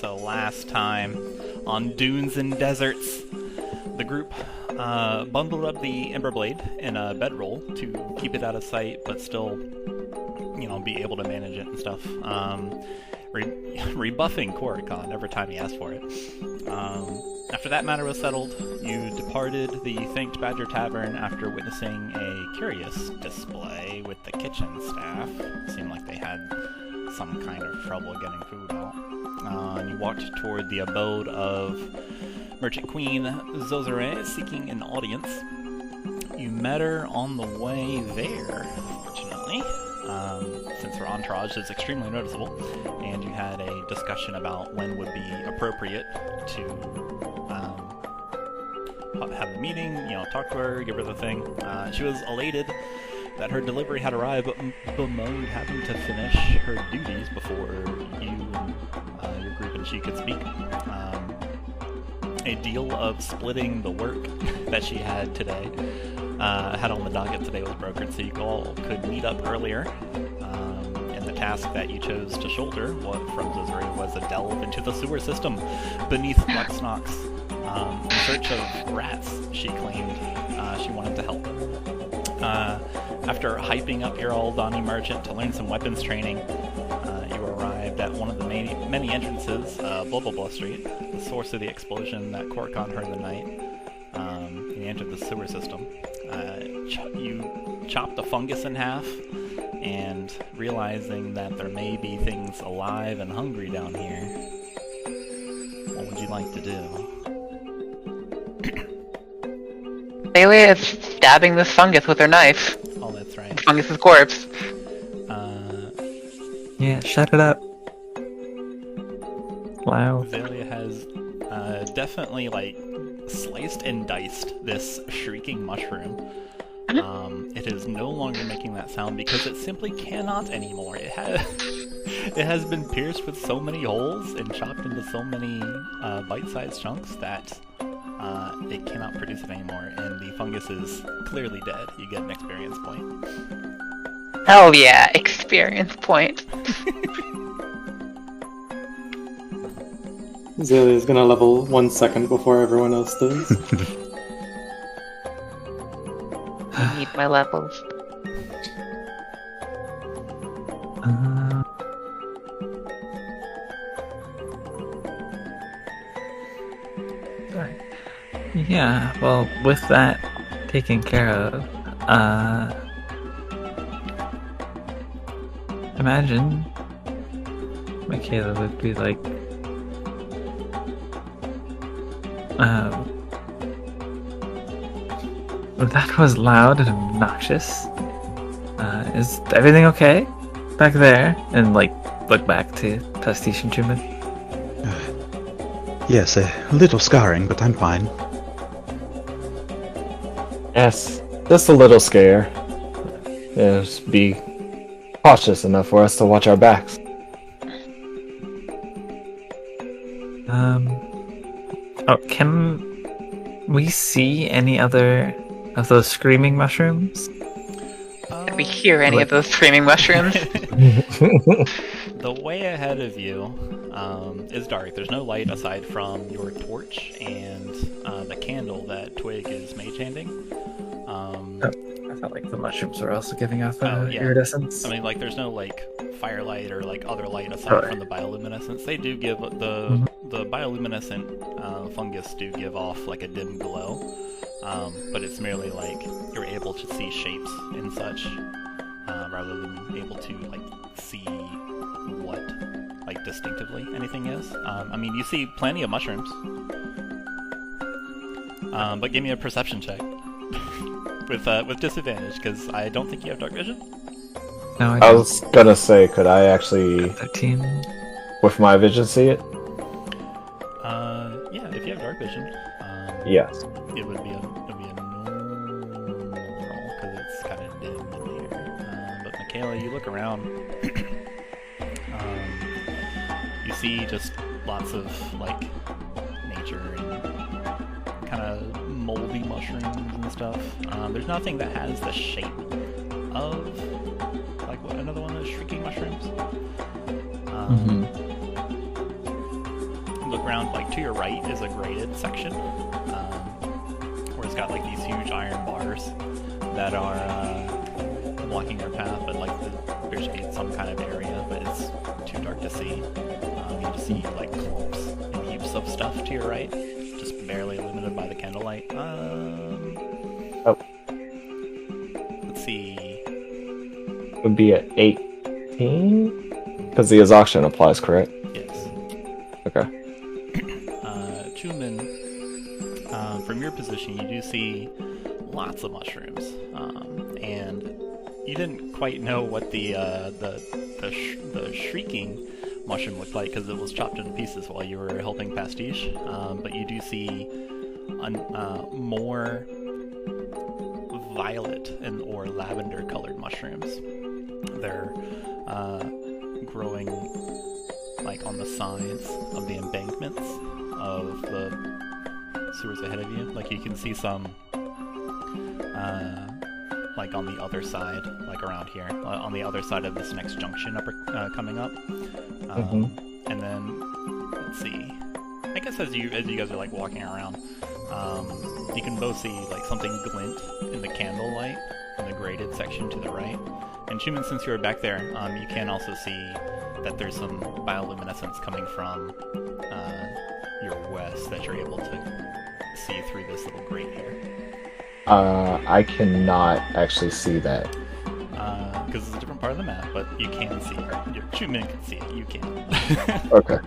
So last time on Dunes and Deserts, the group bundled up the Ember Blade in a bedroll to keep it out of sight, but still, be able to manage it and stuff. Rebuffing Khorzaire every time he asked for it. After that matter was settled, you departed the Thanked Badger Tavern after witnessing a curious display with the kitchen staff. It seemed like they had some kind of trouble getting food out. And you walked toward the abode of Merchant Queen Khorzaire, seeking an audience. You met her on the way there, fortunately, since her entourage is extremely noticeable, and you had a discussion about when would be appropriate to have the meeting, talk to her, give her the thing. She was elated that her delivery had arrived, but bemoaned having to finish her duties before you and your group and she could speak. A deal of splitting the work that she had today, had on the docket today, was brokered, so you all could meet up earlier. And the task that you chose to shoulder from Khorzaire was a delve into the sewer system beneath Luxnox. In search of rats, she claimed she wanted to help. After hyping up your old Donnie Merchant to learn some weapons training, you arrived at one of the many entrances, blah blah blah street, the source of the explosion that Khorzaire heard the night. You entered the sewer system. You chopped the fungus in half, and realizing that there may be things alive and hungry down here, what would you like to do? Xalia is stabbing this fungus with her knife. Oh, that's right. The fungus's corpse. Yeah, shut it up. Wow. Xalia has definitely, sliced and diced this shrieking mushroom. It is no longer making that sound because it simply cannot anymore. It has been pierced with so many holes and chopped into so many bite-sized chunks that it cannot produce it anymore, and the fungus is clearly dead. You get an experience point. Hell yeah, experience point. Xalia's gonna level 1 second before everyone else does. I need my levels. Yeah, well, with that taken care of, imagine Makayla would be like, that was loud and obnoxious. Is everything okay back there? And look back to Pastiche and Chuman. Yes, a little scarring, but I'm fine. Yes, just a little scare. Just be cautious enough for us to watch our backs. Can we see any other of those screaming mushrooms? Can we hear any of those screaming mushrooms? The way ahead of you is dark. There's no light aside from your torch and the candle that Twig is mage-handing. I felt like the mushrooms were also giving off iridescence. I mean, there's no firelight or other light aside from the bioluminescence. They do give the bioluminescent fungus do give off a dim glow, but it's merely you're able to see shapes and such, rather than able to see what distinctively anything is. I mean, you see plenty of mushrooms, but give me a perception check. with disadvantage, because I don't think you have dark vision. No, I was gonna say, could I actually, 13. with my vision, see it? Yeah, if you have dark vision. Yes. It would be a normal roll, because it's kind of dim in here. But Makayla, you look around. You see just lots of nature and kind of moldy mushrooms and stuff. There's nothing that has the shape of another one of those shrieking mushrooms. look around, like to your right is a graded section, where it's got like these huge iron bars that are blocking your path, but like there should be some kind of area, but it's too dark to see. You just see like clumps and heaps of stuff to your right, just barely illuminated by the candlelight. Let's see. Would be at 18? Because the exhaustion applies, correct? Yes. Okay. Chuman, from your position, you do see lots of mushrooms, and you didn't quite know what the shrieking mushroom looked like because it was chopped into pieces while you were helping Pastiche. But you do see more violet and or lavender colored mushrooms. They're growing like on the sides of the embankments of the sewers ahead of you. Like you can see some like on the other side, like around here, on the other side of this next junction coming up. And then let's see. I guess as you guys are like walking around, you can both see like something glint in the candlelight in the graded section to the right. And Chuman, since you were back there, you can also see that there's some bioluminescence coming from your west that you're able to see through this little grate here. I cannot actually see that. Because it's a different part of the map, but you can see it. Your Chuman can see it, you can. Okay.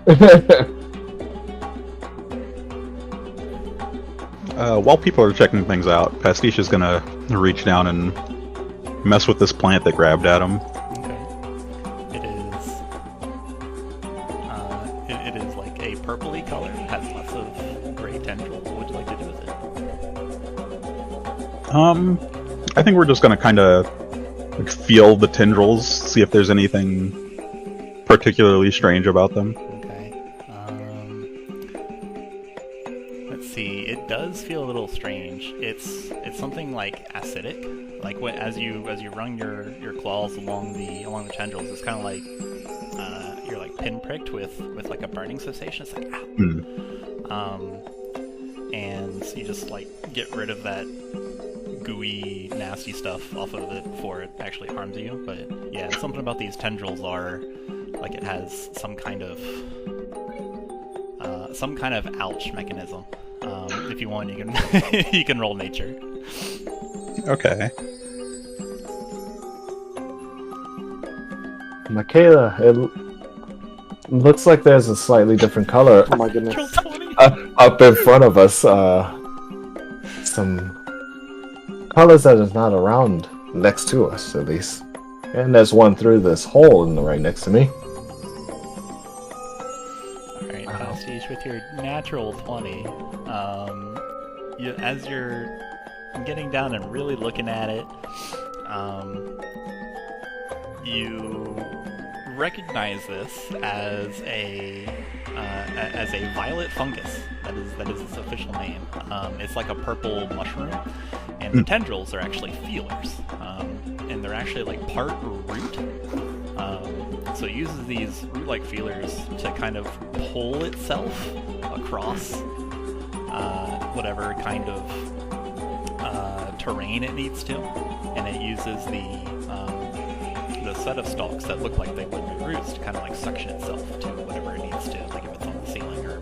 While people are checking things out, Pastiche is gonna reach down and mess with this plant that grabbed at him. Okay. It is like a purpley color. It has lots of gray tendrils. What would you like to do with it? I think we're just gonna kind of like, feel the tendrils, see if there's anything particularly strange about them. Okay. Let's see. It does feel a little strange. It's something like acidic. Like as you run your claws along the tendrils, it's kind of like you're like pinpricked with like a burning sensation. It's like ow. And you just like get rid of that gooey, nasty stuff off of it before it actually harms you. But yeah, something about these tendrils are like it has some kind of ouch mechanism. If you want, you can you can roll nature. Okay. Makayla, it looks like there's a slightly different color Oh my goodness. up in front of us. Some colors that is not around next to us, at least. And there's one through this hole in the right next to me. Alright, Pastiche, with your natural 20, as you're getting down and really looking at it, you recognize this as a violet fungus. That is its official name. It's like a purple mushroom, and the tendrils are actually feelers, and they're actually like part root. So it uses these root-like feelers to kind of pull itself across whatever kind of terrain it needs to, and it uses the set of stalks that look like they would be roots to kind of like suction itself to whatever it needs to, like if it's on the ceiling or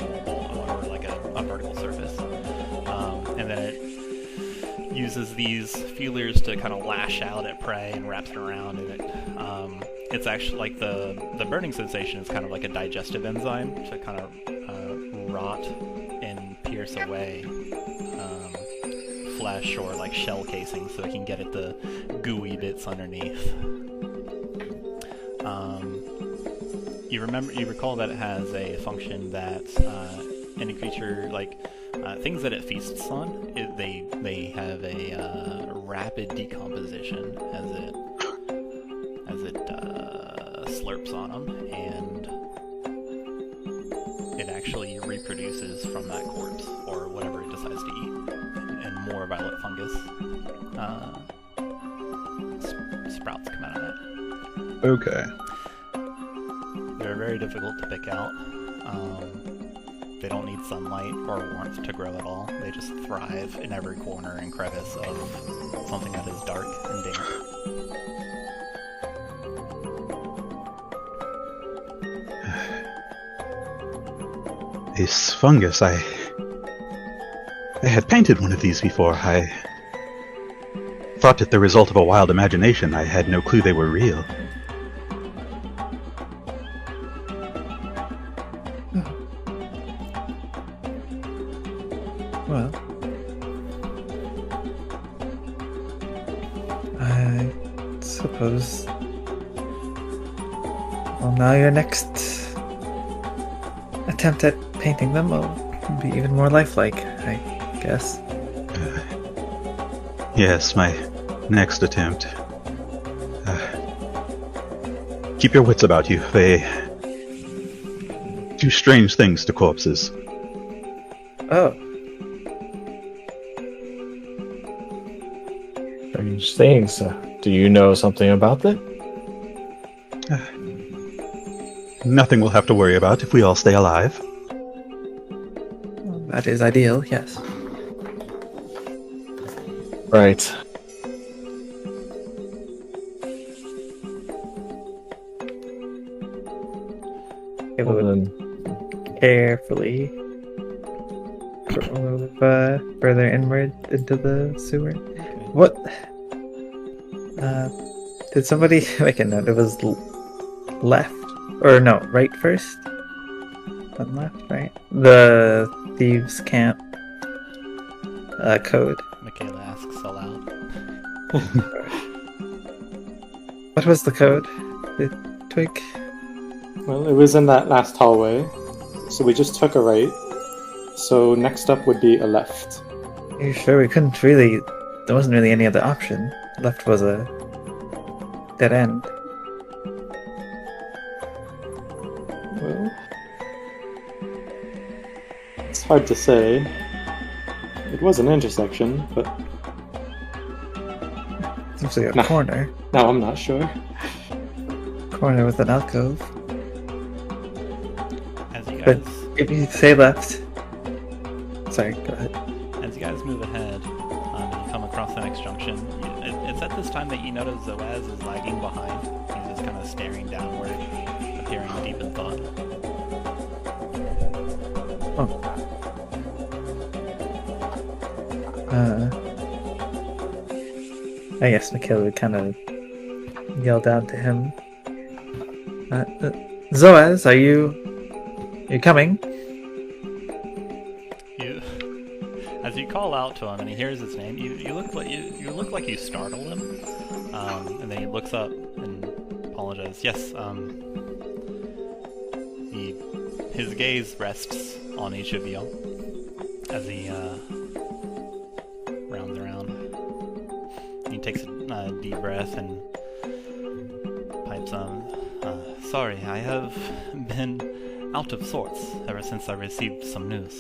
like a vertical surface. And then it uses these feelers to kind of lash out at prey and wraps it around, and it's actually like the burning sensation is kind of like a digestive enzyme to kind of rot and pierce away flesh or like shell casing so it can get at the gooey bits underneath. You recall that it has a function that any creature, like things that it feasts on, they have a rapid decomposition as it slurps on them, and it actually reproduces from that corpse or whatever it decides to eat, and more violet fungus sprouts come out of that. Okay. They're very difficult to pick out. They don't need sunlight or warmth to grow at all. They just thrive in every corner and crevice of something that is dark and damp. This fungus, I had painted one of these before. I thought it the result of a wild imagination. I had no clue they were real. Well, I suppose. Well, now your next attempt at painting them will be even more lifelike, I guess. Yes, my next attempt. Keep your wits about you. They do strange things to corpses. Oh, Strange things. Do you know something about that? Nothing we'll have to worry about if we all stay alive. that is ideal, yes. Right. It Well, would then, carefully move further inward into the sewer. What? Did somebody make a note? It was left, or no, right first? Then left, right? The thieves' camp code. Makayla asks aloud. What was the code? The Twig? Well, it was in that last hallway, so we just took a right. So next up would be a left. Are you sure we couldn't really? There wasn't really any other option. Left was a dead end. Well, it's hard to say. It was an intersection, but Seems like a Nah. corner. now I'm not sure. Corner with an alcove. As you But guys, if you say left. Sorry, go ahead. as you guys move ahead, and you come across the next junction, it's at this time that you notice Zoaz is lagging behind. He's just kind of staring downward, appearing deep in thought. I guess Makayla would kind of yell down to him. Zoaz, are you coming? As you call out to him and he hears his name, you look like you startle him, and then he looks up and apologizes. Yes, his gaze rests on each of you as he rounds around. He takes a deep breath and pipes on. Sorry, I have been out of sorts ever since I received some news.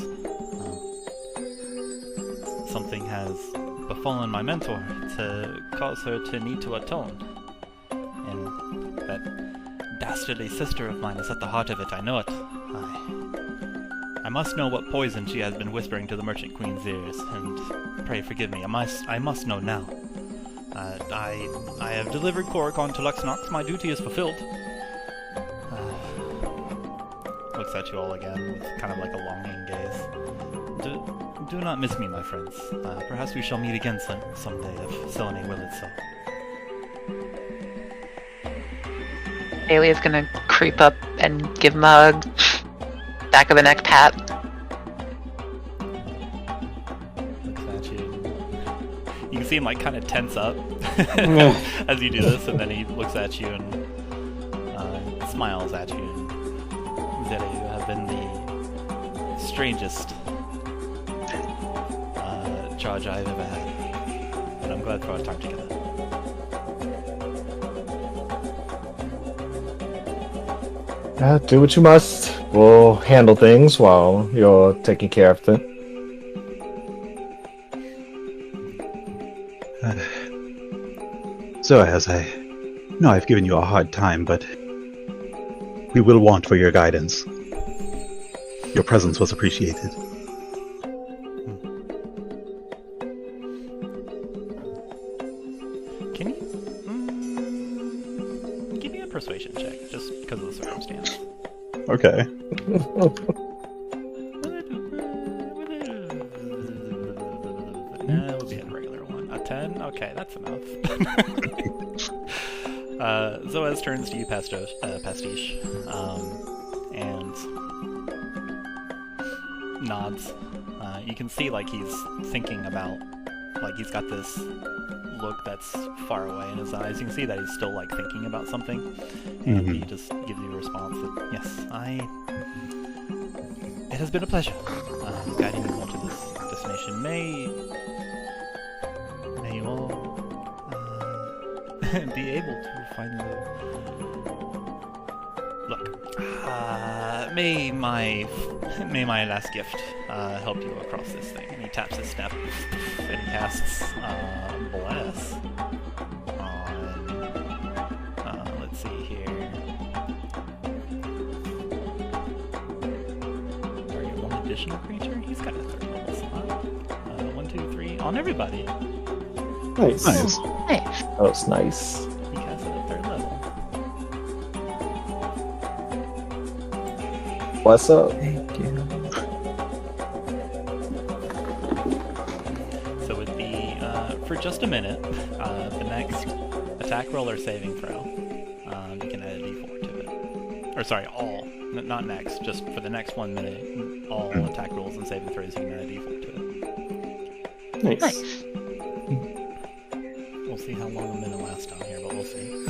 Something has befallen my mentor to cause her to need to atone. And that dastardly sister of mine is at the heart of it, I know it. I must know what poison she has been whispering to the Merchant Queen's ears, and pray forgive me, I must know now. I have delivered Korikon to Luxnox, my duty is fulfilled. Looks at you all again with kind of like a longing gaze. Do not miss me, my friends. Perhaps we shall meet again someday, if Selene will it so. Bailey is gonna creep up and give him a back of the neck pat. Looks at you. You can see him like kind of tense up as you do this, and then he looks at you and smiles at you. And Zeta, you have been the strangest charge I've ever had, but I'm glad for our time together. Do what you must. We'll handle things while you're taking care of them. So, as I know I've given you a hard time, but we will want for your guidance. Your presence was appreciated. Can you give me a persuasion check, just because of the circumstance? Okay. It would be a regular one. A 10? Okay, that's enough. Zoaz turns to you, Pastiche, and nods. You can see, like, he's thinking about, like, he's got this look that's far away in his eyes. You can see that he's still, like, thinking about something, and he just gives you a response that, yes, it has been a pleasure guiding you onto this destination. May you all be able to find the... Look, may my last gift help you across this thing. And he taps his step, and he casts Bless on... let's see here. Target one additional creature? He's got a third level slot. 1, 2, 3, on everybody. Nice. Nice. Nice. That was nice. He casts it at third level. What's up? Thank you. So with the, for just a minute, the next attack roll or saving throw, you can add a d4 to it. Or sorry, all. Not next, just for the next 1 minute, all attack rolls and saving throws, you can add a d4 to it. Nice. Nice. We'll see how long a minute lasts down here, but we'll see.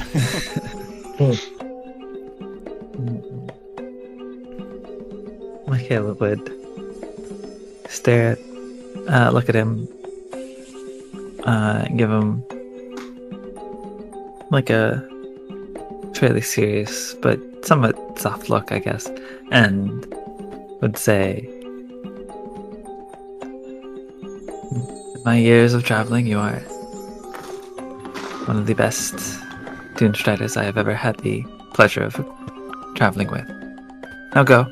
Makayla would stare at, look at him, give him like a fairly serious but somewhat soft look, I guess, and would say, "In my years of traveling, you are one of the best Doomstriders I have ever had the pleasure of traveling with. Now go.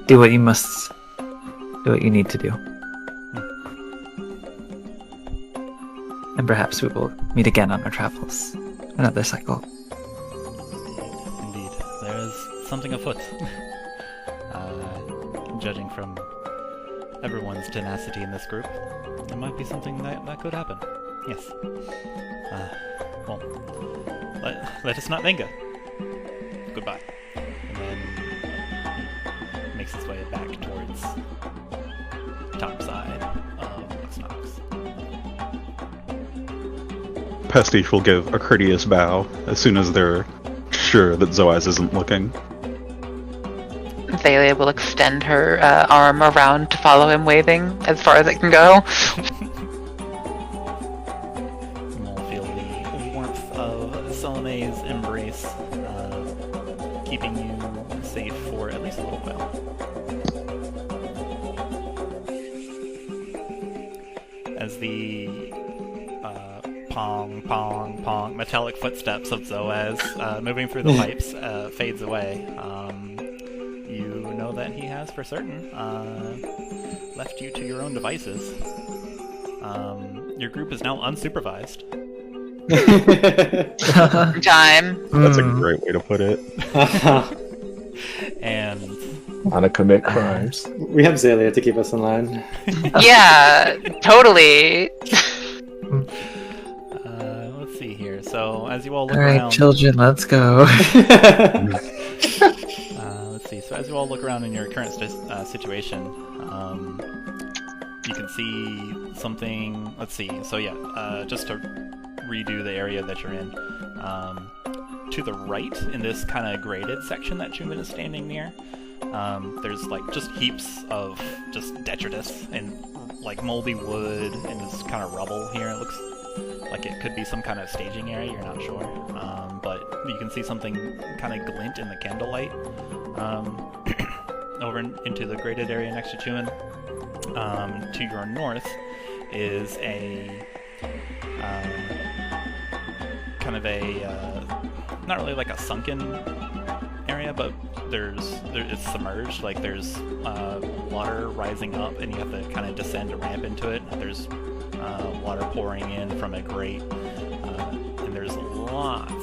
Do what you must. Do what you need to do. And perhaps we will meet again on our travels. Another cycle." Indeed. There is something afoot. Judging from everyone's tenacity in this group, it might be something that could happen. Yes. Well, let us not linger. Goodbye. And then he makes his way back towards top side of Snox. Pastiche will give a courteous bow as soon as they're sure that Zoaz isn't looking. Xalia will extend her arm around to follow him, waving as far as it can go. You will feel the warmth of Salome's embrace, keeping you safe for at least a little while. As the pong, pong, pong, metallic footsteps of Zoaz moving through the pipes fades away, you know that he has for certain left you to your own devices. Your group is now unsupervised. Time. That's a great way to put it. And Want to commit crimes. We have Xalia to keep us in line. Yeah, totally. let's see here. So as you all look Alright, around, children, let's go. let's see. So as you all look around in your current situation, you can see something. Let's see. So yeah, just to redo the area that you're in. To the right, in this kind of graded section that Chuman is standing near, there's like just heaps of just detritus and like moldy wood and this kind of rubble here. It looks like it could be some kind of staging area. You're not sure, but you can see something kind of glint in the candlelight over into the graded area next to Chuman. To your north is a kind of a not really like a sunken area, area, but it's submerged. Like there's water rising up, and you have to kind of descend a ramp into it. There's water pouring in from a grate, and there's lots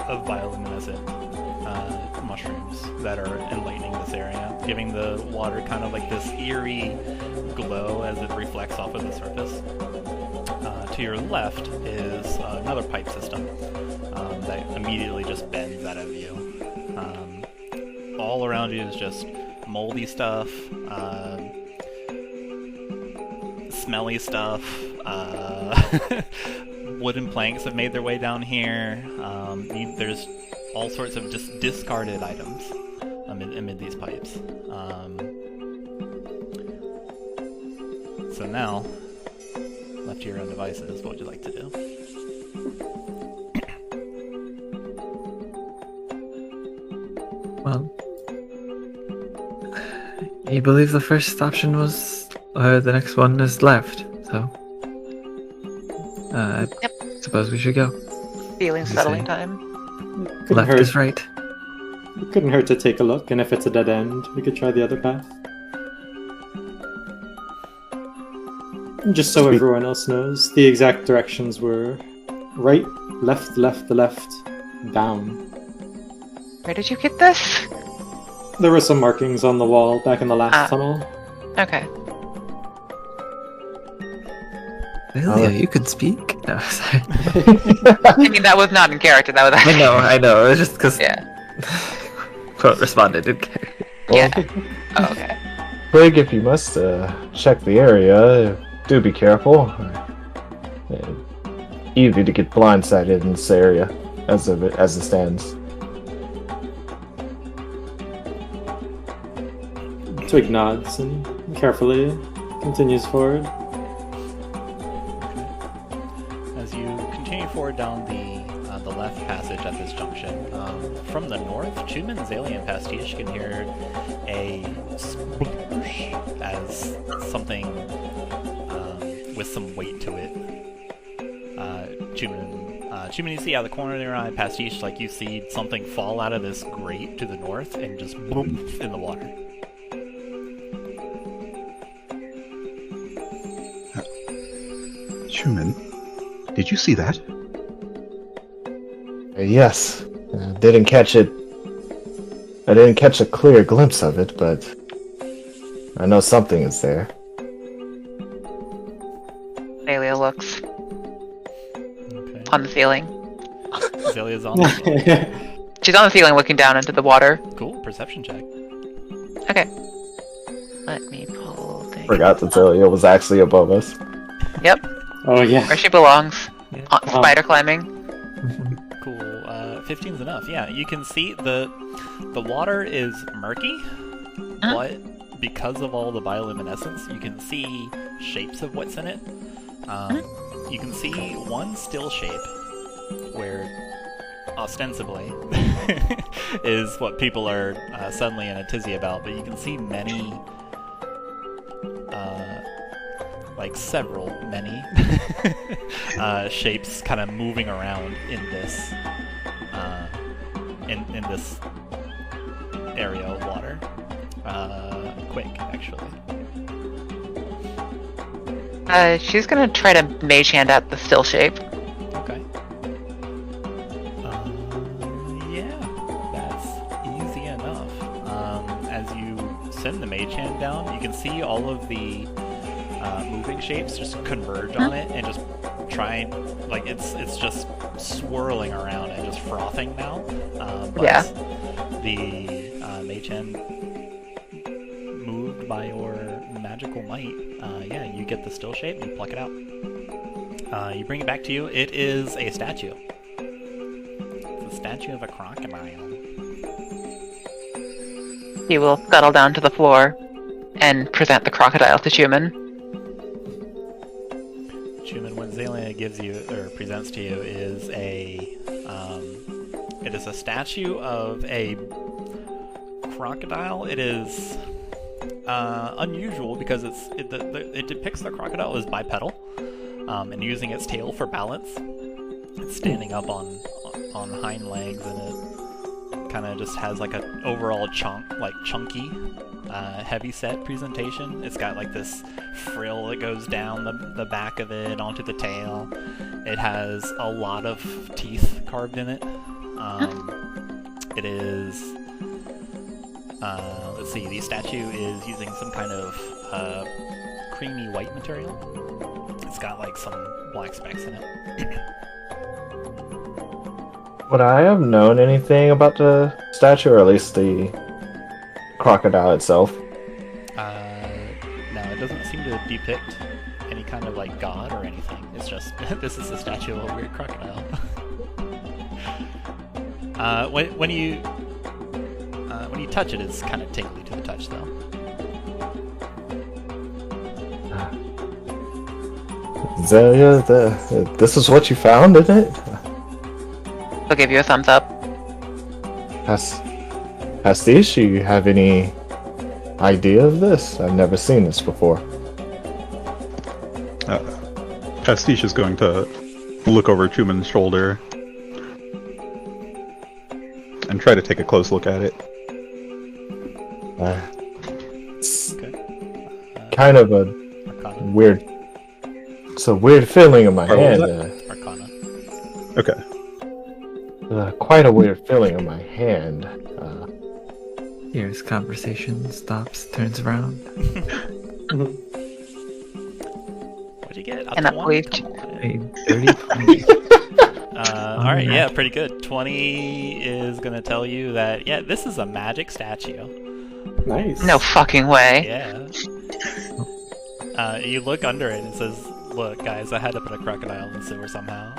of bioluminescent mushrooms that are enlightening this area, giving the water kind of like this eerie glow as it reflects off of the surface. To your left is another pipe system that immediately just bends out of view. All around you is just moldy stuff, smelly stuff. Wooden planks have made their way down here. There's all sorts of just discarded items amid these pipes. So now, left to your own devices, what would you like to do? Well, you believe the first option was, or the next one is left, so I suppose we should go. Feeling You settling say? time. Couldn't Left hurt. is right. It couldn't hurt to take a look, and if it's a dead end, we could try the other path. And just so everyone else knows, the exact directions were right, left, down. Where did you get this? There were some markings on the wall back in the last tunnel. Okay. Xalia, you can speak? No, sorry. I mean, that was not in character. That was actually... I know. It was just because Yeah. quote responded in character. Yeah. Oh, okay. Twig, if you must check the area, do be careful. Easy to get blindsided in this area as it stands. Twig nods and carefully continues forward. As you continue forward down the left passage at this junction, from the north, Chuman, Xalia, and Pastiche can hear a sploosh as something with some weight to it. Chuman, you see out of the corner of your eye. Pastiche, like you see something fall out of this grate to the north and just boom in the water. Chuman, did you see that? Yes. Didn't catch it. I didn't catch a clear glimpse of it, but I know something is there. Xalia looks Okay. on the ceiling. Xalia's on the floor. She's on the ceiling looking down into the water. Cool, perception check. Okay. Let me pull things. Forgot that Zelia was actually above us. Yep. Oh yeah. Where she belongs. Yeah. Spider climbing. Cool. 15's enough. Yeah, you can see the water is murky, but because of all the bioluminescence, you can see shapes of what's in it. You can see one still shape where ostensibly is what people are suddenly in a tizzy about, but you can see many, many shapes kind of moving around in this in this area of water. Quick, actually. She's gonna try to mage hand out the still shape. Okay. Yeah, that's easy enough. As you send the mage hand down, you can see all of the moving shapes just converge on it and just try and, like, it's just swirling around and just frothing now. But Yeah. the mage hand, moved by your magical might, you get the still shape and you pluck it out. You bring it back to you. It is a statue. It's a statue of a crocodile. He will scuttle down to the floor and present the crocodile to Chuman. Chuman, what Xalia gives you or presents to you is it is a statue of a crocodile. It is unusual because it depicts the crocodile as bipedal, and using its tail for balance. It's standing up on hind legs, and it kind of just has like an overall chunky, heavy set presentation. It's got like this frill that goes down the back of it onto the tail. It has a lot of teeth carved in it. It is, let's see, the statue is using some kind of creamy white material. It's got like some black specks in it. Would I have known anything about the statue, or at least the crocodile itself? No, it doesn't seem to depict any kind of like god or anything. It's just this is a statue of a weird crocodile. When you touch it, it's kind of tingly to the touch, though. Xalia, this is what you found, isn't it? I'll give you a thumbs up. Pastiche, you have any idea of this? I've never seen this before. Pastiche is going to look over Chuman's shoulder and try to take a close look at it. It's Okay. kind of a Arcana. weird. It's a weird feeling in my Oh, what was hand. Arcana. Okay. Quite a weird feeling in my hand. Here's conversation, stops, turns around. What'd you get? And I believe A dirty 20. Alright, yeah, pretty good. 20 is gonna tell you that, yeah, this is a magic statue. Nice. no fucking way. Yeah. You look under it and it says, "Look, guys, I had to put a crocodile in the sewer somehow."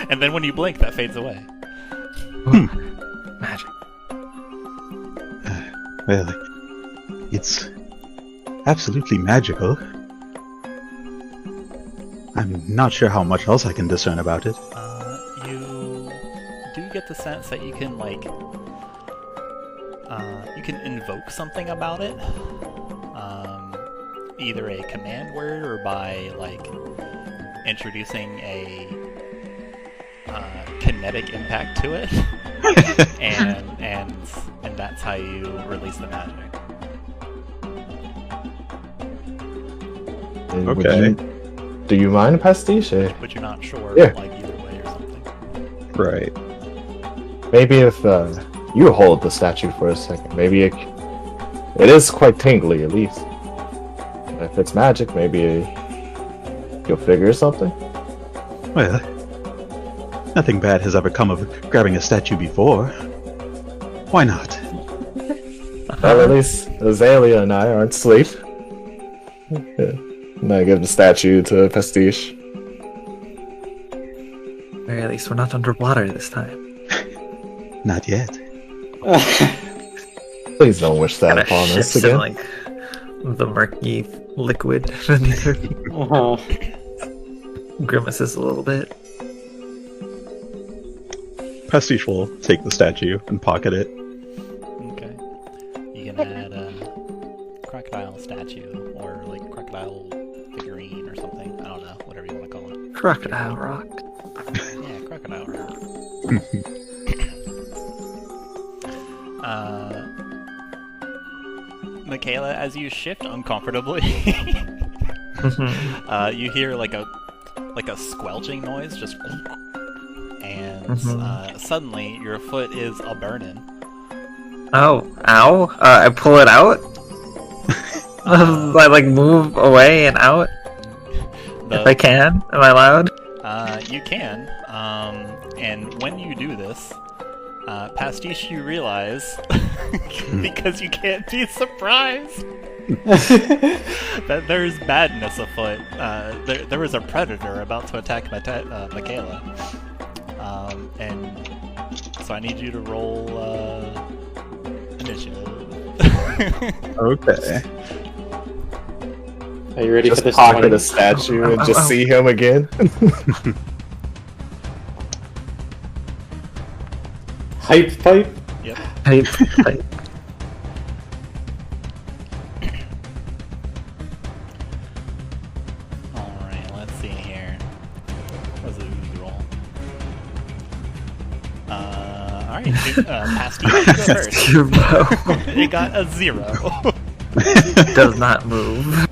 And then when you blink, that fades away. Magic. Well, it's absolutely magical. I'm not sure how much else I can discern about it. You do get the sense that you can, like, you can invoke something about it. Either a command word or by, like, introducing a kinetic impact to it. and that's how you release the magic. Okay. Do you mind, Pastiche? But you're not sure, Yeah. like, either way or something. Right. Maybe if you hold the statue for a second, maybe it is quite tingly at least. If it's magic, maybe you'll figure something. Well, nothing bad has ever come of grabbing a statue before. Why not? Well, at least Xalia and I aren't asleep. And I give the statue to Pastiche. Or at least we're not underwater this time. Not yet. Please don't wish that Kinda upon us shifts in, again. like, the murky liquid beneath her feet. Uh-huh. Grimaces a little bit. Pastiche will take the statue and pocket it. Okay. You can add a crocodile statue or, like, crocodile figurine or something. I don't know, whatever you want to call it. Crocodile rock. Yeah, crocodile rock. Makayla, as you shift uncomfortably, you hear like a squelching noise, just, and suddenly your foot is a burning. Oh, ow. I pull it out. I like move away and out. If I can. Am I allowed? You can, and when you do this, Pastiche, you realize, because you can't be surprised, that there's badness afoot. There was a predator about to attack Makayla. And so I need you to roll initiative. Okay. Are you ready Just for this? pocket 20? a statue and just see him again. Hype pipe? Yep. Hey, Alright, let's see here. What was the Ooze roll? Alright, Pastiche, you go first. Zero. It got a 0. Does not move.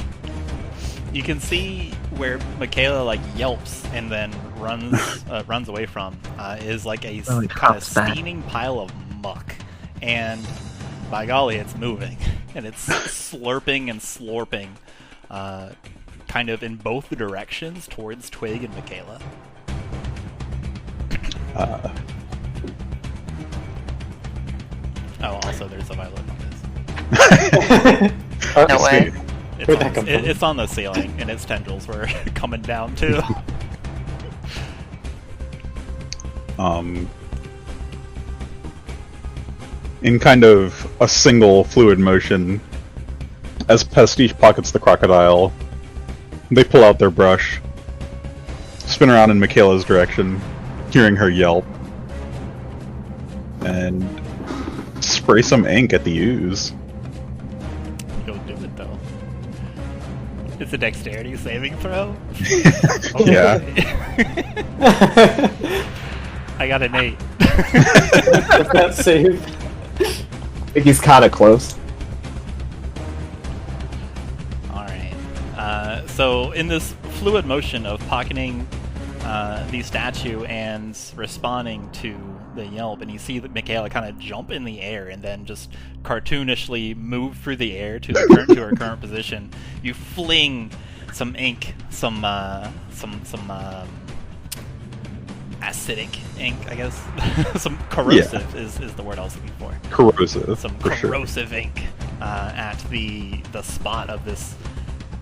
You can see where Makayla like yelps and then runs away from is like a Oh, he kind of pops back. steaming pile of muck, and by golly, it's moving and it's slurping and slorping, kind of in both directions towards Twig and Makayla. Oh, also there's a violet fungus. No way. Where'd that come from? It's on the ceiling, and its tendrils were coming down too. In kind of a single fluid motion, as Pastiche pockets the crocodile, they pull out their brush, spin around in Makayla's direction, hearing her yelp, and spray some ink at the ooze. Go do it though. It's a dexterity saving throw. Yeah. I got an 8. That save. I think he's kind of close. Alright. So in this fluid motion of pocketing the statue and responding to the yelp, and you see that Makayla kind of jump in the air and then just cartoonishly move through the air to her current position. You fling some ink, some acidic ink, I guess. Some corrosive is the word I was looking for. Corrosive. Some for sure. corrosive ink at the spot of this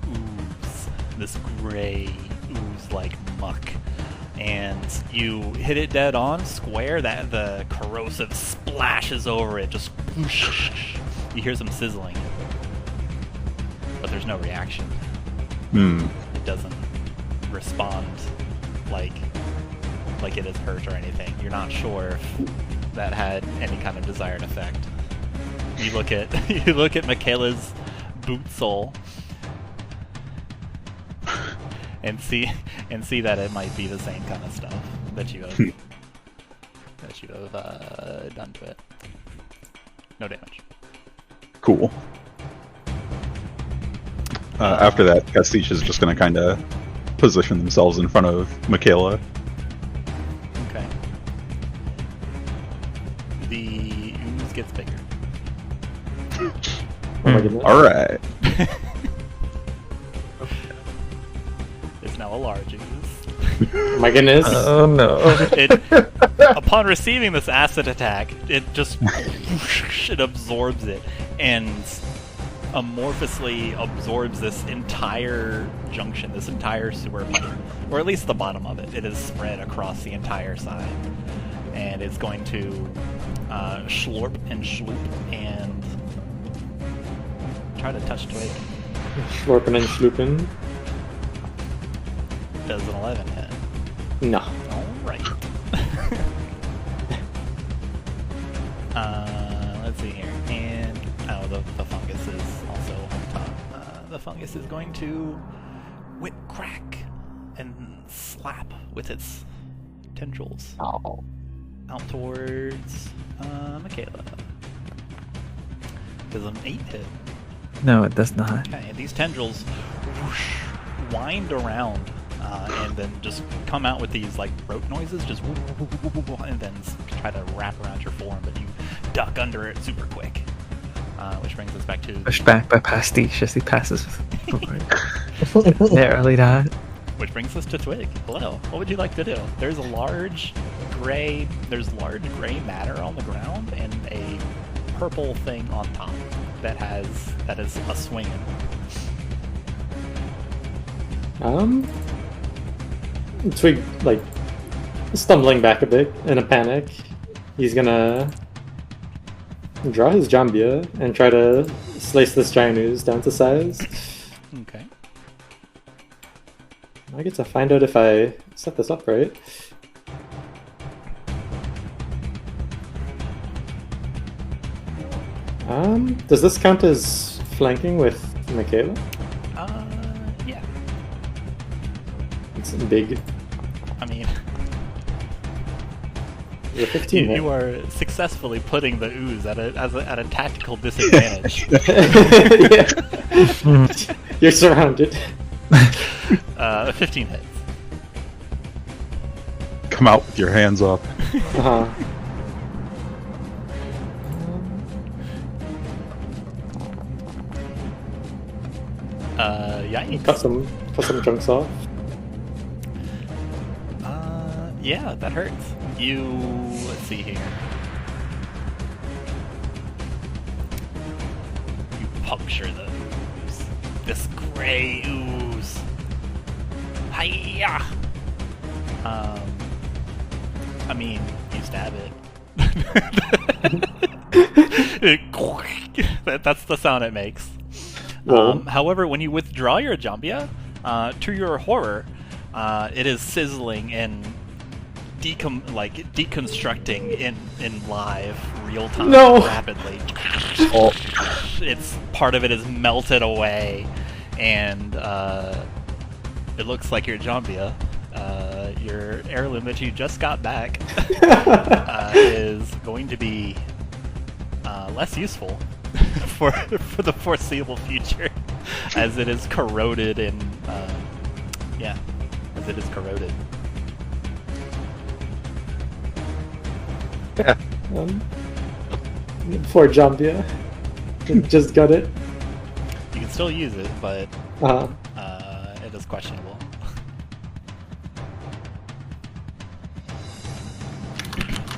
ooze, this gray ooze-like muck, and you hit it dead on square. That the corrosive splashes over it, just whoosh. You hear some sizzling, but there's no reaction. It doesn't respond like it is hurt or anything. You're not sure if that had any kind of desired effect. You look at Makayla's boot sole and see that it might be the same kind of stuff that you have done to it. No damage. Cool. After that, Pastiche is just going to kind of position themselves in front of Makayla. Okay. The ooze gets bigger. Oh my goodness. Alright. It's now a large ooze. Oh my goodness. Oh no. Upon receiving this acid attack, it just it absorbs it and amorphously absorbs this entire junction, this entire sewer pipe, or at least the bottom of it. It is spread across the entire side, and it's going to schlorp and schloop and try to touch Twig. Schlorping and schlooping. Does an 11 hit? No. Alright. Let's see here. And the fungus is also on top. The fungus is going to whip crack and slap with its tendrils Oh. out towards Makayla. Does an 8 hit? No, it does not. Okay, and these tendrils whoosh, wind around and then just come out with these like rope noises, just whoop, whoop, whoop, whoop, whoop, and then try to wrap around your form, but you duck under it super quick. Which brings us back to Pushed back by Pastiche as he passes forward. Narrowly died. which brings us to Twig. Hello. What would you like to do? There's large gray matter on the ground and a purple thing on top that is a swinging. Twig, like, stumbling back a bit in a panic. He's gonna draw his Jambia and try to slice this giant ooze down to size. Okay. I get to find out if I set this up right. Does this count as flanking with Makayla? Yeah. It's big. I mean, The 15 You are successfully putting the ooze at a tactical disadvantage. Yeah. You're surrounded. 15 hits. Come out with your hands up. Uh-huh. Yikes. Cut some chunks off. Yeah, that hurts. Let's see here. You puncture the ooze. This gray ooze. Hiya! I mean, you stab it. That's the sound it makes. However, when you withdraw your Jambia, to your horror, it is sizzling and deconstructing in live real time rapidly. Oh. It's part of it is melted away, and it looks like your Jambia, your heirloom that you just got back, is going to be less useful for the foreseeable future, as it is corroded and as it is corroded. Yeah. For Jambia. Just got it. You can still use it, but it is questionable.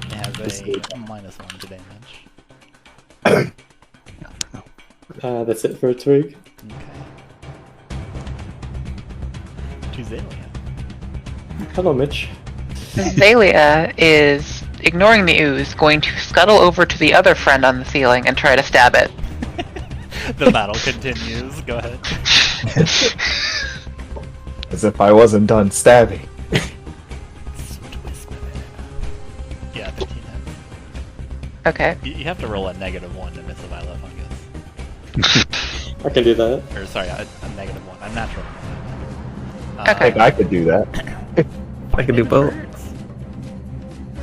It has a -1 to damage. That's it for Twig. Okay. To Xalia. Hello, Mitch. Xalia is, ignoring the ooze, going to scuttle over to the other friend on the ceiling and try to stab it. The battle continues. Go ahead. As if I wasn't done stabbing. Yeah, 15 hits. Okay. You have to roll a -1 to miss a violet fungus. I can do that. Or sorry, a -1. I'm natural. I think I could do that. I can do both.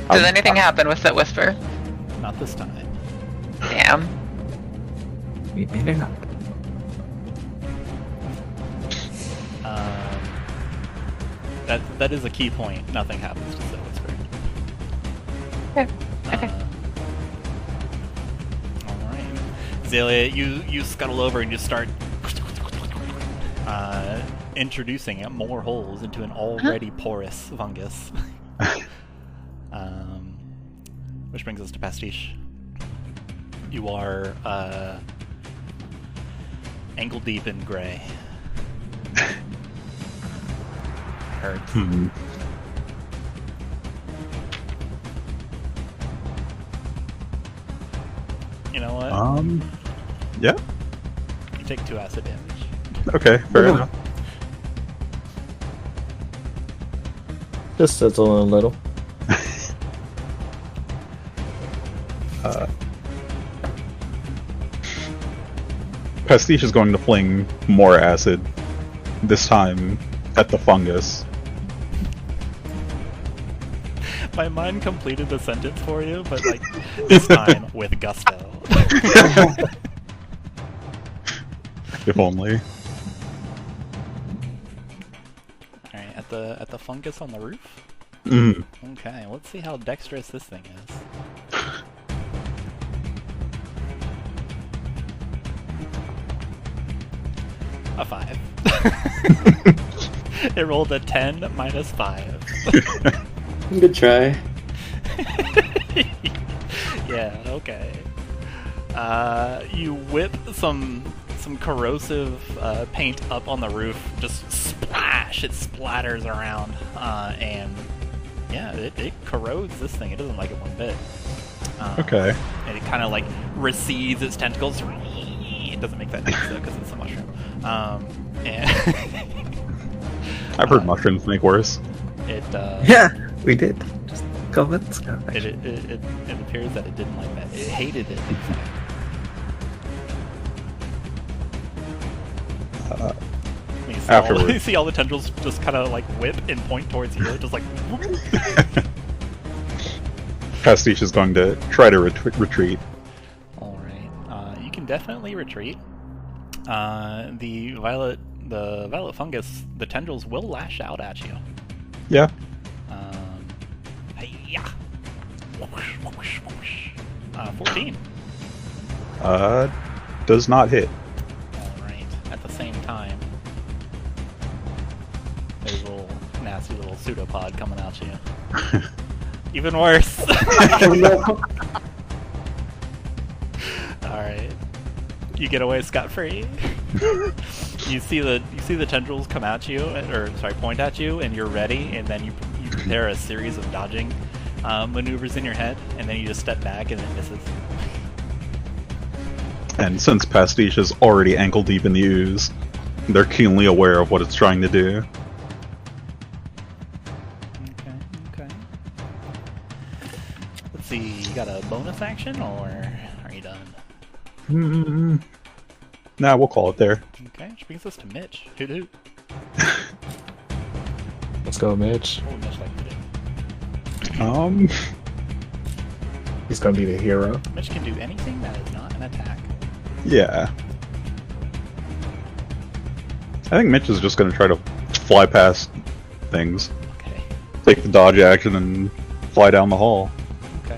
Does anything happen with that whisper? Not this time. Damn. We made it up. That is a key point. Nothing happens to the whisper. Okay. Okay. Alright. Xalia, you scuttle over and you start introducing more holes into an already porous fungus. Which brings us to Pastiche. You are ankle deep in gray. Hurts. You know what? Yeah. You take 2 acid damage. Okay, fair enough. Just sizzle a little. Pastiche is going to fling more acid, this time at the fungus. My mind completed the sentence for you, but like this time with gusto. If only. Alright, at the fungus on the roof? Okay, let's see how dexterous this thing is. A 5. It rolled a 10 minus 5. Good try. Yeah, okay. You whip some corrosive paint up on the roof, just splash, it splatters around, and yeah, it corrodes this thing. It doesn't like it one bit. Okay. And it kind of like recedes its tentacles. It doesn't make that noise though because it's a mushroom. And I've heard mushrooms make worse. Yeah, we did. Just go with Scott. it appears that it didn't like that. It hated it, in fact. Afterwards. You see all the tendrils just kind of like whip and point towards you, just like. Pastiche is going to try to retreat. Alright. You can definitely retreat. The violet fungus, the tendrils will lash out at you. Yeah. Hey-ya! Whoosh, whoosh, whoosh. 14. Does not hit. Alright. At the same time, there's a little nasty little pseudopod coming at you. Even worse! Alright. You get away scot-free. You see the tendrils come at you, point at you, and you're ready, and then you prepare a series of dodging maneuvers in your head, and then you just step back and it misses. And since Pastiche is already ankle deep in the ooze, they're keenly aware of what it's trying to do. Okay. Let's see, you got a bonus action, or are you done? Nah, we'll call it there. Okay, which brings us to Mitch. Hoot hoot. Let's go, Mitch. What would Mitch like to do? He's gonna be the hero. Mitch can do anything that is not an attack. Yeah. I think Mitch is just going to try to fly past things. Okay. Take the dodge action and fly down the hall. Okay.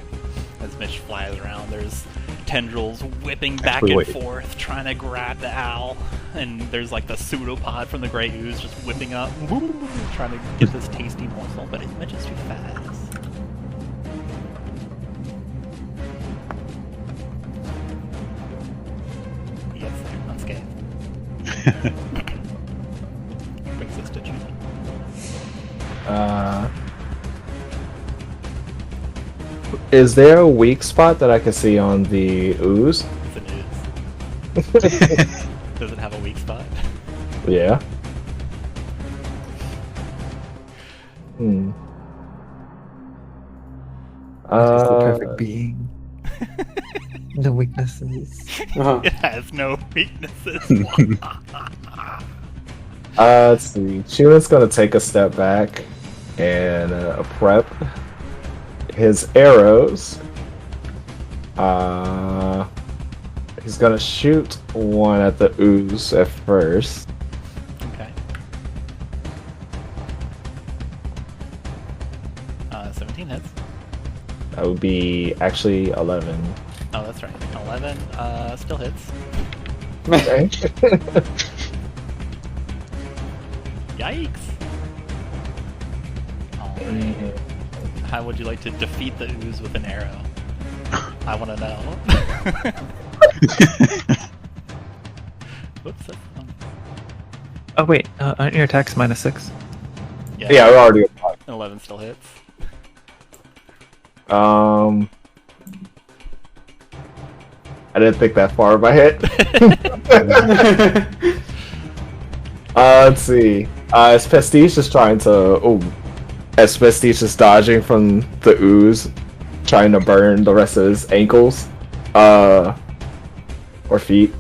As Mitch flies around, there's tendrils whipping back Actually, and wait. forth, trying to grab the owl. And there's like the pseudopod from the Grey Ooze just whipping up, trying to get this tasty morsel, but Mitch is too fast. He gets there unscathed. Brings us to Chuman. Is there a weak spot that I can see on the ooze? It's an ooze. Does it have a weak spot? Yeah. Just the perfect being. No weaknesses. It has no weaknesses. Let's see. Chuman's gonna take a step back and prep his arrows. He's gonna shoot one at the ooze at first. Okay. 17 hits. That would be actually 11. Oh, that's right. 11 still hits. Okay. Yikes! Alright. How would you like to defeat the ooze with an arrow? I want to know. Whoops, that's fun. Oh wait, aren't your attacks -6? Yeah, we already. 11 still hits. I didn't think that far in my head. Let's see. As Pastiche is trying to. As Pastiche is dodging from the ooze, trying to burn the rest of his ankles, or feet.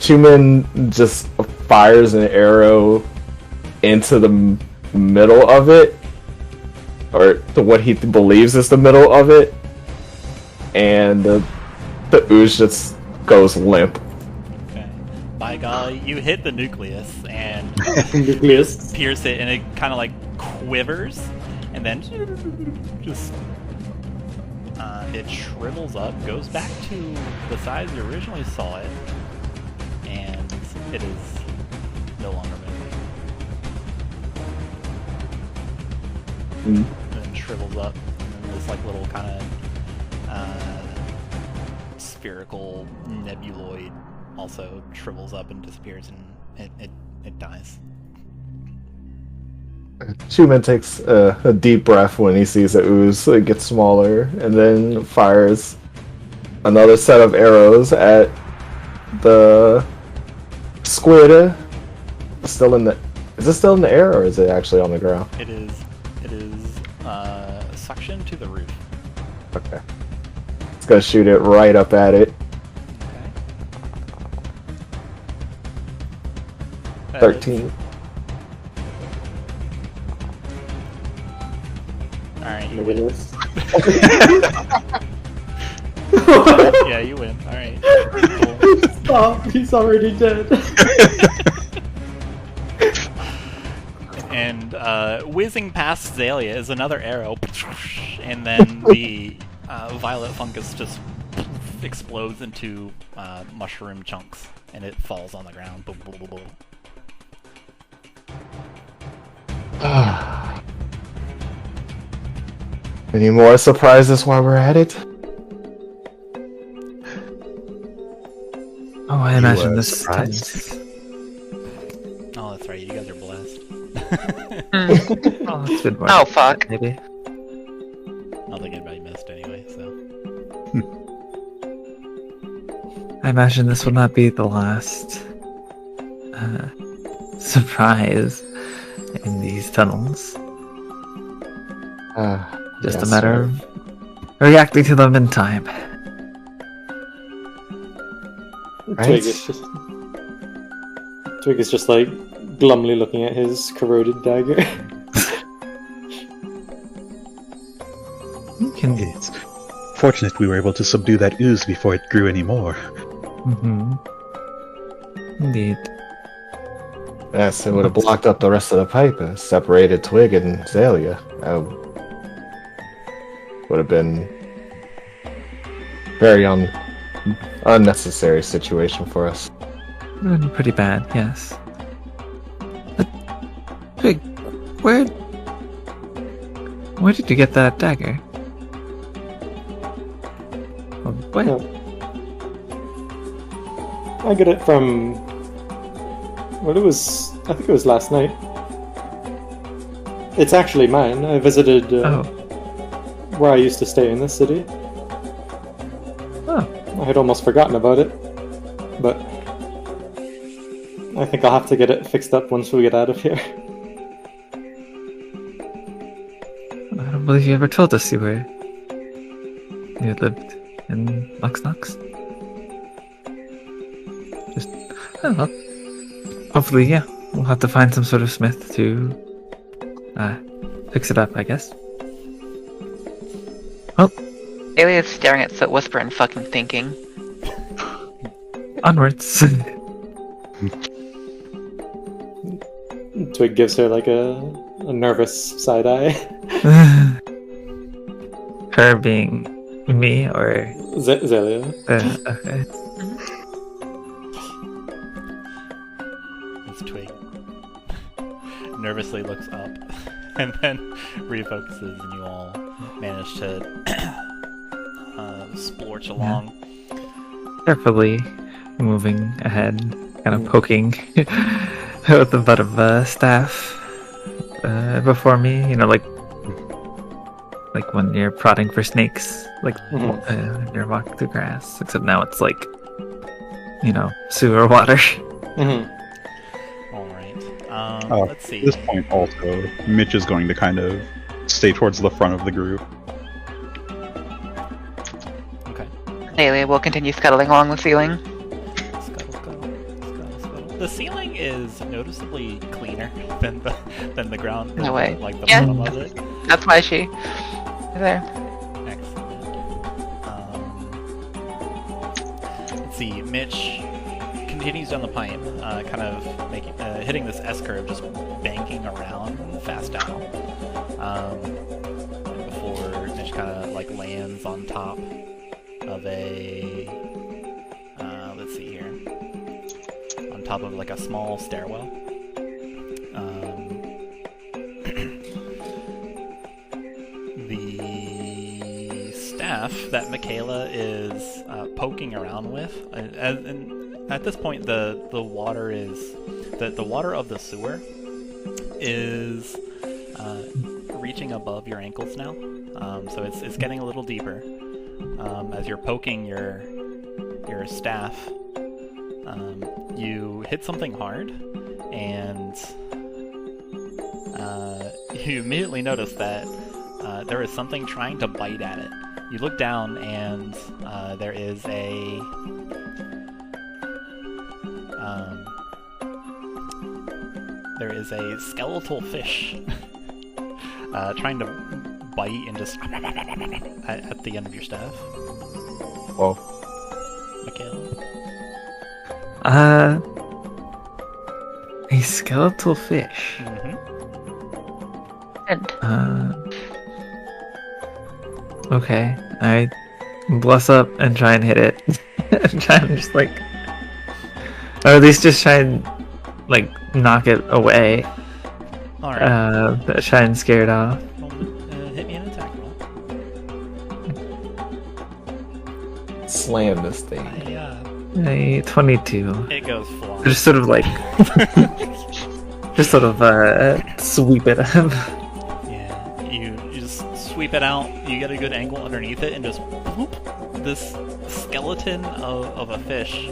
Chuman just fires an arrow into the middle of it, or to what he believes is the middle of it, and the ooze just goes limp. Okay. By golly, you hit the nucleus and Nucleus. pierce it, and it kind of like quivers, and then just it shrivels up, goes back to the size you originally saw it, and it is no longer moving. And then shrivels up, and then this like little kind of spherical nebuloid also shrivels up and disappears, and it dies. Chuman takes a deep breath when he sees the ooze. It gets smaller, and then fires another set of arrows at the squid. Still in the? Is it still in the air, or is it actually on the ground? It is suction to the roof. Okay. It's gonna shoot it right up at it. Okay. 13. Alright, my goodness. Yeah, you win. Alright. Cool. Stop, he's already dead. And whizzing past Xalia is another arrow, and then the violet fungus just explodes into mushroom chunks, and it falls on the ground. Boom, boom, boom, boom. Any more surprises while we're at it? Oh, I You imagine were this. surprised? Oh, that's right. You guys are blessed. Oh, it's good morning. Oh, fuck. Maybe. I don't think anybody missed anyway. So I imagine this will not be the last surprise in these tunnels. Just yes, a matter sir. of reacting to them in time. Twig is just like glumly looking at his corroded dagger. You can. It's fortunate we were able to subdue that ooze before it grew any more. Mm-hmm. Indeed. Yes, it would have blocked up the rest of the pipe, separated Twig and Xalia. Would have been very unnecessary situation for us. Pretty bad, yes. But, Twig, where did you get that dagger? Oh, what? Oh. I got it from. Well, I think it was last night. It's actually mine. I visited where I used to stay in this city. Oh. I had almost forgotten about it, but I think I'll have to get it fixed up once we get out of here. I don't believe you ever told us you lived in Luxnox. Just, oh well. Hopefully, yeah, we'll have to find some sort of smith to fix it up, I guess. Well, Xalia is staring at Soot Whisper and fucking thinking. onwards. Twig gives her like a nervous side eye. Her being me or Xalia. okay. it's Twig. Nervously looks up, and then refocuses, and you all manage to splorch along. Carefully moving ahead, kind of poking with the butt of a staff before me. You know, like when you're prodding for snakes, like when you're walking through grass. Except now it's like, sewer water. All right. Let's see. At this point, also, Mitch is going to kind of stay towards the front of the group. Okay. Xalia will continue scuttling along the ceiling. Scuttle. The ceiling is noticeably cleaner than the ground. No way. Like the Yeah. bottom of it. That's why she is there. Excellent. Let's see. Mitch continues down the pipe, kind of hitting this S curve, just banking around fast down. Before Mitch kind of like lands on top of a. Let's see here. On top of like a small stairwell. The staff that Makayla is poking around with, and at this point the water is the water of the sewer is reaching above your ankles now, so it's getting a little deeper. As you're poking your staff, you hit something hard, and you immediately notice that there is something trying to bite at it. You look down, and there is a skeletal fish trying to bite and just at the end of your staff. Well, Makayla. A skeletal fish. Mm-hmm. And Okay. I bless up and try and hit it. Try and just like, or at least just try and like knock it away. All right. Try and scare it off. Hit me an attack roll. slam this thing. A 22. It goes flying. Just sort of like, just sort of sweep it up. Yeah, you just sweep it out. You get a good angle underneath it, and just whoop, this skeleton of a fish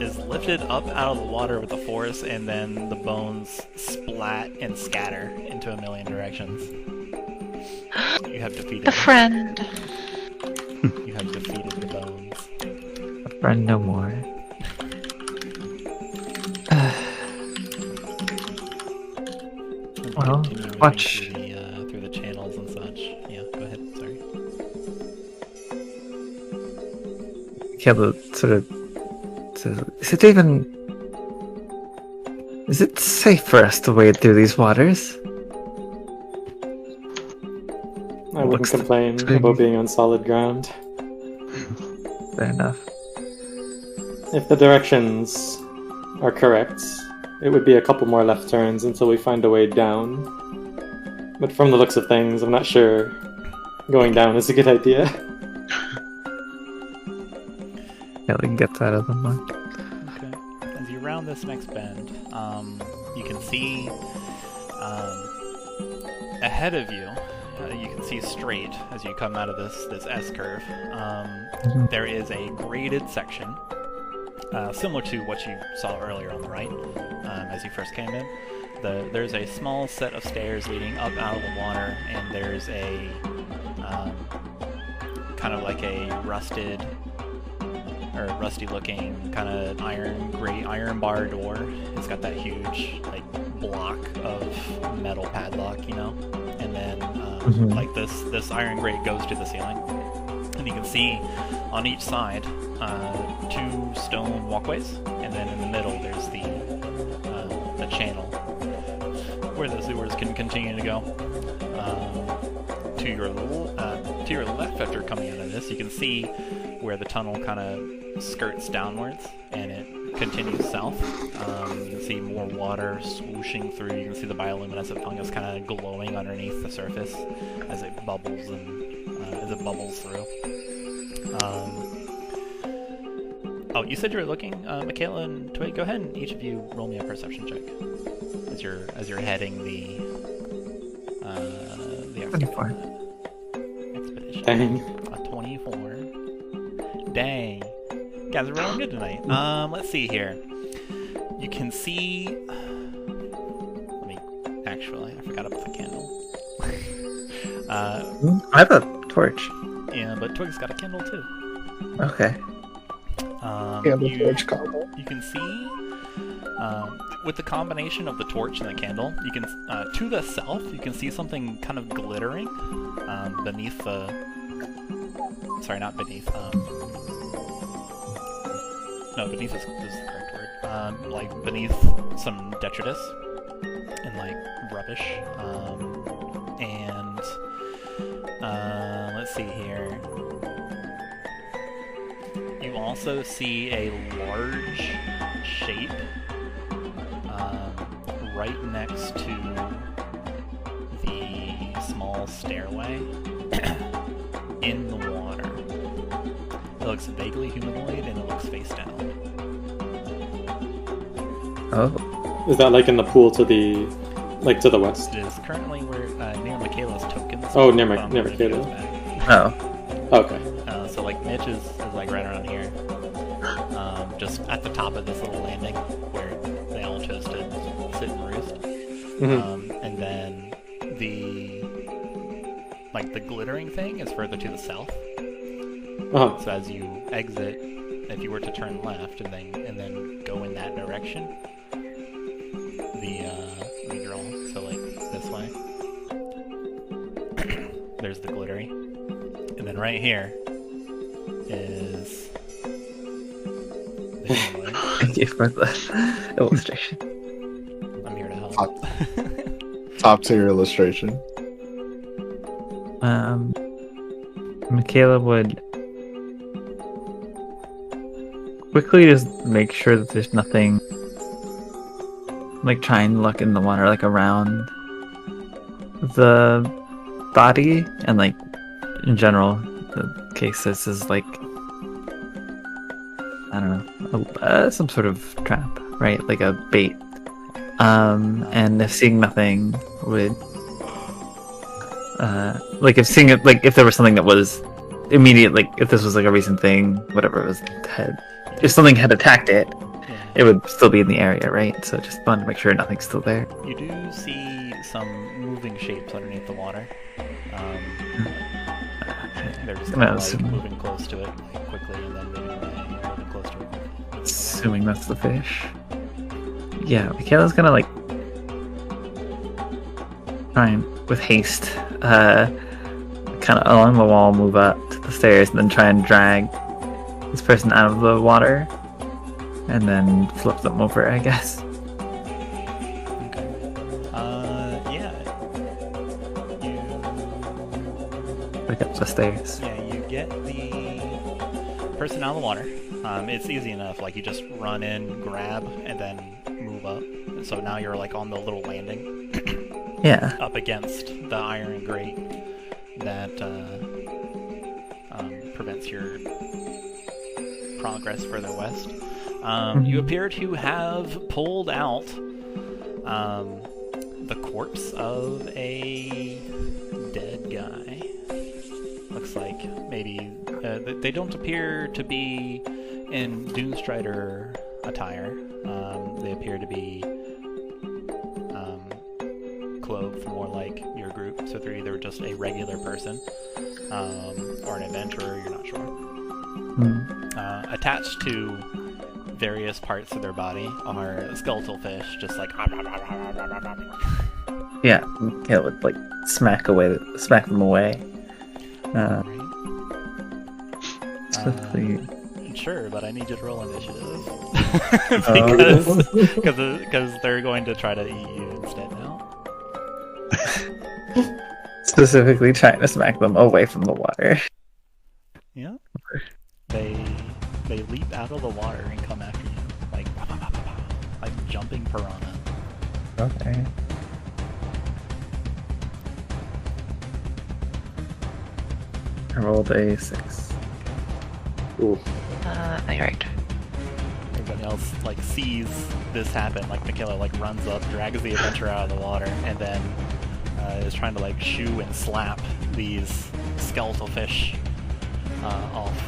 is lifted up out of the water with the force, and then the bones splat and scatter into a million directions. You have defeated the friend. You have defeated the bones. A friend no more. Well, Continuing watch. through the channels and such. Yeah, go ahead. Sorry. Caleb sort of says, is it safe for us to wade through these waters? I wouldn't Looks to complain Twig. about being on solid ground. Fair enough. If the directions are correct, it would be a couple more left turns until we find a way down. But from the looks of things, I'm not sure going down is a good idea. Caleb gets out of the mud. Okay. As you round this next bend, you can see ahead of you. You can see straight as you come out of this S curve. There is a graded section, similar to what you saw earlier on the right, as you first came in. There's a small set of stairs leading up out of the water, and there's a kind of like a rusty-looking kind of iron bar door. It's got that huge like block of metal padlock, you know, and then like this iron grate goes to the ceiling, and you can see on each side 2 stone walkways, and then in the middle there's the channel where the sewers can continue to go. To your left, after coming out of this, you can see where the tunnel kind of skirts downwards, and it continues south. You can see more water swooshing through. You can see the bioluminescent fungus kind of glowing underneath the surface as it bubbles through. Oh, you said you were looking, Makayla and Twig. Go ahead and each of you roll me a perception check as you're heading the expedition. Dang. A 24. Dang. Guys are rolling good tonight. Let's see here. You can see... Actually, I forgot about the candle. I have a torch. Yeah, but Twig's got a candle too. Okay. Torch combo. You can see... with the combination of the torch and the candle, you can to the south you can see something kind of glittering beneath the. Sorry, not beneath. No, beneath is the correct word. Like beneath some detritus and like rubbish. And let's see here. You also see a large shape right next to the small stairway in the water. It looks vaguely humanoid, and it looks face down. Oh. Is that like in the pool to the west? It is currently where near Makayla's tokens. Oh, near Makayla. Oh. Okay. So like Mitch is like right around here, just at the top of this little landing where they all chose to sit and roost. And then the glittering thing is further to the south. So as you exit, if you were to turn left and then go in that direction, the draw, so like this way, there's the glittery. And then right here is the humanoid. Thank you for the illustration. I'm here to help. Top tier illustration. Makayla would quickly just make sure that there's nothing, like try and look in the water, like around the body, and like in general, the case this is like, I don't know, some sort of trap, right? Like a bait. And if seeing nothing would, like if seeing it, like if there was something that was immediate, like if this was like a recent thing, whatever it was, if something had attacked it, it would still be in the area, right? So just wanted to make sure nothing's still there. You do see some moving shapes underneath the water. They're just kind of like moving close to it like, quickly, and then moving away, moving close to it. Assuming that's the fish. Yeah, Makayla's gonna like try and with haste, kind of along the wall, move up to the stairs, and then try and drag this person out of the water, and then flip them over, I guess. Okay. Yeah. Pick up the stairs. Yeah, you get the person out of the water. It's easy enough. Like you just run in, grab, and then move up. And so now you're like on the little landing. Yeah. Up against the iron grate that prevents your progress further west. You appear to have pulled out the corpse of a dead guy. Looks like maybe they don't appear to be in Doomstrider attire. They appear to be clothed more like your group, so they're either just a regular person or an adventurer, you're not sure. Attached to various parts of their body are skeletal fish, just like Yeah, it would like smack them away. Specifically. Sure, but I need you to roll initiative Oh. because they're going to try to eat you instead now. Specifically trying to smack them away from the water. Yeah. They leap out of the water and come after you, like jumping piranha. Okay. I rolled a 6. Ooh. Alright. Everybody else like sees this happen. Like Makayla like runs up, drags the adventurer out of the water, and then is trying to like shoo and slap these skeletal fish off.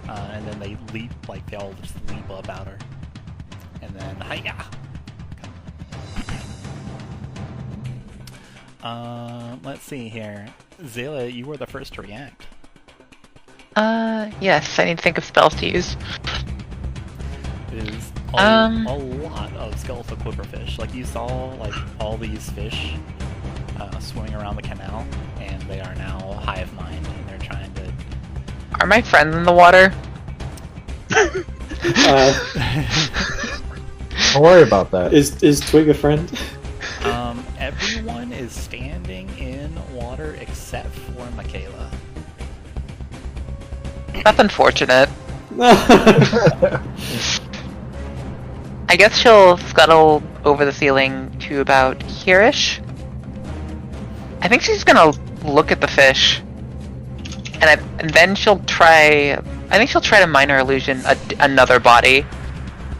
And then they leap, like they all just leap up at her. And then hiya. Let's see here. Xalia, you were the first to react. Yes, I need to think of spells to use. It is a lot of skeletal quiverfish. Like you saw, like all these fish swimming around the canal, and they are now hive mind, and they're trying to. Are my friends in the water? Don't worry about that. Is Twig a friend? Everyone is standing in water except for Makayla. That's unfortunate. I guess she'll scuttle over the ceiling to about here-ish. I think she's gonna look at the fish, and then she'll try. I think she'll try to minor illusion another body,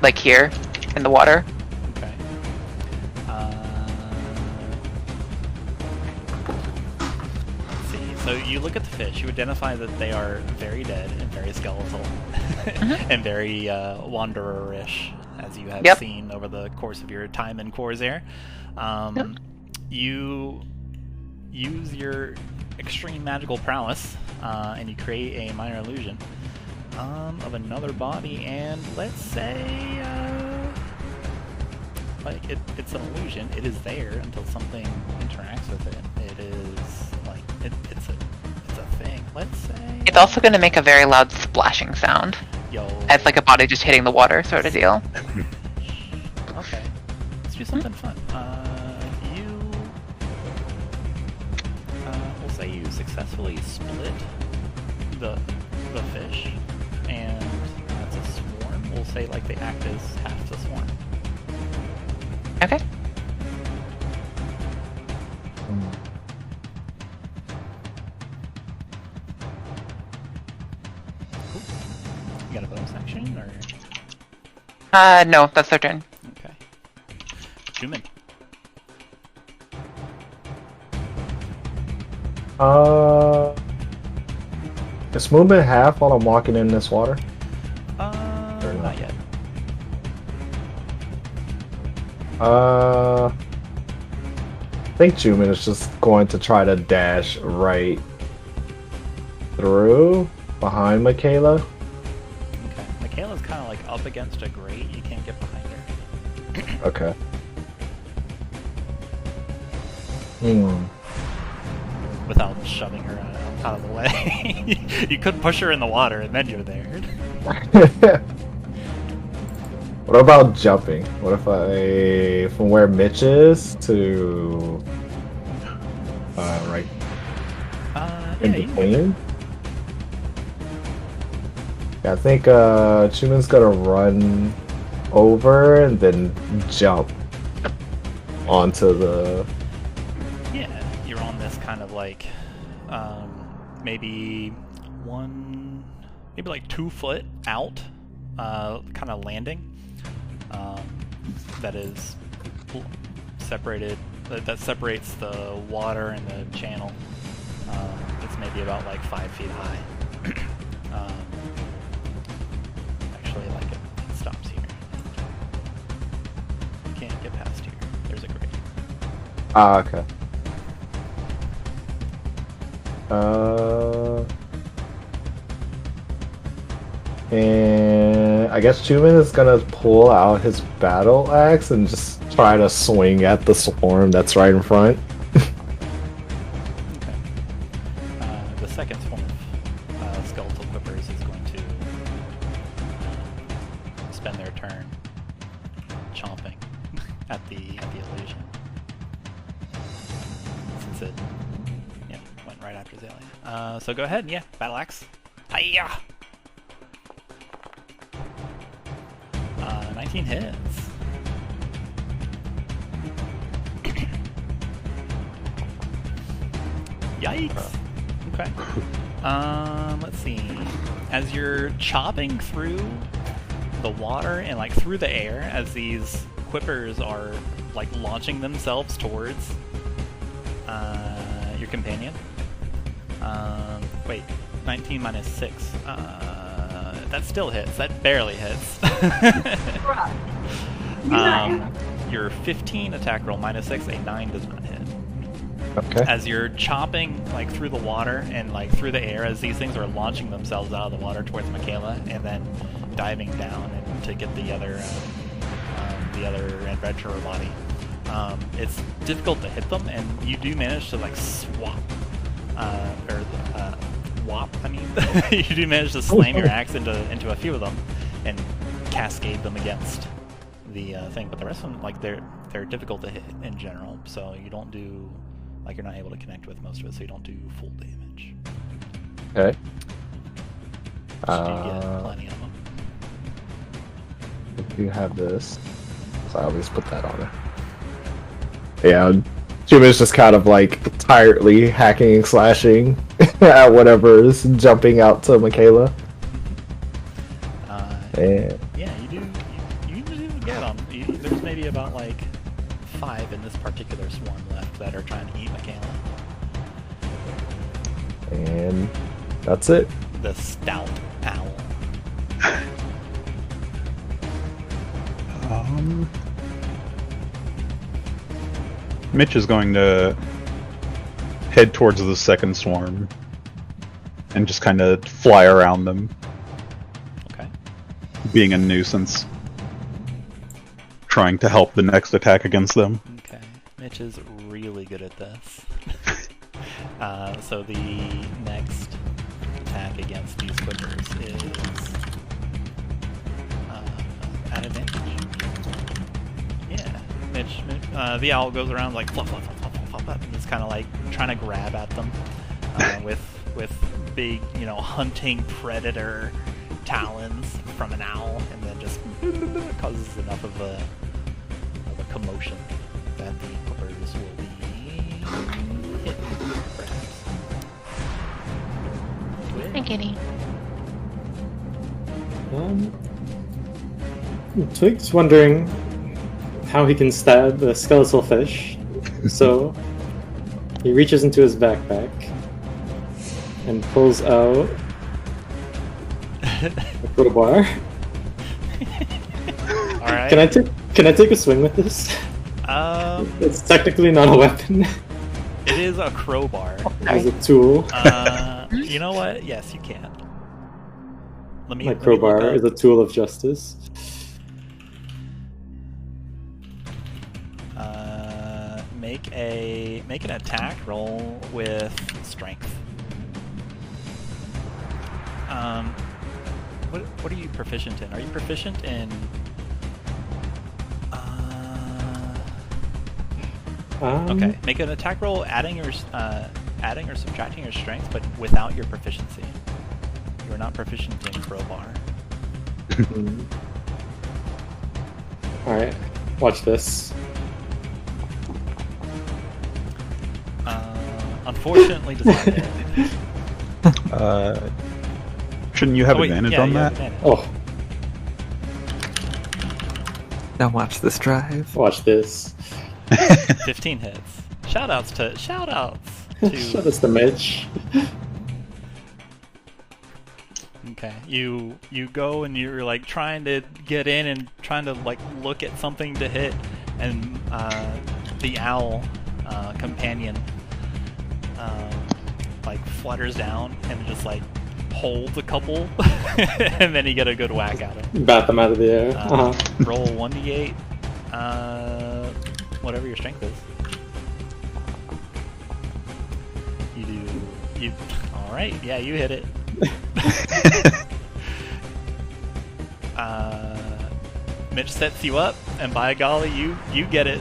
like here in the water. Okay. Let's see. So you look at the fish. You identify that they are very dead and very skeletal, and very wanderer-ish, as you have seen over the course of your time in Khorzaire. You use your extreme magical prowess, and you create a minor illusion of another body, and let's say, like, it's an illusion. It is there until something interacts with it. It is, like, let's say... It's also going to make a very loud splashing sound. Yo. As like a body just hitting the water sort of deal. Okay. Let's do something fun. We'll say you successfully split the fish, and that's a swarm. We'll say like they act as half the swarm. Okay. Cool. You got a bonus action, or? No, that's their turn. Okay. Chuman. Is movement half while I'm walking in this water? Not yet. I think Chuman is just going to try to dash right through behind Makayla. Okay. Makayla's kind of like up against a grate. You can't get behind her. Okay. Without shoving her out of the way. You could push her in the water and then you're there. What about jumping? What if I, from where Mitch is to, right in yeah, between? Yeah, I think Chuman's gonna run over and then jump onto the... Yeah, you're on this kind of like, maybe like 2 foot out, kind of landing. That is separated. That separates the water and the channel. It's maybe about like 5 feet high. Actually, like it stops here. Can't get past here. There's a grate. Ah, okay. And I guess Chuman is gonna pull out his battle axe and just try to swing at the swarm that's right in front. Okay. The second swarm of skeletal quippers is going to spend their turn chomping at the illusion. Since it went right after Xalia. So go ahead, yeah, battle axe. Hiya! 19 hits. Yikes. Okay. Let's see. As you're chopping through the water and like through the air, as these quippers are like launching themselves towards your companion. Wait, 19 minus 6. That still hits. That barely hits. Your 15 attack roll minus 6, a 9 does not hit. Okay. As you're chopping like through the water and like through the air, as these things are launching themselves out of the water towards Makayla, and then diving down and to get the other adventurer body. It's difficult to hit them, and you do manage to like swap whop. I mean, you do manage to slam your axe into a few of them and cascade them against the thing. But the rest of them, like they're difficult to hit in general. So you don't do you're not able to connect with most of it. So you don't do full damage. Okay. So you get plenty of them. If you have this, so I always put that on it. Yeah, Chuman's just kind of like tiredly hacking and slashing at whatever is jumping out to Makayla. And yeah, you do get them. There's maybe about like 5 in this particular swarm left that are trying to eat Makayla. And that's it. The stout owl. Mitch is going to head towards the second swarm and just kind of fly around them, Okay. being a nuisance, trying to help the next attack against them. Okay. Mitch is really good at this. So the next attack against these quippers is at advantage. Yeah, Mitch, the owl goes around like fluff, fluff, fluff, fluff, fluff, fluff, and he's kind of like trying to grab at them with big, hunting predator talons from an owl, and then just causes enough of a commotion that the quippers will be hit, perhaps. Twig? Hi, Kitty. Twig's wondering how he can stab the skeletal fish, so he reaches into his backpack and pulls out a crowbar. Alright. Can I take a swing with this? It's technically not a weapon. It is a crowbar. It's a tool. You know what? Yes, you can. My crowbar is a tool of justice. Make an attack roll with strength. What are you proficient in? Are you proficient in? Okay, make an attack roll, adding or subtracting your strength, but without your proficiency. You are not proficient in crowbar. Alright, watch this. Unfortunately, does not hit. Shouldn't you have advantage on that? Advantage. Oh, Now watch this drive. watch this. 15 hits. Shoutouts to Shout out to Mitch. Okay, you go and you're like trying to get in and trying to like look at something to hit, and the owl companion like flutters down and just like holds a couple, and then you get a good whack at him. Bat them out of the air. Roll 1d8, whatever your strength is. You all right? Yeah, you hit it. Mitch sets you up, and by golly, you get it.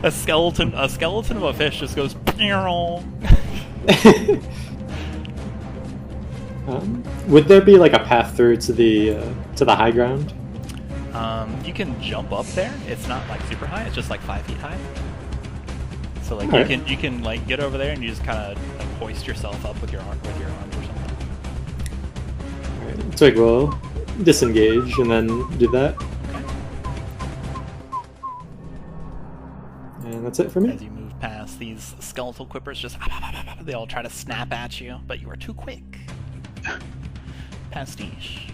a skeleton of a fish just goes. Would there be like a path through to the high ground? You can jump up there. It's not like super high. It's just like 5 feet high. So like Alright. you can like get over there and you just kind of like hoist yourself up with your arms or something. Twig will disengage and then do that. Okay. And that's it for me. As you move past these skeletal quippers, just they all try to snap at you, but you are too quick. Pastiche.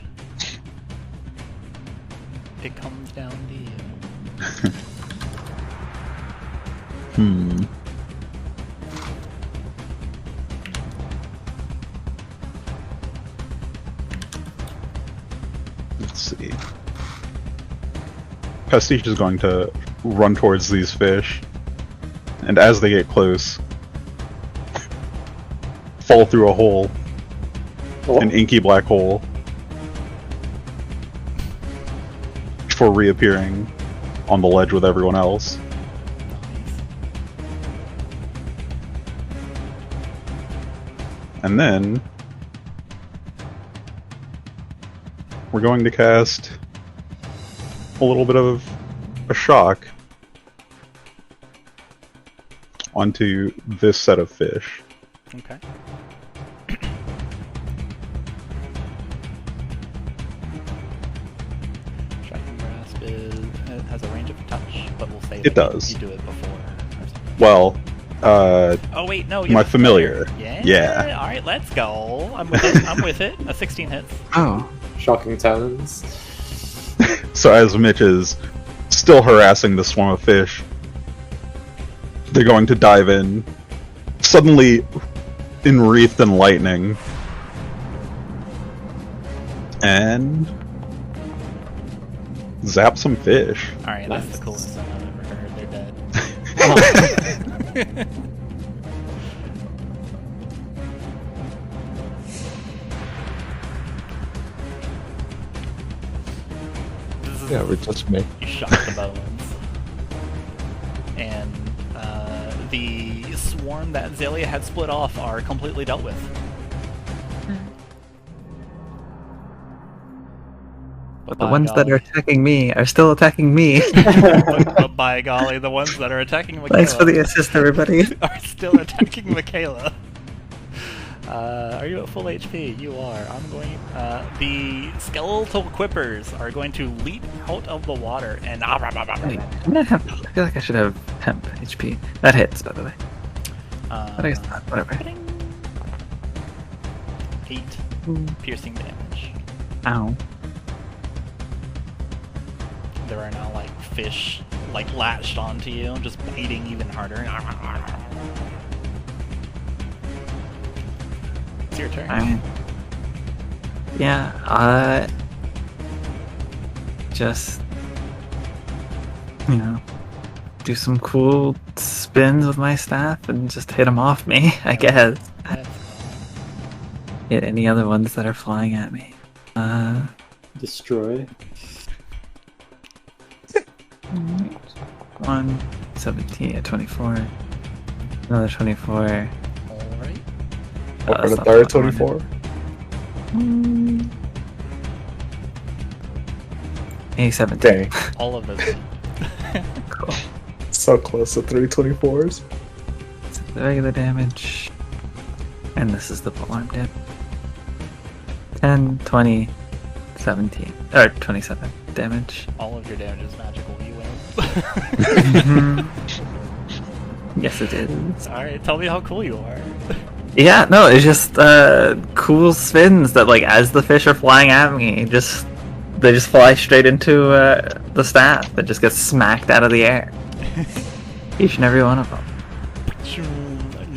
It comes down to you. Let's see. Pastiche is going to run towards these fish, and as they get close, fall through a hole, an inky black hole, before reappearing on the ledge with everyone else. And then we're going to cast a little bit of a shock onto this set of fish. Okay. Striking Grasp has a range of a touch, but we'll say It that does. you do it before or something. Well, Oh wait, no, my familiar. Yeah. All right, let's go. I'm with it. I'm with it. A 16 hits. Oh, Shocking talons. So as Mitch is still harassing the swarm of fish, they're going to dive in, suddenly enwreathed in lightning, and zap some fish. All right, Nice. that's the coolest thing I've ever heard. They're dead. is Yeah, we're just me. you shock the bones. And the swarm that Xalia had split off are completely dealt with. But the ones that are attacking me are still attacking me. but by golly, the ones that are attacking Makayla Thanks for the assist, everybody. are still attacking Makayla. Are you at full HP? You are. I'm going. The skeletal quippers are going to leap out of the water and. Wait, I feel like I should have temp HP. That hits, by the way. But I guess not. Whatever. 8 piercing damage. Ow. There are now like fish like latched onto you, just biting even harder. It's your turn. Yeah, just, do some cool spins with my staff and just hit them off me, I guess. Hit any other ones that are flying at me. Destroy. 1, 17, 24. Another 24. Alright. Or the third 24? A 17. Dang. All of those. Cool. So close to 3 24s. It's the regular damage. And this is the alarm damage. 10, 20, 17. Or 27 damage. All of your damage is magical. You win. Yes, it is. Alright, tell me how cool you are. Yeah, no, it's just cool spins that, like, as the fish are flying at me, they just fly straight into the staff that just gets smacked out of the air. Each and every one of them.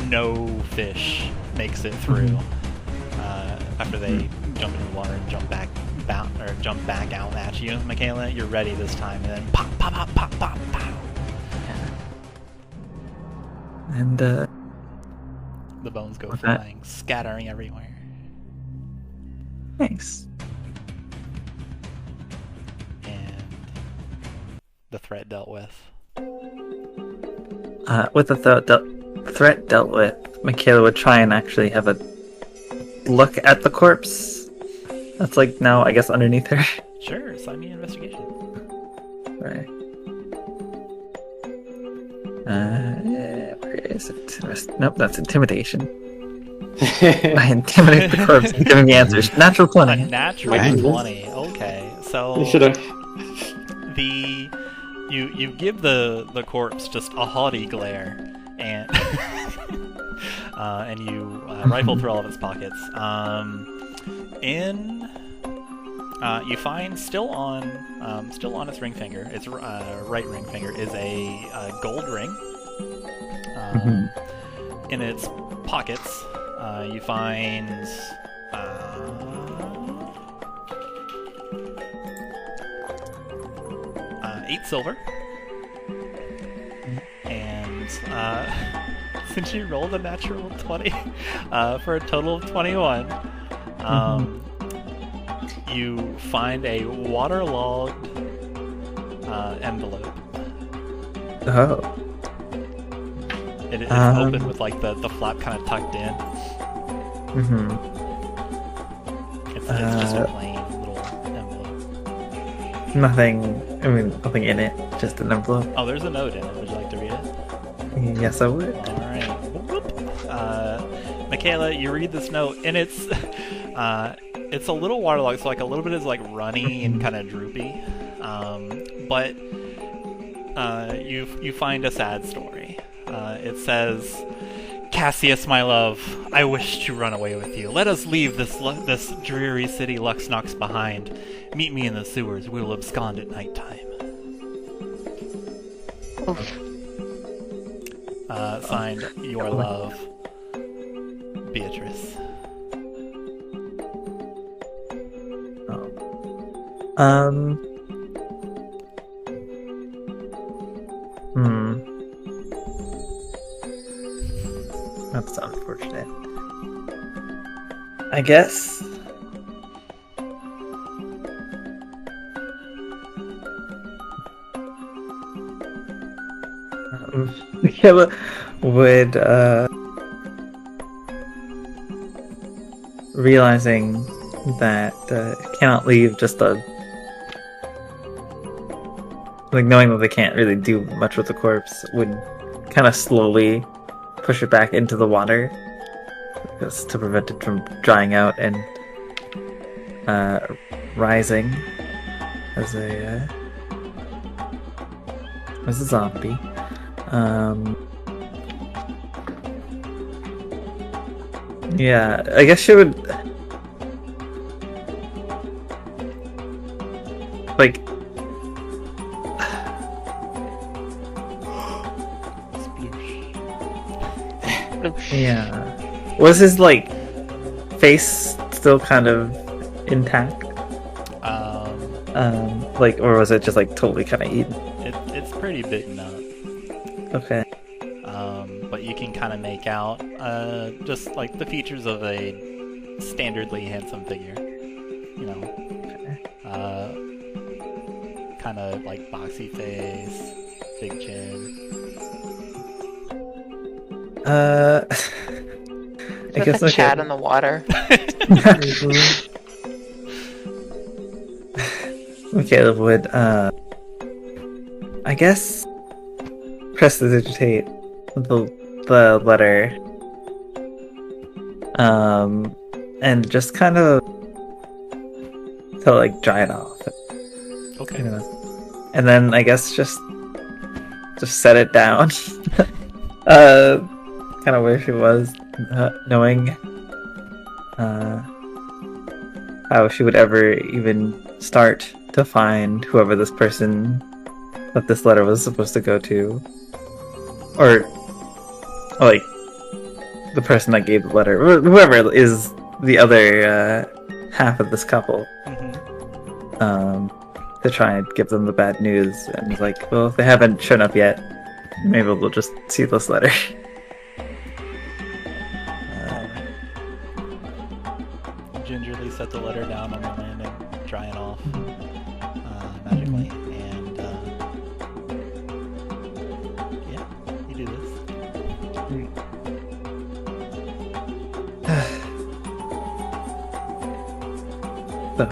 No fish makes it through after they jump into the water and jump back out at you. Makayla, you're ready this time, and then pop, pop, pop, pop, pop, pop. And the bones go flying, scattering everywhere. Nice. And the threat dealt with. With the threat dealt with, Makayla would try and actually have a look at the corpse. That's like now, I guess, underneath her. Sure, sign me an investigation. Right. Where is it? Nope, that's intimidation. I intimidate the corpse and giving me answers. Natural 20. A natural 20. Okay, so You should have. You give the corpse just a haughty glare, and and you rifle through all of its pockets. You find still on its ring finger, its right ring finger, is a gold ring. In its pockets, you find 8 silver, and since you rolled a natural 20 for a total of 21, you find a waterlogged envelope. Oh. It's open with like the flap kind of tucked in. It's just a plain little envelope. Nothing in it, just an envelope. Oh, there's a note in it. Would you like to read it? Yes, I would. Alright. Makayla, you read this note, and it's a little waterlogged, so like a little bit is like runny and kind of droopy. But you find a sad story. It says, "Cassius, my love, I wish to run away with you. Let us leave this dreary city Luxnox behind. Meet me in the sewers. We will abscond at nighttime." Signed, your love, Beatrice. That's unfortunate. I guess. Makayla would, realizing that cannot leave just a, like, knowing that they can't really do much with the corpse, would kind of slowly push it back into the water, just to prevent it from drying out and rising as a zombie. Yeah, I guess she would like yeah. Was his like face still kind of intact? Like, or was it just like totally kind of eaten? It's pretty bitten up. Okay. But you can kind of make out just like the features of a standardly handsome figure. You know, kind of like boxy face, big chin. I guess a chat in the water. Makayla would, I guess, prestidigitate the letter, and just kind of to like dry it off. Okay. You know? And then I guess just set it down, kind of where she was, knowing how she would ever even start to find whoever this person that this letter was supposed to go to, or like the person that gave the letter, whoever is the other half of this couple, to try and give them the bad news. And it's like, well, if they haven't shown up yet, maybe we'll just see this letter. Gingerly set the letter down on the landing, dry it off magically, and yeah, you do this. So,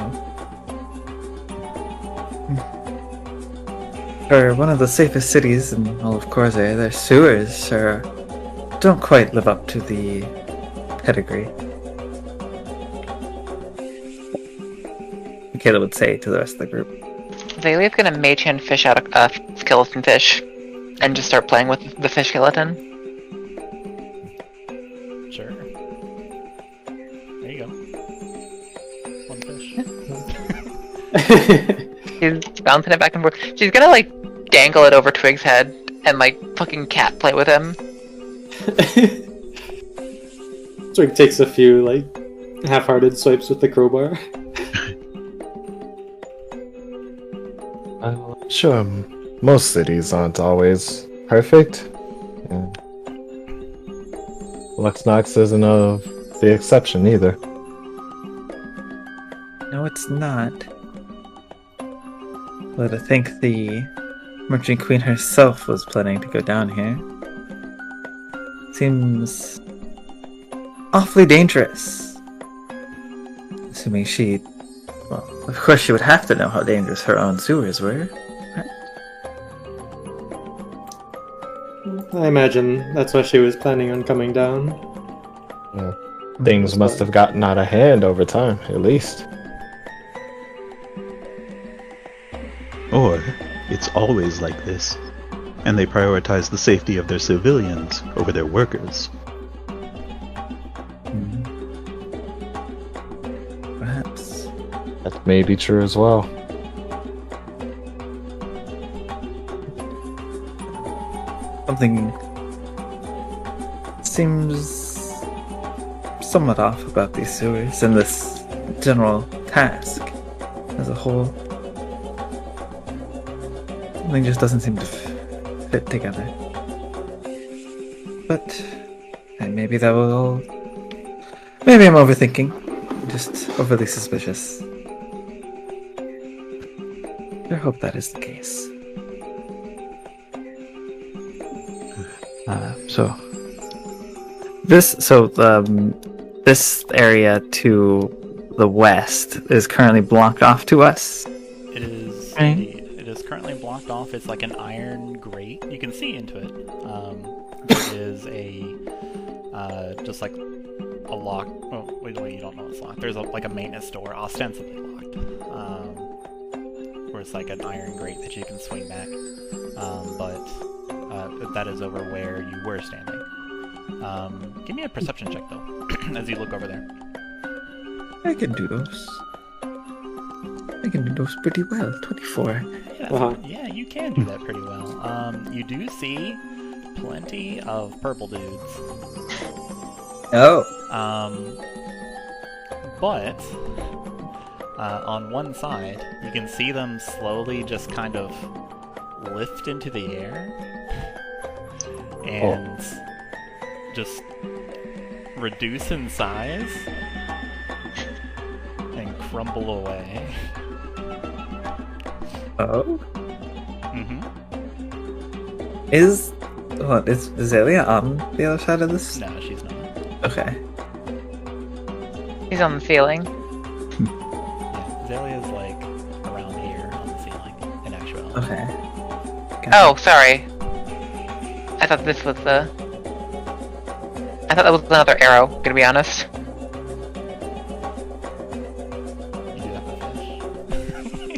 for one of the safest cities in all of Khorzaire, their sewers don't quite live up to the pedigree. Makayla would say to the rest of the group. Xalia's gonna mage hand fish out a skeleton fish and just start playing with the fish skeleton. Sure. There you go. One fish. She's bouncing it back and forth. She's gonna like dangle it over Twig's head and like fucking cat play with him. Twig takes a few like half-hearted swipes with the crowbar. Sure, most cities aren't always perfect. And Luxnox isn't of the exception either. No, it's not. But I think the Merchant Queen herself was planning to go down here. Seems awfully dangerous. Assuming she... Well, of course she would have to know how dangerous her own sewers were. I imagine that's why she was planning on coming down. Yeah. Things must have gotten out of hand over time, at least. Or it's always like this, and they prioritize the safety of their civilians over their workers. Perhaps. That may be true as well. Something seems somewhat off about these sewers and this general task as a whole. Something just doesn't seem to fit together. But maybe that will... Maybe I'm overthinking. Just overly suspicious. I hope that is the case. So this area to the west is currently blocked off to us. It is Right. it is currently blocked off. It's like an iron grate. You can see into it. It is a just like a lock. Oh, wait, you don't know it's locked. There's like a maintenance door, ostensibly locked. Where it's like an iron grate that you can swing back. But that is over where you were standing. Give me a perception check though, as you look over there. I can do those. I can do those pretty well. 24. Yeah, yeah, you can do that pretty well. You do see plenty of purple dudes. Oh. But on one side, you can see them slowly just kind of lift into the air and just reduce in size and crumble away. Oh? Mm-hmm. Is Xalia on the other side of this? No, she's not. Okay. He's on the ceiling. Yeah, Xalia's like around here on the ceiling, in actuality. Okay. Oh, sorry. I thought this was the... I thought that was another arrow, gonna be honest. You do have a fish.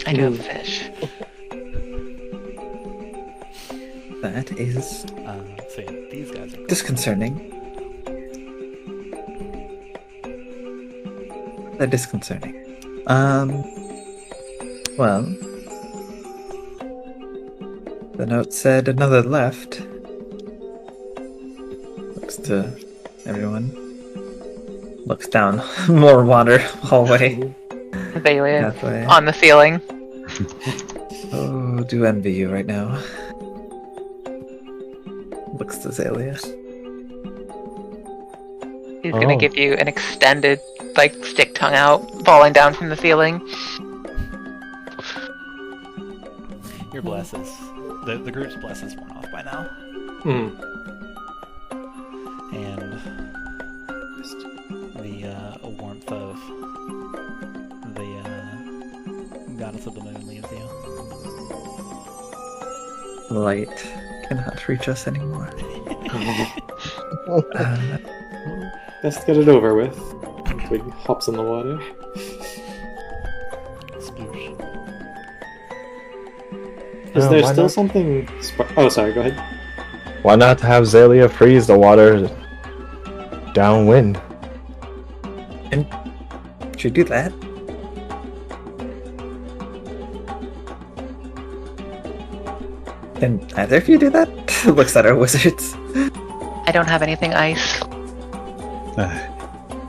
I do have a fish. That is So yeah, these guys are disconcerting. That is concerning. Well, the note said another left. Looks to everyone. Looks down more water hallway. Xalia Pathway. on the ceiling. Oh, do envy you right now. Looks to Xalia. He's gonna give you an extended, like, stick tongue out, falling down from the ceiling. Your blesses. The group's blesses worn off by now. And the warmth of the goddess of the moon leaves you. Light cannot reach us anymore. Best get it over with. Twig hops in the water. Sploosh. Is there why still not? something... Oh, sorry, go ahead. Why not have Xalia freeze the water downwind? And should you do that? Can either of you do that? Looks at our wizards. I don't have anything ice.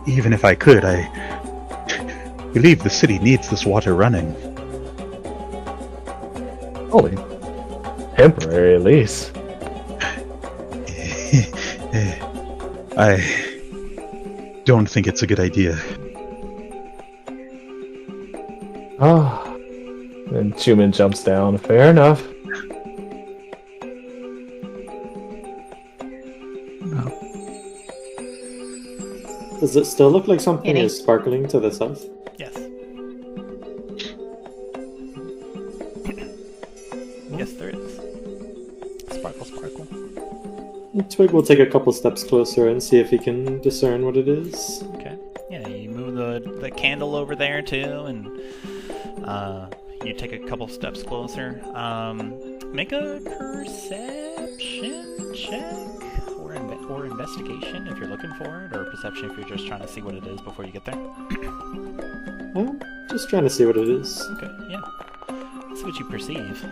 Even if I could, I believe the city needs this water running. Only temporary, at least. I don't think it's a good idea. Oh. And Chuman jumps down. Fair enough. Does it still look like something Any- is sparkling to the south? Yes. Yes, there is. Sparkle, sparkle. Twig will take a couple steps closer and see if he can discern what it is. Okay. Yeah, you move the candle over there too, and you take a couple steps closer. Make a perception check or investigation if you're looking for it, or perception if you're just trying to see what it is before you get there. I'm just trying to see what it is. Okay, yeah. See what you perceive.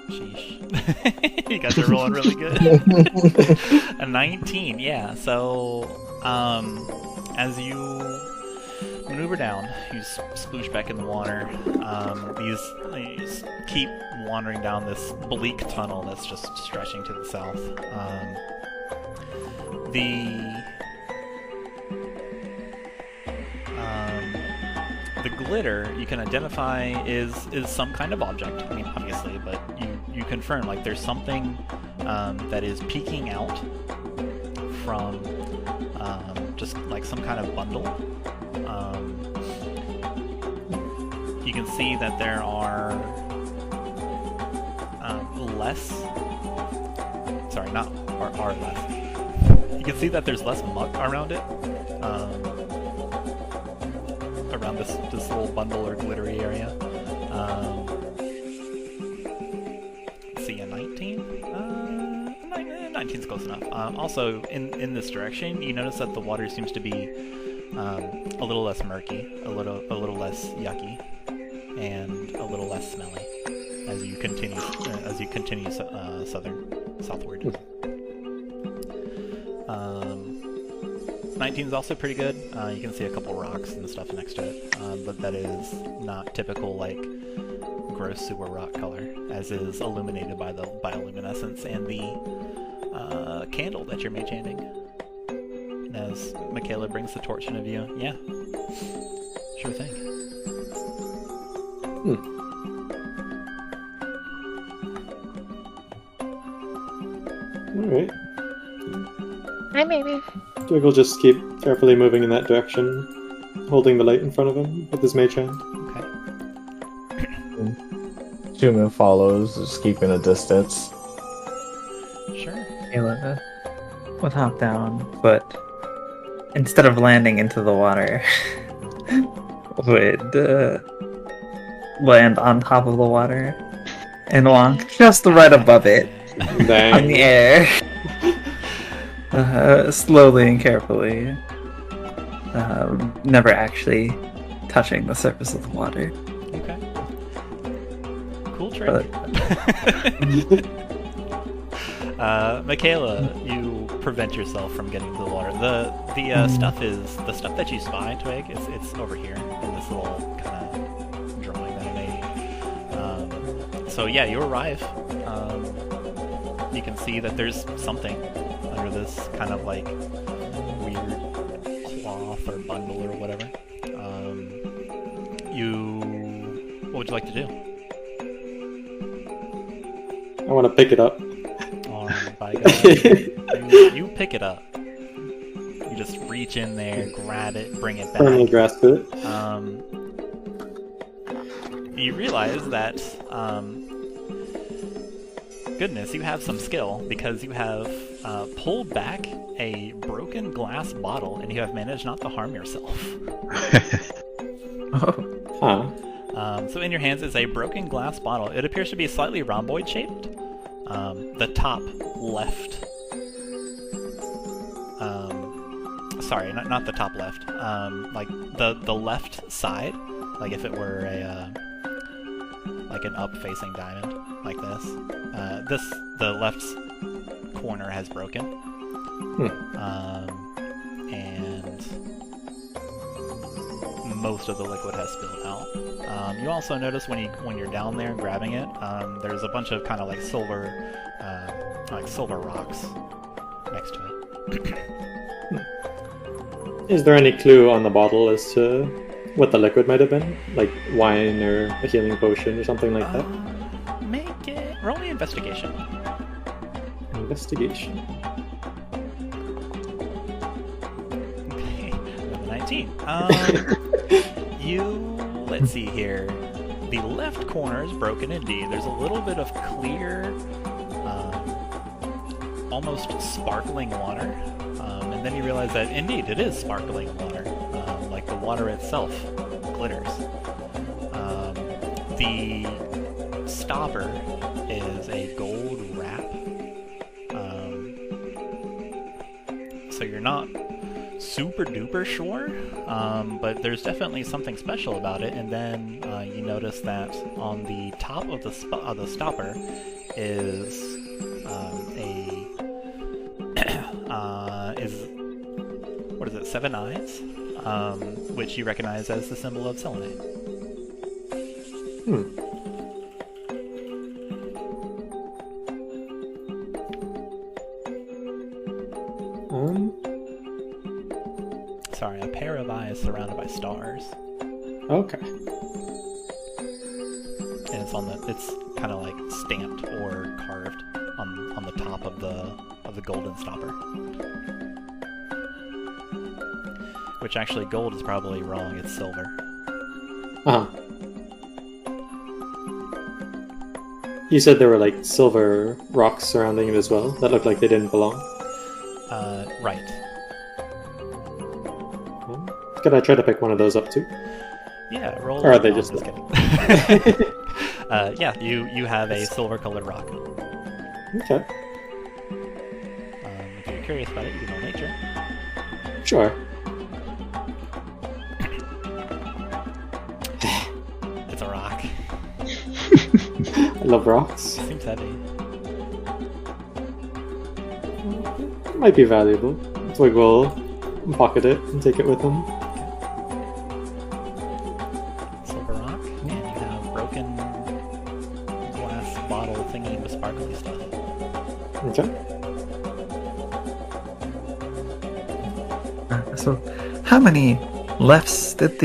Sheesh. You guys are rolling really good. A 19, yeah. So, as you maneuver down, you sploosh back in the water. These keep wandering down this bleak tunnel that's just stretching to the south. The glitter you can identify is some kind of object. I mean, obviously, but you confirm like there's something that is peeking out from just like some kind of bundle. You can see that there are less. Sorry, not are less. You can see that there's less muck around it. Around this little bundle or glittery area. Let's see, a 19? 19's close enough. Also, in this direction, you notice that the water seems to be a little less murky, a little less yucky, and a little less smelly as you continue southward. 19 is also pretty good. You can see a couple rocks and stuff next to it, but that is not typical like gross sewer rock color, as is illuminated by the bioluminescence and the candle that you're mage handing. And as Makayla brings the torch into view, yeah, sure thing. Alright. Hi, maybe. Twig will just keep carefully moving in that direction, holding the light in front of him with his mage hand. Okay. Chuman follows, just keeping a distance. Sure. Makayla will hop down, but instead of landing into the water, would land on top of the water and walk just right above it Dang. on the air. Slowly and carefully, never actually touching the surface of the water. Okay. Cool trick. Makayla, you prevent yourself from getting to the water. The stuff that you spy, Twig. It's over here in this little kind of drawing that I made. So yeah, you arrive. You can see that there's something under this kind of like weird cloth or bundle or whatever. What would you like to do? I want to pick it up. By God. You pick it up. You just reach in there, grab it, bring it back. Firmly grasp it. You realize that, goodness, you have some skill, because you have pulled back a broken glass bottle and you have managed not to harm yourself. Huh. So in your hands is a broken glass bottle. It appears to be slightly rhomboid shaped. The top left. Sorry, not the top left. Like the left side, like if it were a like an up-facing diamond, like this. The left corner has broken, and most of the liquid has spilled out. You also notice when you're down there and grabbing it, there's a bunch of kind of like silver rocks next to it. Is there any clue on the bottle as to what the liquid might have been? Like wine or a healing potion or something like that? Roll me investigation. Investigation. Okay, another 19. Let's see here. The left corner is broken indeed. There's a little bit of clear, almost sparkling water. And then you realize that indeed it is sparkling water. Like the water itself glitters. The stopper is a gold wrap. So you're not super duper sure, but there's definitely something special about it. And then you notice that on the top of the stopper is what is it? 7 eyes, which you recognize as the symbol of selenite. Sorry, a pair of eyes surrounded by stars. Okay. And it's kind of like stamped or carved on the top of the golden stopper. Which actually, gold is probably wrong. It's silver. Uh-huh. You said there were like silver rocks surrounding it as well that looked like they didn't belong. Right. Could I try to pick one of those up too? Yeah, roll. Or are they no, just I'm kidding. Yeah, you have a silver-colored rock. Okay. If you're curious about it, you can roll nature. Sure. It's a rock. I love rocks. Seems heavy. It might be valuable. Twig will pocket it and take it with him. Silver rock, and you have broken glass bottle thingy with sparkly stuff. Okay. So, how many lefts did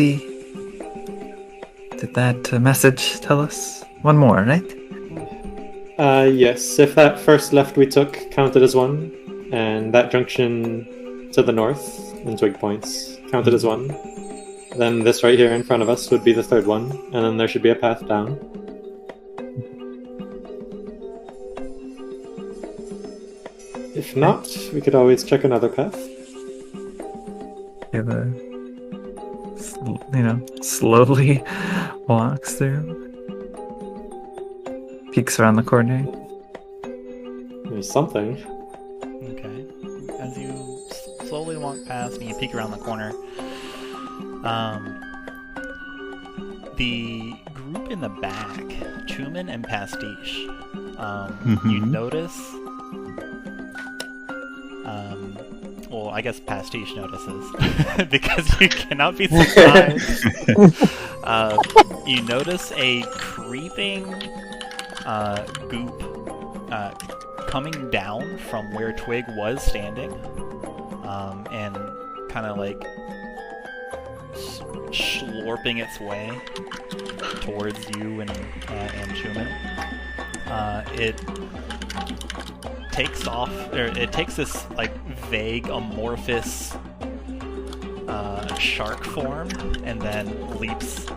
that message tell us? One more, right? Yes. If that first left we took counted as one, and that junction to the north in Twig points counted as one, then this right here in front of us would be the third one, and then there should be a path down. If not, we could always check another path. Slowly walks through. Peeks around the corner. There's something. Okay. As you slowly walk past and you peek around the corner, the group in the back, Chuman and Pastiche, you notice. Well, I guess Pastiche notices because you cannot be surprised. You notice a creeping goop coming down from where Twig was standing, and kind of like slurping its way towards you and Chuman. It takes off, or it takes this like vague amorphous shark form, and then leaps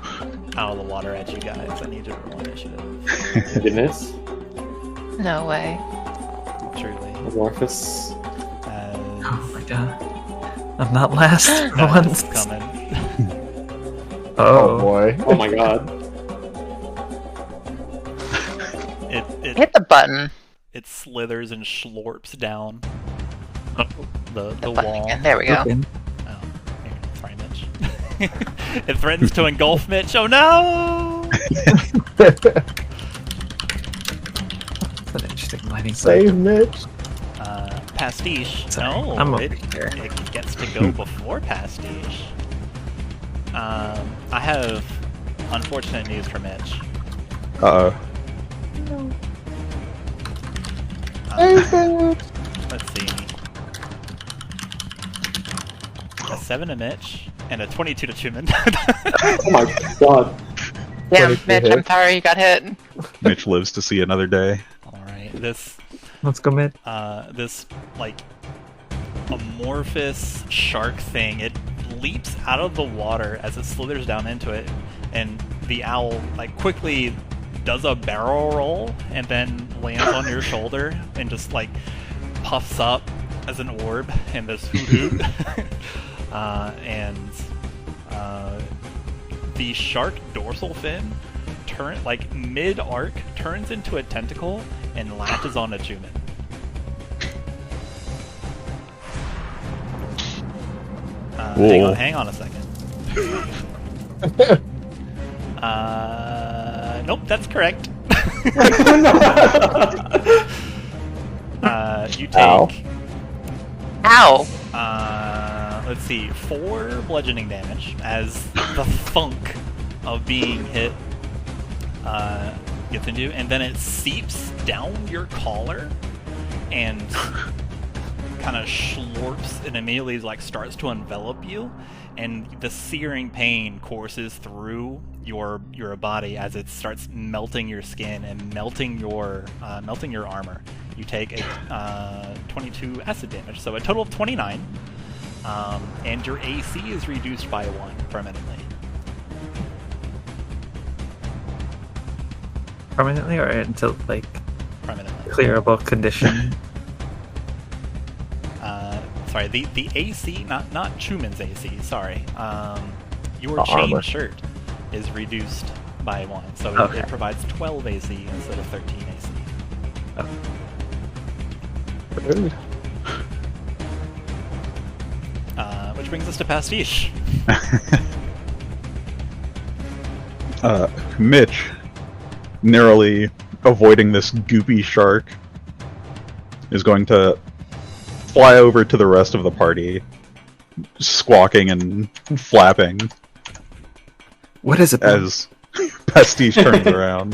out of the water at you guys. I need you to roll initiative. Goodness. No way. Truly. Amorphous. Oh my god. I'm not last for That once. is coming. Oh boy. Oh my god. It Hit the button. it slithers and slurps down the The button wall. again. There we go. Open. Oh, here, sorry, Mitch. It threatens to engulf Mitch. Oh no! That's an interesting lighting. Save Mitch. Pastiche. Sorry, No, I'm over it here. gets to go before Pastiche. I have unfortunate news for Mitch. Uh-oh. Let's see. A 7 to Mitch and a 22 to Chuman. Oh my god. Damn, 22 Mitch, I'm hit. sorry you got hit. Mitch lives to see another day. All right, this Let's go mid. this like amorphous shark thing. It leaps out of the water as it slithers down into it, and the owl like quickly does a barrel roll and then lands on your shoulder and just like puffs up as an orb and this hoot hoot. The shark dorsal fin like mid-arc turns into a tentacle and latches onto Chuman. Hang on a second. Nope, that's correct. You Ow. take Ow. let's see, 4 bludgeoning damage as the thunk of being hit gets into you, and then it seeps down your collar and kind of slurps and immediately like starts to envelop you, and the searing pain courses through your body as it starts melting your skin and melting your armor, you take a 22 acid damage, so a total of 29. And your AC is reduced by 1 permanently. Permanently or until like Permanently. clearable condition? Sorry, the AC, not Chuman's AC. Sorry. Your The chain armor. shirt is reduced by 1, so Okay. it provides 12 AC instead of 13 AC. Rude. Which brings us to Pastiche. Mitch, narrowly avoiding this goopy shark, is going to fly over to the rest of the party, squawking and flapping What is it? as Pastiche turns around.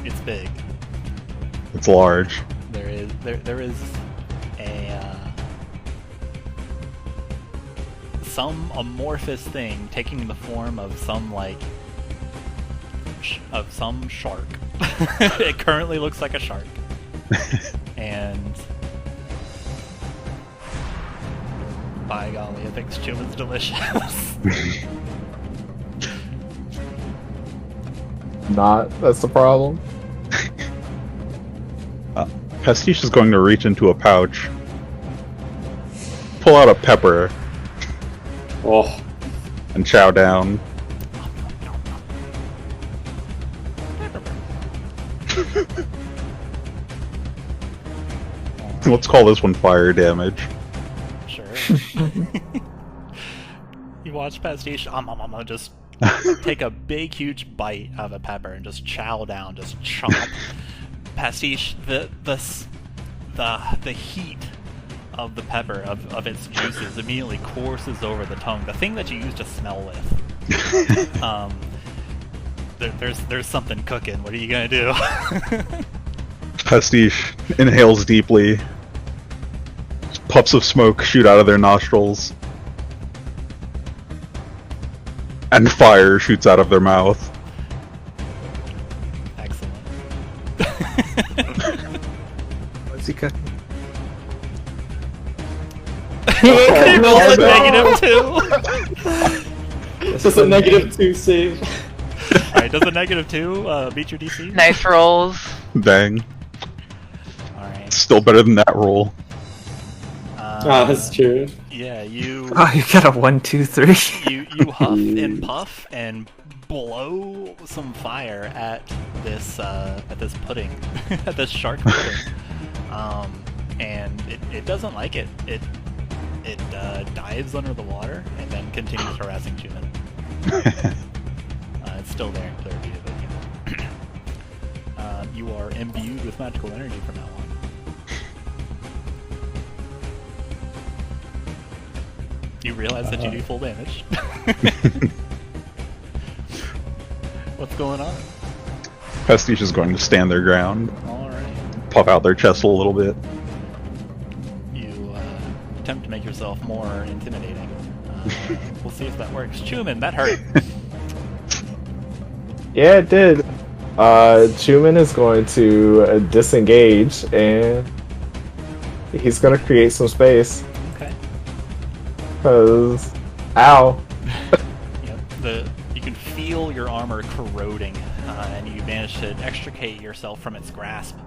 It's big. It's large. There is a some amorphous thing taking the form of some some shark. It currently looks like a shark, and by golly, I think Chuman's delicious. Not. That's the problem. Pastiche is going to reach into a pouch, pull out a pepper, Oh, and chow down. Let's call this one fire damage. Sure. You watch Pastiche just take a big, huge bite of a pepper and just chow down, just chomp. Pastiche, the heat of the pepper, of its juices, immediately courses over the tongue. The thing that you use to smell with. There's something cooking. What are you gonna do? Pastiche inhales deeply. Puffs of smoke shoot out of their nostrils. And fire shoots out of their mouth. Excellent. What's he cooking? He rolled a no. -2. Just a -2 save. Alright, does a -2 beat your DC? Nice rolls. Dang. Alright. Still better than that roll. Ah, that's true. Yeah, you Oh, you got a 1, 2, 3. you huff and puff and blow some fire at this pudding, at this shark pudding, and it doesn't like it. It dives under the water and then continues harassing Chuman. It's still there in clear view, but you are imbued with magical energy from now on. You realize that you do full damage. What's going on? Pastiche is going to stand their ground, Alright. puff out their chest a little bit. You attempt to make yourself more intimidating. We'll see if that works. Chuman, that hurt. Yeah, it did. Chuman is going to disengage and he's going to create some space. Okay. Because, ow. Yep. You can feel your armor corroding, and you manage to extricate yourself from its grasp,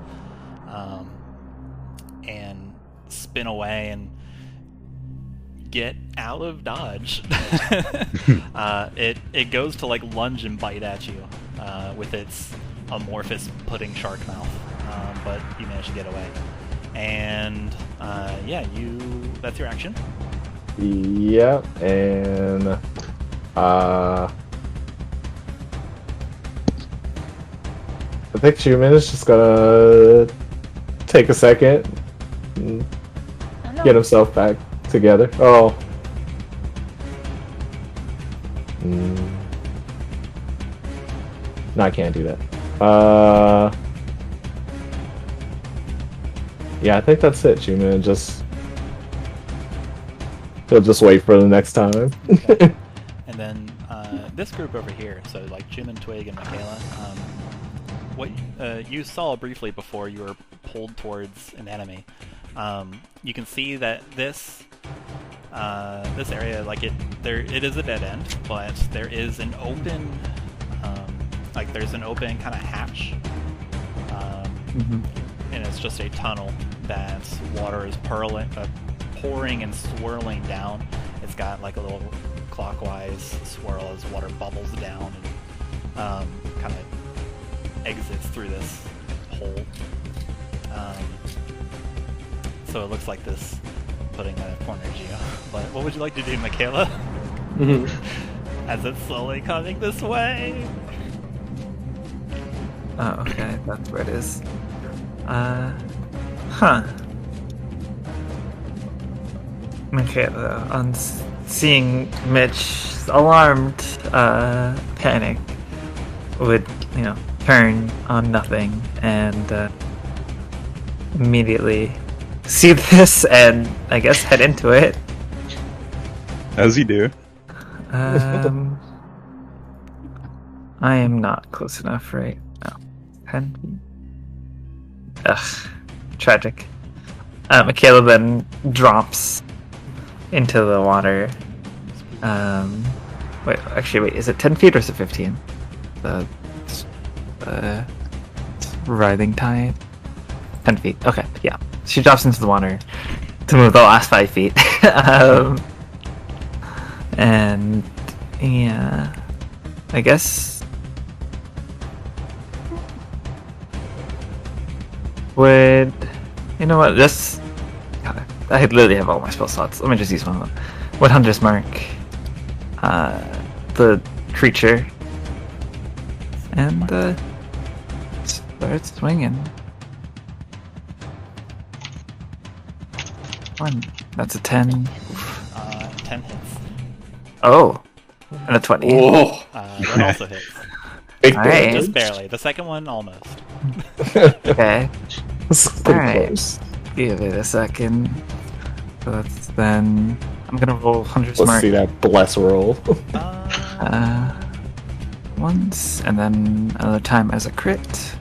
and spin away and get out of dodge. It goes to lunge and bite at you with its amorphous pudding shark mouth, but you manage to get away. And that's your action. Yeah, and I think Chuman is just gonna take a second and get himself back together. Oh. No, I can't do that. Yeah, I think that's it, Chuman. Just He'll just wait for the next time. Okay. And then this group over here, so like Chuman, Twig, and Makayla, what you saw briefly before you were pulled towards an enemy. You can see that this area, like it is a dead end, but there is an open, there's an open kind of hatch, and it's just a tunnel that water is pouring and swirling down. It's got like a little clockwise swirl as water bubbles down and kind of exits through this hole. So it looks like this, putting a corner geo. But what would you like to do, Makayla? As it's slowly coming this way. Oh, okay, that's where it is. Makayla, on seeing Mitch's alarmed panic, would, turn on nothing and immediately see this and I guess head into it. As you do. I am not close enough, right? No. 10 feet. Ugh. Tragic. Makayla then drops into the water. Wait, is it 10 feet or is it 15? The writhing tide? 10 feet. Okay, yeah. She drops into the water to move the last 5 feet. And yeah, I guess would, you know what, just, God, I literally have all my spell slots. Let me just use one of them. Would Hunter's Mark the creature and start swinging. One. That's a 10. 10 hits. Oh, and a 20. Whoa. That also hits. Big Alright. Just barely. The second one, almost. Okay. It's pretty Alright. close. Give it a second. So that's then. I'm gonna roll Hunter's Let's Mark see that bless roll. Once, and then another time as a crit.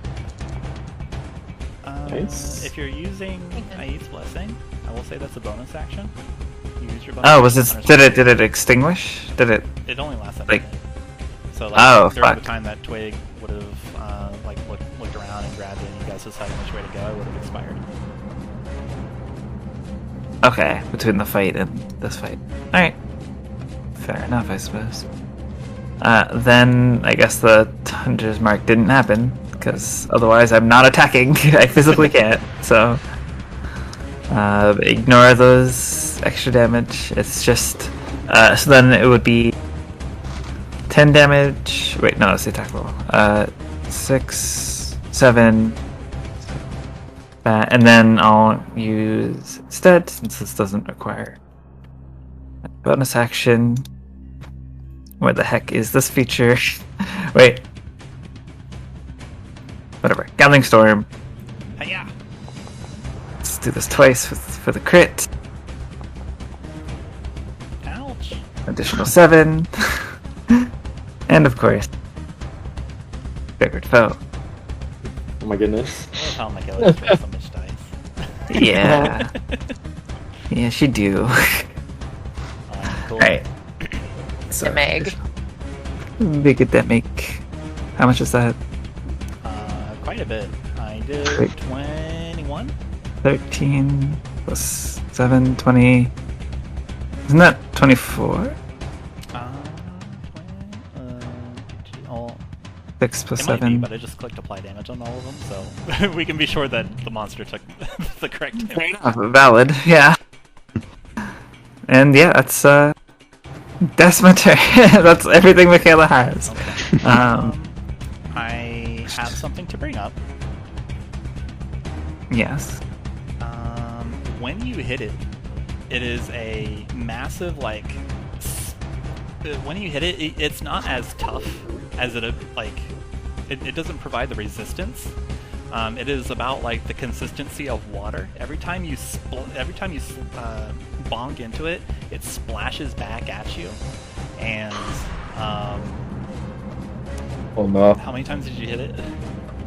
Nice. If you're using Aet's Blessing, I will say that's a bonus action. You use your bonus Oh, was this? action. Did it extinguish? Did it? It only lasts a like- minute. So Oh, during fuck. the time that Twig would have looked around and grabbed it, and you guys decided which way to go, it would have expired. Okay, between the fight and this fight. Alright. Fair enough, I suppose. Then I guess the Hunter's Mark didn't happen, because otherwise I'm not attacking. I physically can't, so ignore those extra damage. It's just so then it would be 10 damage. Wait, no, it's the attack roll. 6, 7, and then I'll use instead, since this doesn't require a bonus action. Where the heck is this feature? Wait. Whatever. Gathering Storm. Hiya! Let's do this twice for the crit. Ouch! Additional 7. And of course, Favored Foe. Oh my goodness. I love how Makayla just rolls so much dice. Yeah. Yeah, she do. Cool. Alright. So, Meg. big at that make. How much is that? Quite a bit. I did Great. 21. 13 plus 7, 20. Isn't that 24? Oh, 6 plus it might be, 7. but I just clicked apply damage on all of them, so we can be sure that the monster took the correct damage. Valid, yeah. And yeah, that's my turn. That's everything Makayla has. Okay. I have something to bring up. Yes. When you hit it, it is a massive, when you hit it, it's not as tough as it doesn't provide the resistance, It is about like the consistency of water. Every time you bonk into it, it splashes back at you. And Oh no. how many times did you hit it?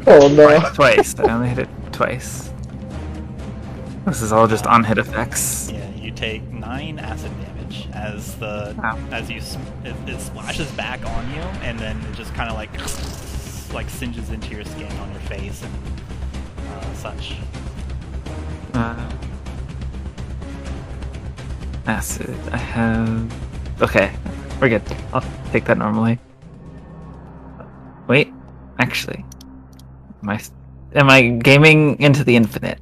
Oh no. Twice. I only hit it twice. This is all just on-hit effects. Yeah, you take 9 acid damage as Wow. it splashes back on you, and then it just kind of like singes into your skin on your face and such. Acid. I have. Okay, we're good. I'll take that normally. Wait, actually, am I gaming into the infinite?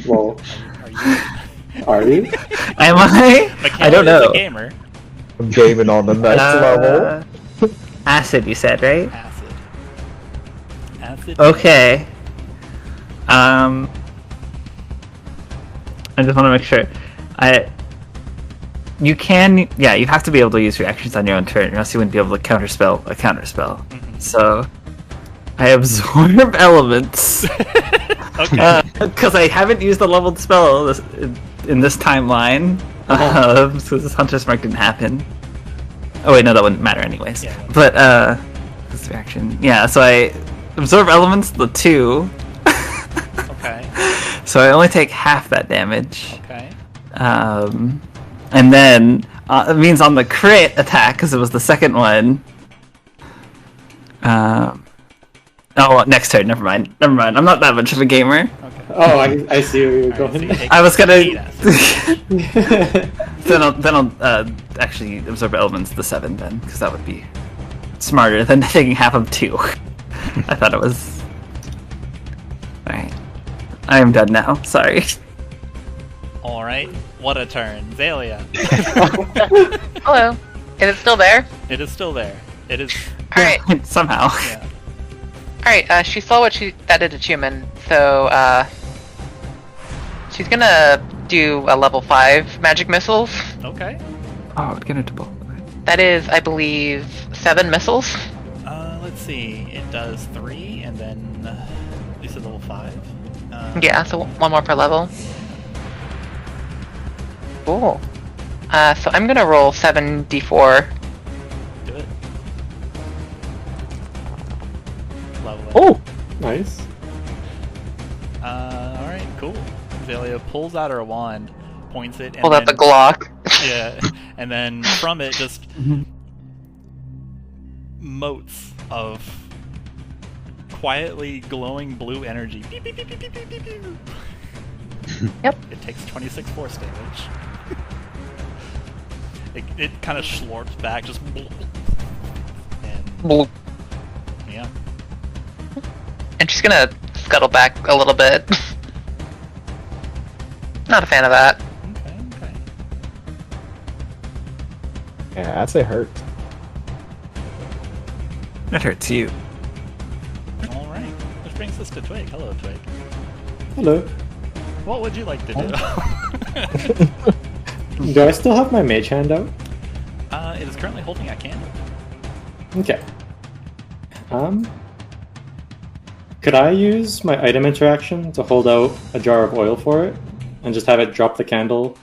Well, Are you? are you? Am I? I don't Makayla is know. a gamer. I'm gaming on the next level. Acid, you said, right? Acid. Acid. Okay. I just want to make sure. You have to be able to use reactions on your own turn, or else you wouldn't be able to counterspell a counterspell. Mhm. So, I absorb elements. Okay. Because I haven't used the leveled spell in this timeline. So this Hunter's Mark didn't happen. Oh wait, no, that wouldn't matter anyways. Yeah. But, this reaction. Yeah, so I absorb elements, the 2. Okay. So I only take half that damage. Okay. And then it means on the crit attack, because it was the second one. Next turn. Never mind. I'm not that much of a gamer. Okay. Oh, I see where you're Alright, so you going. take I was gonna. 8 acid. then I'll actually absorb elements the 7 then, because that would be smarter than taking half of 2. I thought it was. Alright. I am done now. Sorry. Alright, what a turn. Xalia. Hello. Is it still there? It is still there. It is, Alright. Somehow. yeah. Alright, she saw what that did to Chuman, so she's gonna do a level 5 magic missiles. Okay. Oh, get into both. That is, I believe, 7 missiles. Let's see. It does 3, and then you said level 5. Yeah, so 1 more per level. Cool. So I'm gonna roll 7d4. Do it. Level it. Oh, nice. Alright, cool. Xalia pulls out her wand, points it, and Pulled out the then, Glock. yeah, and then from it just motes of quietly glowing blue energy. Beep, beep, beep, beep, beep, beep, beep, beep. Yep. It takes 26 force damage. It kind of slurps back, just and yeah. And she's gonna scuttle back a little bit. Not a fan of that. Okay, okay. Yeah, I'd say hurt. That hurts you. All right. Which brings us to Twig. Hello, Twig. Hello. What would you like to do? Do I still have my mage hand out? It is currently holding a candle. Okay. Could I use my item interaction to hold out a jar of oil for it, and just have it drop the candle,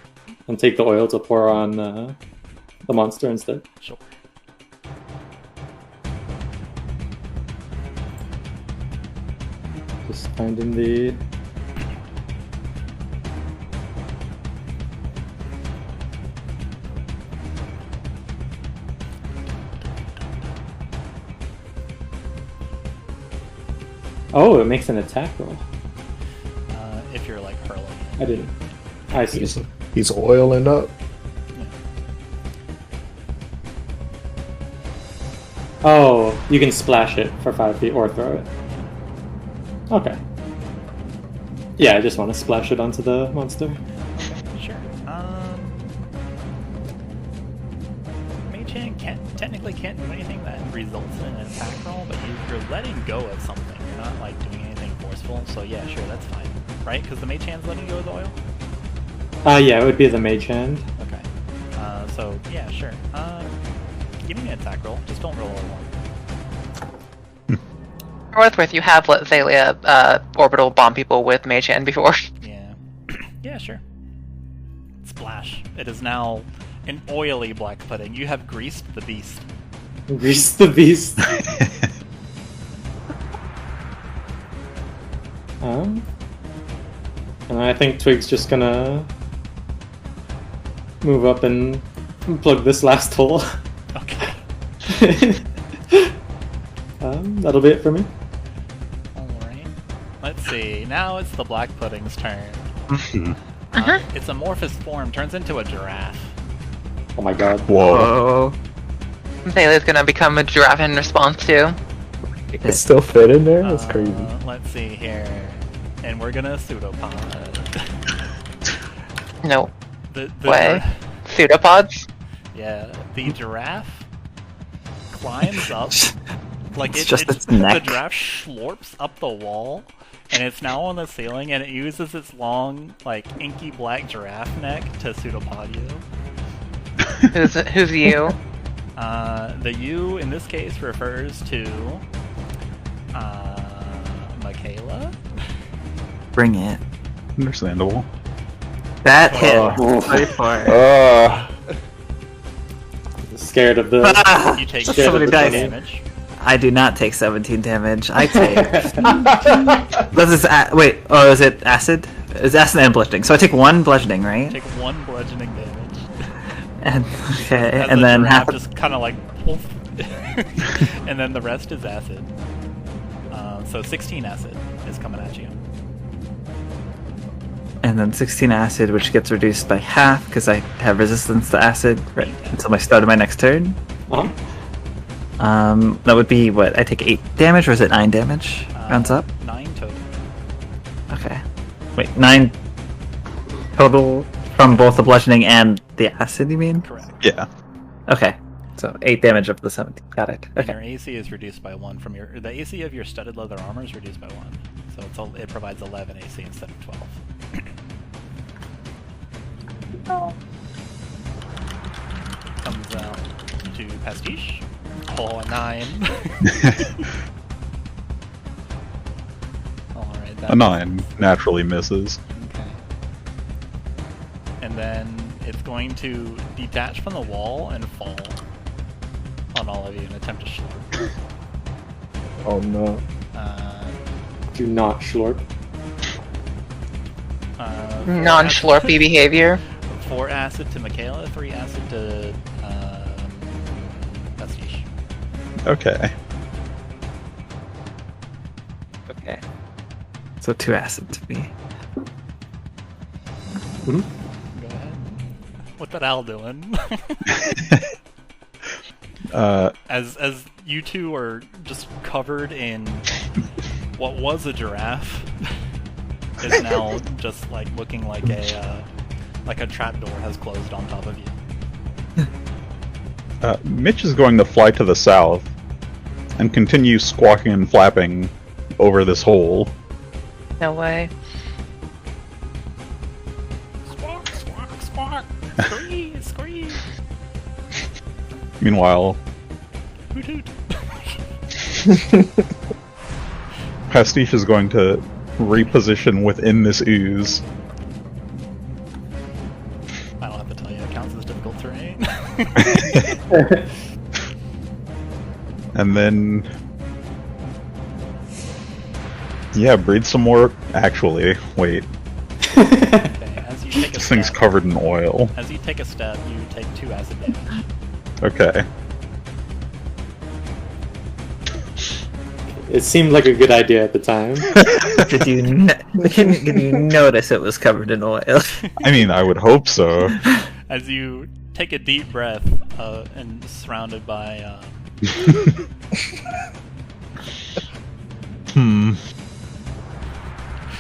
and take the oil to pour on the monster instead? Sure. Just finding the... Oh, it makes an attack roll. If you're like hurling it. I didn't. I see. He's oiling up. Oh, you can splash it for 5 feet or throw it. Okay. Yeah, I just want to splash it onto the monster. Okay, sure. Mage Hand technically can't do anything that results in an attack roll, but you're letting go of something. You're not like doing anything forceful, so yeah, sure, that's fine. Right? Because the Mage Hand's letting go of the oil? Yeah, it would be the mage hand. Okay. So yeah, sure. Give me an attack roll. Just don't roll a 1. For what it's worth, you have let Xalia orbital bomb people with Mage Hand before. Yeah. Yeah, sure. Splash. It is now an oily black pudding. You have greased the beast. Grease the beast. And I think Twig's just gonna move up and plug this last hole. Okay. That'll be it for me. Alright. Let's see. Now it's the black pudding's turn. Its amorphous form turns into a giraffe. Oh my god. Whoa. Oh. Xalia's gonna become a giraffe in response to. It can still fit in there? That's crazy. Let's see here. And we're gonna pseudopod. No The way. Pseudopods? Yeah, the giraffe climbs up. Like It's just its neck. The giraffe slorps up the wall, and it's now on the ceiling, and it uses its long, like, inky black giraffe neck to pseudopod you. Who's you? The you in this case refers to Makayla. Bring it. Understandable. That hit. Oh. Very far. Scared of the. You take Scared of Somebody the died. damage. I do not take 17 damage. I take. This is wait. Oh, is it acid? It's acid and bludgeoning. So I take 1 bludgeoning, right? Take 1 bludgeoning damage. And okay, As and the then giraffe half. just kind of like, poof. And then the rest is acid. So 16 acid is coming at you. And then 16 acid, which gets reduced by half because I have resistance to acid right until my start of my next turn. Uh-huh. That would be what? I take 8 damage, or is it 9 damage? Rounds up. 9 total. Okay. Wait, 9 total from both the bludgeoning and the acid. You mean? Correct. Yeah. Okay. So 8 damage up to the 17. Got it. And Okay. your AC is reduced by 1 from your. The AC of your studded leather armor is reduced by 1. So it provides 11 AC instead of 12. Comes out to Pastiche. Oh, a 9. Alright, A 9 naturally misses. Okay. And then it's going to detach from the wall and fall on all of you and attempt to slurp. Oh no. Do not slurp. Non-schlorpy behavior. 4 acid to Makayla, 3 acid to Pastiche. Okay. Okay. So 2 acid to me. Go ahead. What's that owl doing? As you two are just covered in what was a giraffe is now just like looking like a trapdoor has closed on top of you. Mitch is going to fly to the south and continue squawking and flapping over this hole. No way. Squawk, squawk, squawk! Scream, scream! Meanwhile, Hoot hoot! Pastiche is going to reposition within this ooze. I don't have to tell you, it counts as difficult terrain. And then... yeah, breathe some more... actually, wait. Okay, as you take a This thing's step, covered in oil. as you take a step, you take 2 acid damage. Okay. It seemed like a good idea at the time. Did you notice it was covered in oil? I mean, I would hope so. As you take a deep breath and surrounded by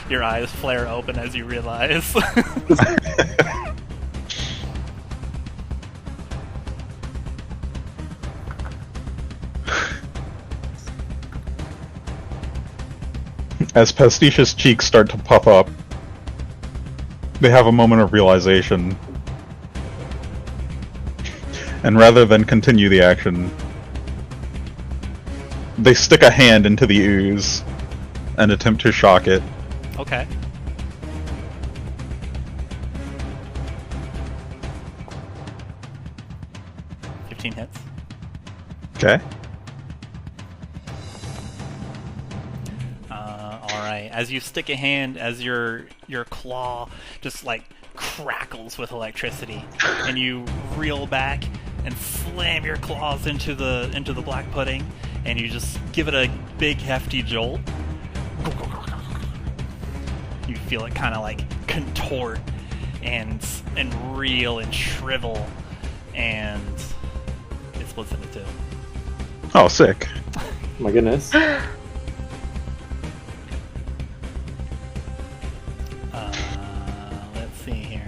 your eyes flare open as you realize As Pastiche's cheeks start to puff up, they have a moment of realization. And rather than continue the action, they stick a hand into the ooze and attempt to shock it. Okay. Hits. Okay. Alright. As you stick a hand, as your claw just like crackles with electricity, and you reel back and slam your claws into the black pudding, and you just give it a big hefty jolt. You feel it kind of like contort and reel and shrivel, and it splits into two. Oh, sick. My goodness. Let's see here.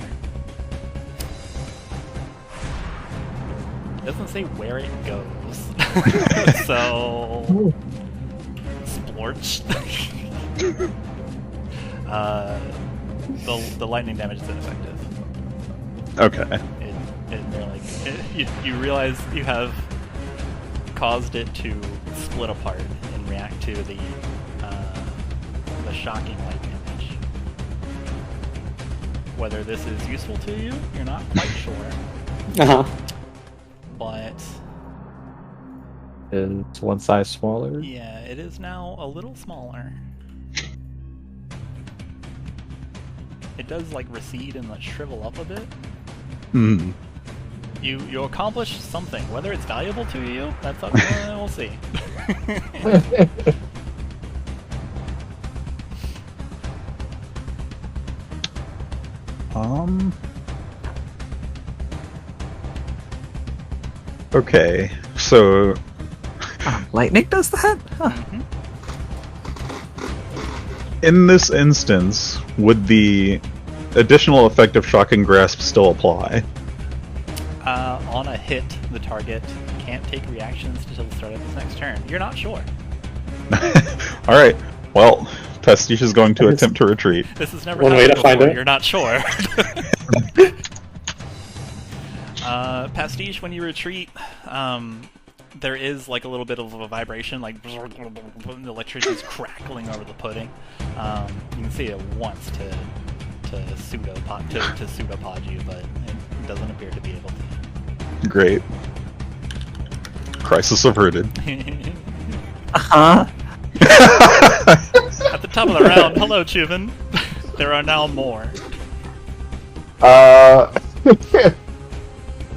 It doesn't say where it goes. So... Splorch. The lightning damage is ineffective. Okay. You realize you have caused it to split apart and react to the shocking light damage. Whether this is useful to you, you're not quite sure. Uh-huh. But It's one size smaller. yeah, it is now a little smaller. It does like recede and like shrivel up a bit. Hmm. You accomplish something. Whether it's valuable to you, that's up. We'll see. Okay, so Lightning does that? Huh. in this instance, would the additional effect of Shocking Grasp still apply? On a hit, the target can't take reactions until the start of its next turn. You're not sure. Alright, well, Pastiche is going to attempt to retreat. This has never One way happened to find before. it. You're not sure. Pastiche, when you retreat, there is like a little bit of a vibration, like the electricity is crackling over the pudding. You can see it wants to pseudopod you, but it doesn't appear to be able to. Great. Crisis averted. Uh-huh. At the top of the round, hello, Chuman. There are now more.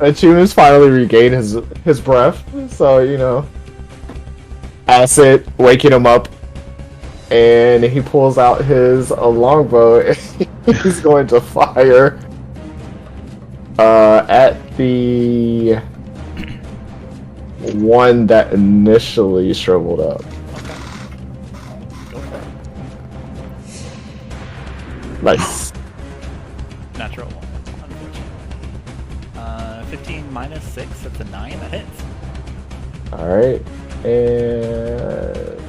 Chuman's finally regained his breath, so you know, acid waking him up, and he pulls out his longbow and he's going to fire at the one that initially shriveled up. Okay. Go for it. Nice. Natural one, unfortunately. 15 minus 6, that's a 9, that hits. Alright, and...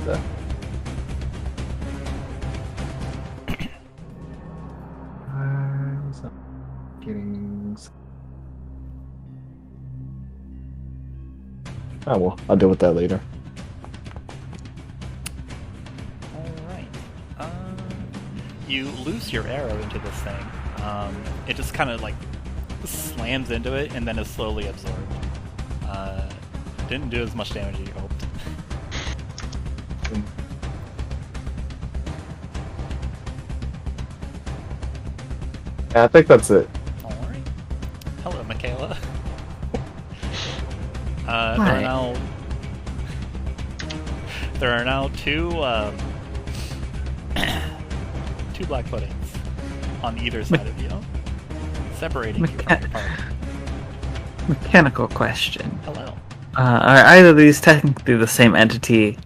Oh well, I'll deal with that later. Alright. You loose your arrow into this thing. It just kind of like slams into it and then is slowly absorbed. Didn't do as much damage as you hoped. Yeah, I think that's it. Alright. Hello, Makayla. Hi. There are now two two black puddings on either side of you, separating you from your party. Mechanical question. Hello. Are either of these technically the same entity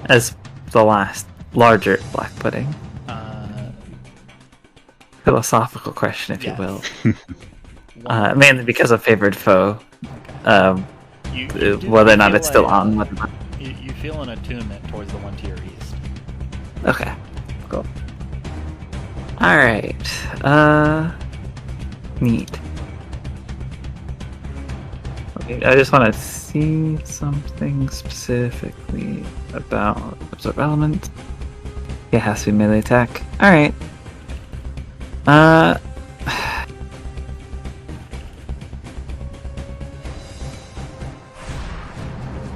as the last larger black pudding? Philosophical question, if Yes. you will. Mainly because of favored foe. Okay. You do Whether or not feel it's still like, on. You feel an attunement towards the one to your east. Okay, cool. Alright, neat. Let I just want to see something specifically about Absorb Element. It has to be melee attack. Alright.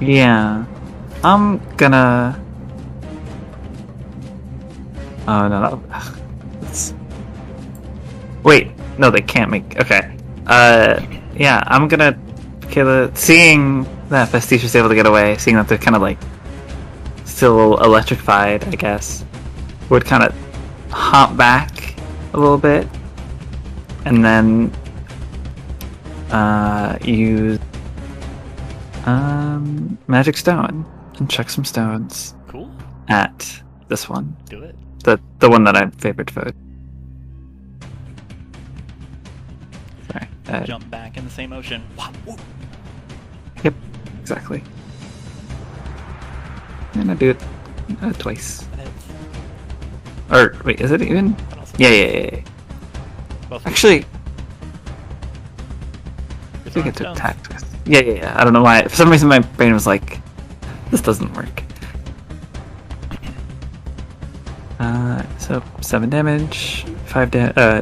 Yeah. I'm gonna... Oh, no. Wait. No, they can't make... Okay. Yeah, I'm gonna... Makayla, seeing that Pastiche was able to get away, seeing that they're kind of like still electrified, I guess, would kind of hop back a little bit and then use Magic Stone and chuck some stones. Cool. At this one. Do it. The one that I favored vote. Sorry. Jump back in the same motion. Yep, exactly. And I do it twice. Or, wait, is it even? Yeah. Both Actually, I think it's attack twice. Yeah. I don't know why. For some reason my brain was like, this doesn't work. So 7 damage, 9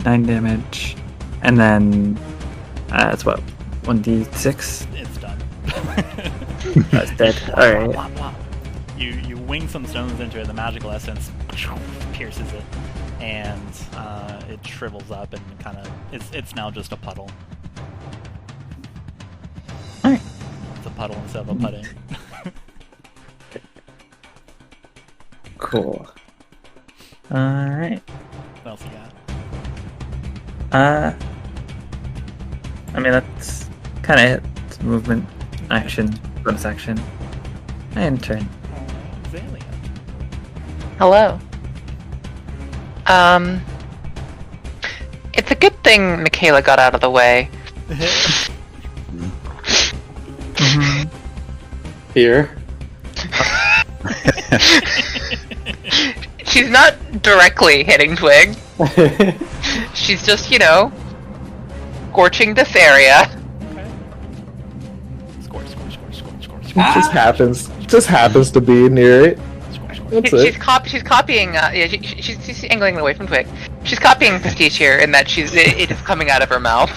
damage, and then it's what? 1d6? It's done. That's dead. Alright. You wing some stones into it, the magical essence pierces it, and it shrivels up and kind of... It's now just a puddle. Alright. It's a puddle instead of a pudding. Cool. Alright. What else you got? I mean, that's kind of it. It's movement, action, bonus action, and turn. Xalia. Hello. It's a good thing Makayla got out of the way. Here. She's not directly hitting Twig. She's just, scorching this area. Okay. Score. It just happens to be near it. That's She's it. she's copying. She's angling away from Twig. She's copying Pastiche here in that it is coming out of her mouth.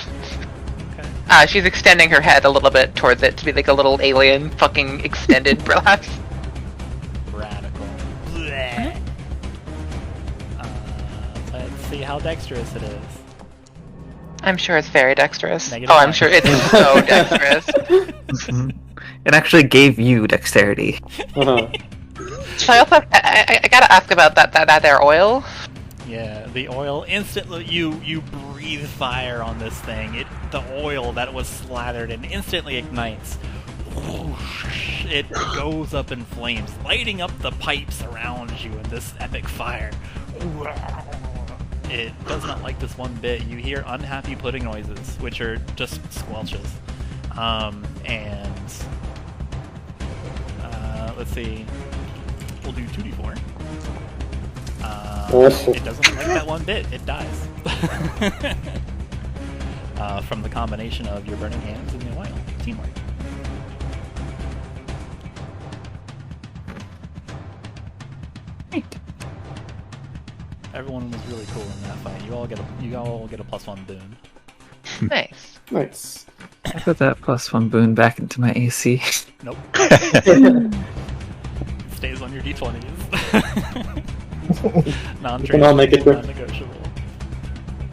Okay. She's extending her head a little bit towards it to be like a little alien fucking extended perhaps. Radical. Blech. Let's see how dexterous it is. I'm sure it's very dexterous. -9. I'm sure it's so dexterous. It actually gave you dexterity. Uh-huh. So I also I gotta ask about that there oil. Yeah, the oil instantly you breathe fire on this thing. The oil that was slathered and instantly ignites. Whoosh, it goes up in flames, lighting up the pipes around you in this epic fire. It does not like this one bit. You hear unhappy pudding noises, which are just squelches. Let's see. We'll do 2d4. It doesn't like that one bit. It dies. From the combination of your burning hands and the oil. Teamwork. Right. Everyone was really cool in that fight. You all get a +1 boon. Nice. Nice. I put that +1 boon back into my AC. Nope. It stays on your d20s. We can all make a trip. Non-negotiable.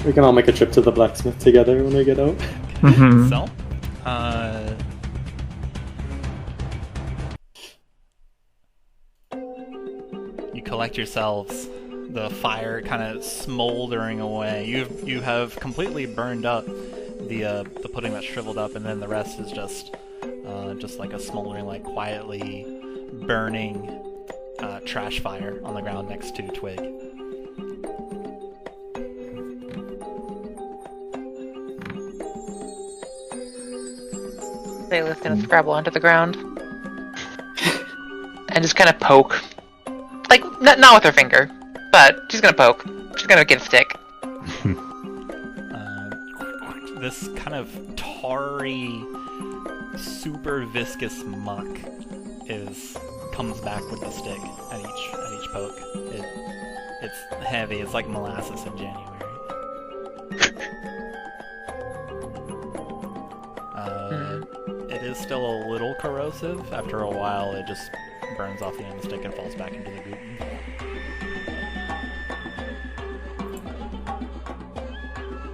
We can all make a trip to the blacksmith together when we get out. Mhm. So, you collect yourselves. The fire kind of smoldering away. You have completely burned up the pudding that's shriveled up, and then the rest is just like a smoldering, like quietly burning trash fire on the ground next to Twig. Bayla's gonna scrabble onto the ground and just kind of poke, like not with her finger, but she's gonna poke. She's gonna get a stick. This kind of tarry super viscous muck comes back with the stick at each poke. It's heavy. It's like molasses in January. It is still a little corrosive. After a while, it just burns off the end of the stick and falls back into the goop.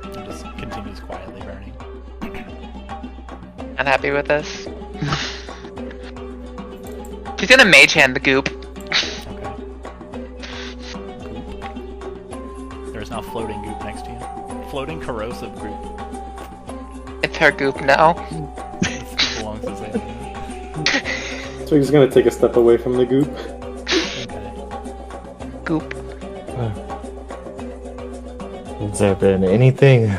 It just continues quietly burning. Unhappy with this. She's gonna mage hand the goop. Okay. Goop. There's now floating goop next to you. Floating corrosive goop. It's her goop now. This belongs to Xalia. Twig's gonna take a step away from the goop. Okay. Goop. Has there been anything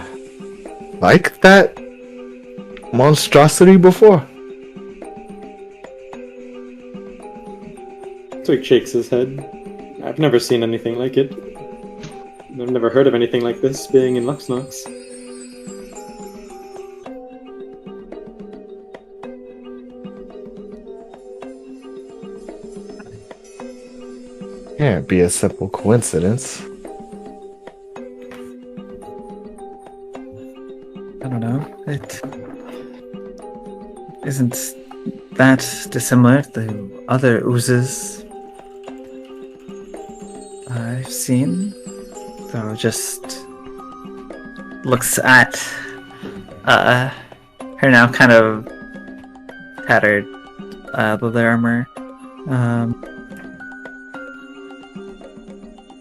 like that monstrosity before? Twig shakes his head. I've never seen anything like it. I've never heard of anything like this being in Luxnox. Can't be a simple coincidence. I don't know. It isn't that dissimilar to other oozes I've seen. So just looks at her now kind of tattered leather armor.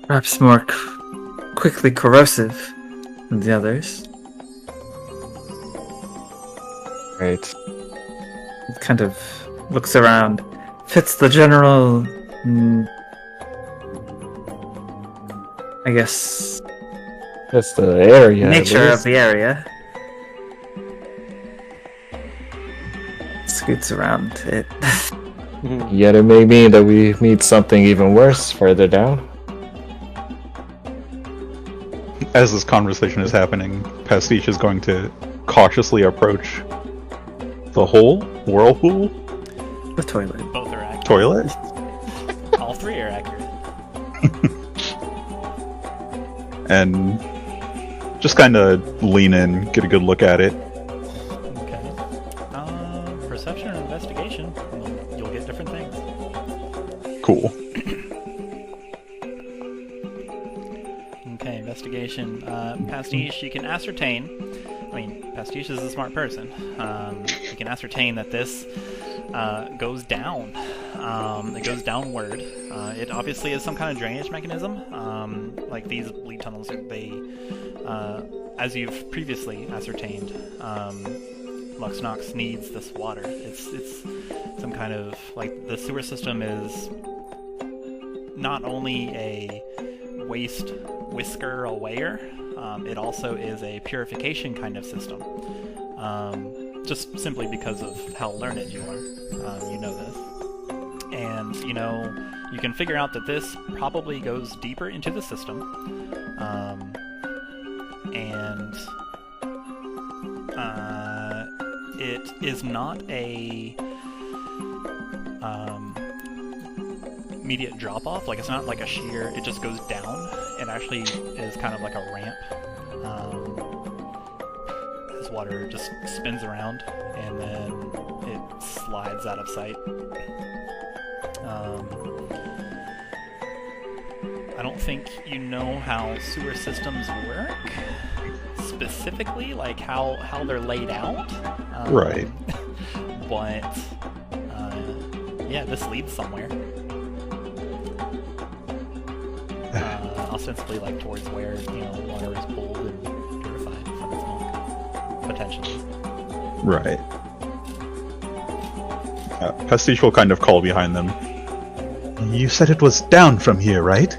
Perhaps more quickly corrosive than the others. Right. It kind of looks around, fits the general, I guess, That's the area. at nature least. of the area. Scoots around it. Yet it may mean that we meet something even worse further down. As this conversation is happening, Pastiche is going to cautiously approach the hole, whirlpool, The toilet. Both are accurate. toilet. All three are accurate. And just kind of lean in, get a good look at it. Okay. Perception or investigation. You'll get different things. Cool. Okay, investigation. Pastiche, you can ascertain. I mean, Pastiche is a smart person. You can ascertain that this goes down. It goes downward. It obviously is some kind of drainage mechanism. Like these lead tunnels, they, as you've previously ascertained, Luxnox needs this water. It's some kind of, like, the sewer system is not only a waste whisker awayer, it also is a purification kind of system. Just simply because of how learned you are. You know this. And, you know, you can figure out that this probably goes deeper into the system. And it is not a immediate drop-off. Like, it's not like a sheer, it just goes down. It actually is kind of like a ramp. This water just spins around, and then it slides out of sight. I don't think you know how sewer systems work, specifically, like how they're laid out. Right. But, yeah, this leads somewhere. Ostensibly, like, towards where, you know, water is pulled and purified from its milk. Potentially. Right. Pastiche will kind of call behind them. You said it was down from here, right?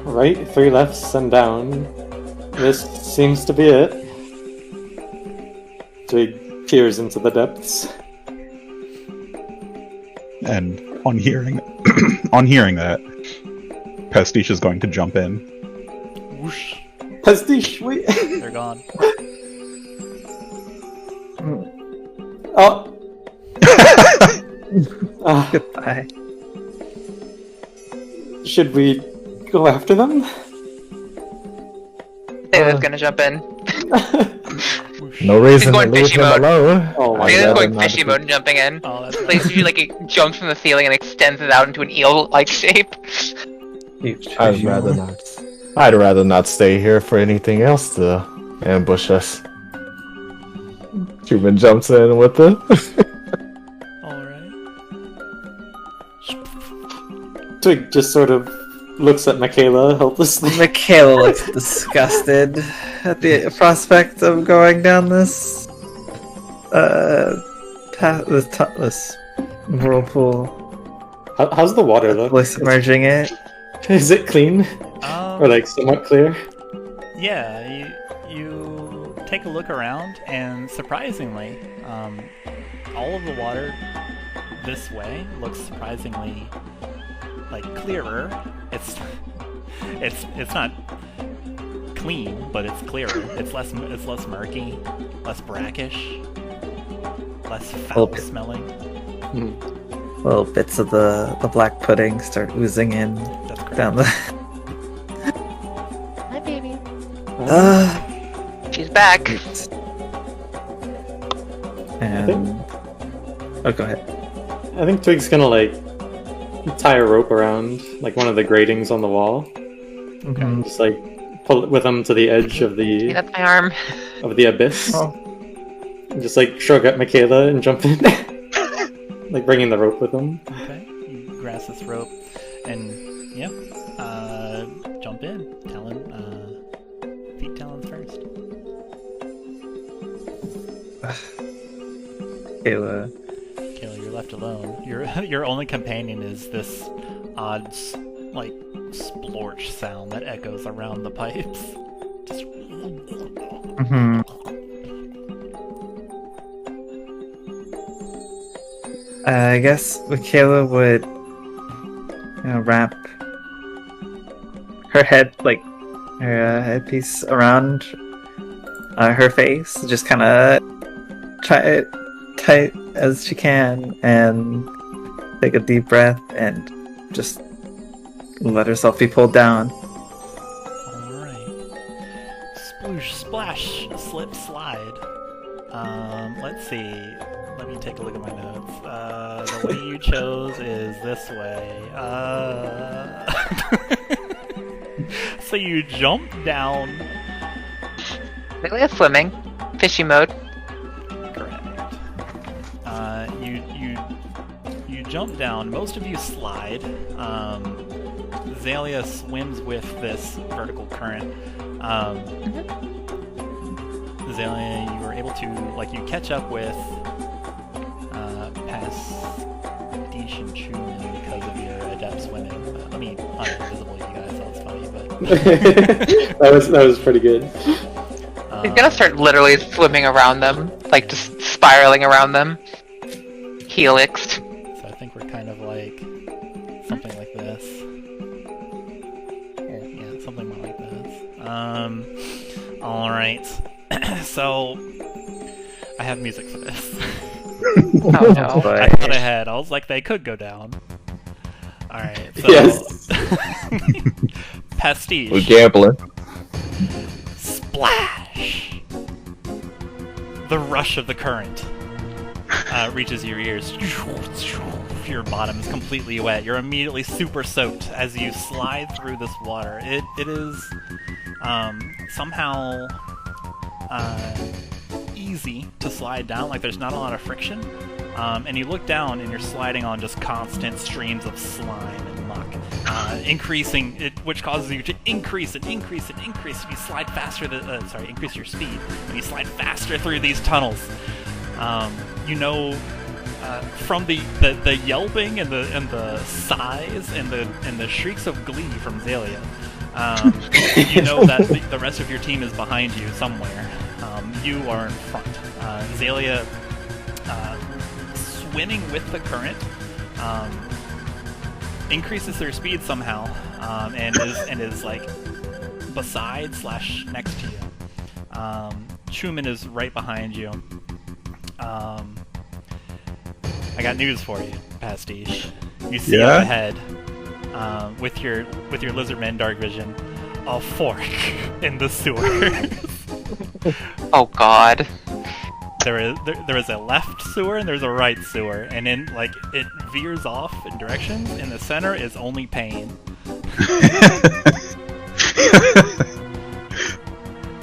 Right, 3 lefts and down. This seems to be it. Twig peers into the depths. And on hearing that, Pastiche is going to jump in. Whoosh! Pastiche, wait! They're gone. Oh. Ah, Goodbye. should we go after them? Taylor's gonna jump in. No reason to going leave fishy him mode. alone. Oh my Taylor's God, going not fishy be- mode and jumping in. Oh, that's Basically, like it jumps from the ceiling and extends it out into an eel-like shape. I'd rather not. I'd rather not stay here for anything else to ambush us. Chuman jumps in with the. Alright. Twig just sort of looks at Makayla helplessly. Makayla looks disgusted at the prospect of going down this this whirlpool, How's the water look? fully submerging it. Is it clean? Or like somewhat clear? Yeah, you take a look around, and surprisingly, all of the water this way looks surprisingly like clearer. It's not clean, but it's clearer. It's less murky, less brackish, less foul smelling. Little bits of the black pudding start oozing in That's correct. down the. Hi, baby. Uh, She's back. and oh, go ahead. I think Twig's gonna like tie a rope around like one of the gratings on the wall. Mhm. Just like pull it with him to the edge of See, the that's my arm. abyss. Oh. And just like shrug at Makayla and jump in. Like bringing the rope with him. Okay, you grasp this rope, and yeah, jump in. Talon, feet talons first. Kayla. Kayla, you're left alone. Your only companion is this odd, like, splorch sound that echoes around the pipes. Just... Mm-hmm. I guess Makayla would, wrap her head, like her headpiece around her face, just kind of try it tight as she can, and take a deep breath and just let herself be pulled down. Alright. Sploosh, splash, slip, slide. Let's see. Let me take a look at my notes. The way you chose is this way. So you jump down. Basically, it's swimming. Fishy mode. Correct. You jump down. Most of you slide. Xalia swims with this vertical current. Xalia, you were able to, like, you catch up with Pastiche and Chuman because of your adept swimming. I mean, uninvisible, you guys. That was funny, but that was pretty good. He's gonna start literally swimming around them, like just spiraling around them. Helixed. So I think we're kind of like something like this. Yeah, something more like this. Alright. So I have music for this. Oh no. But I thought ahead. I was like, they could go down. Alright, so Yes. We're Pastiche. gambling. Splash! The rush of the current reaches your ears. Your bottom is completely wet. You're immediately super soaked as you slide through this water. It is somehow easy to slide down. Like, there's not a lot of friction. And you look down and you're sliding on just constant streams of slime and muck, increasing it, which causes you to increase and increase and increase. And you slide faster. Increase your speed, and you slide faster through these tunnels. From the yelping and the sighs and the shrieks of glee from Xalia, you know that the rest of your team is behind you somewhere. You are in front. Xalia, swimming with the current, increases their speed somehow, and is like beside / next to you. Chuman is right behind you. I got news for you, Pastiche. You see Yeah? up ahead, with your lizardman dark vision, a fork in the sewer. Oh God. There is a left sewer and there's a right sewer, and in like it veers off in directions. In the center is only pain.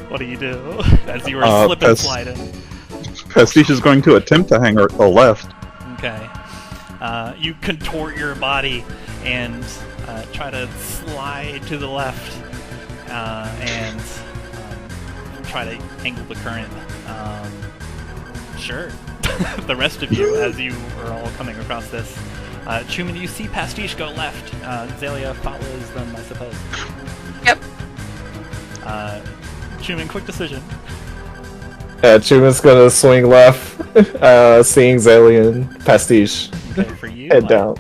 What do you do as you are slip and sliding? Pastiche is going to attempt to hang a left. Okay. You contort your body and try to slide to the left and try to angle the current. Sure. The rest of you, as you are all coming across this. Chuman, you see Pastiche go left. Xalia follows them, I suppose. Yep. Chuman, quick decision. Yeah, Chuman's gonna swing left, seeing Xalia and Pastiche Okay, for you, head down.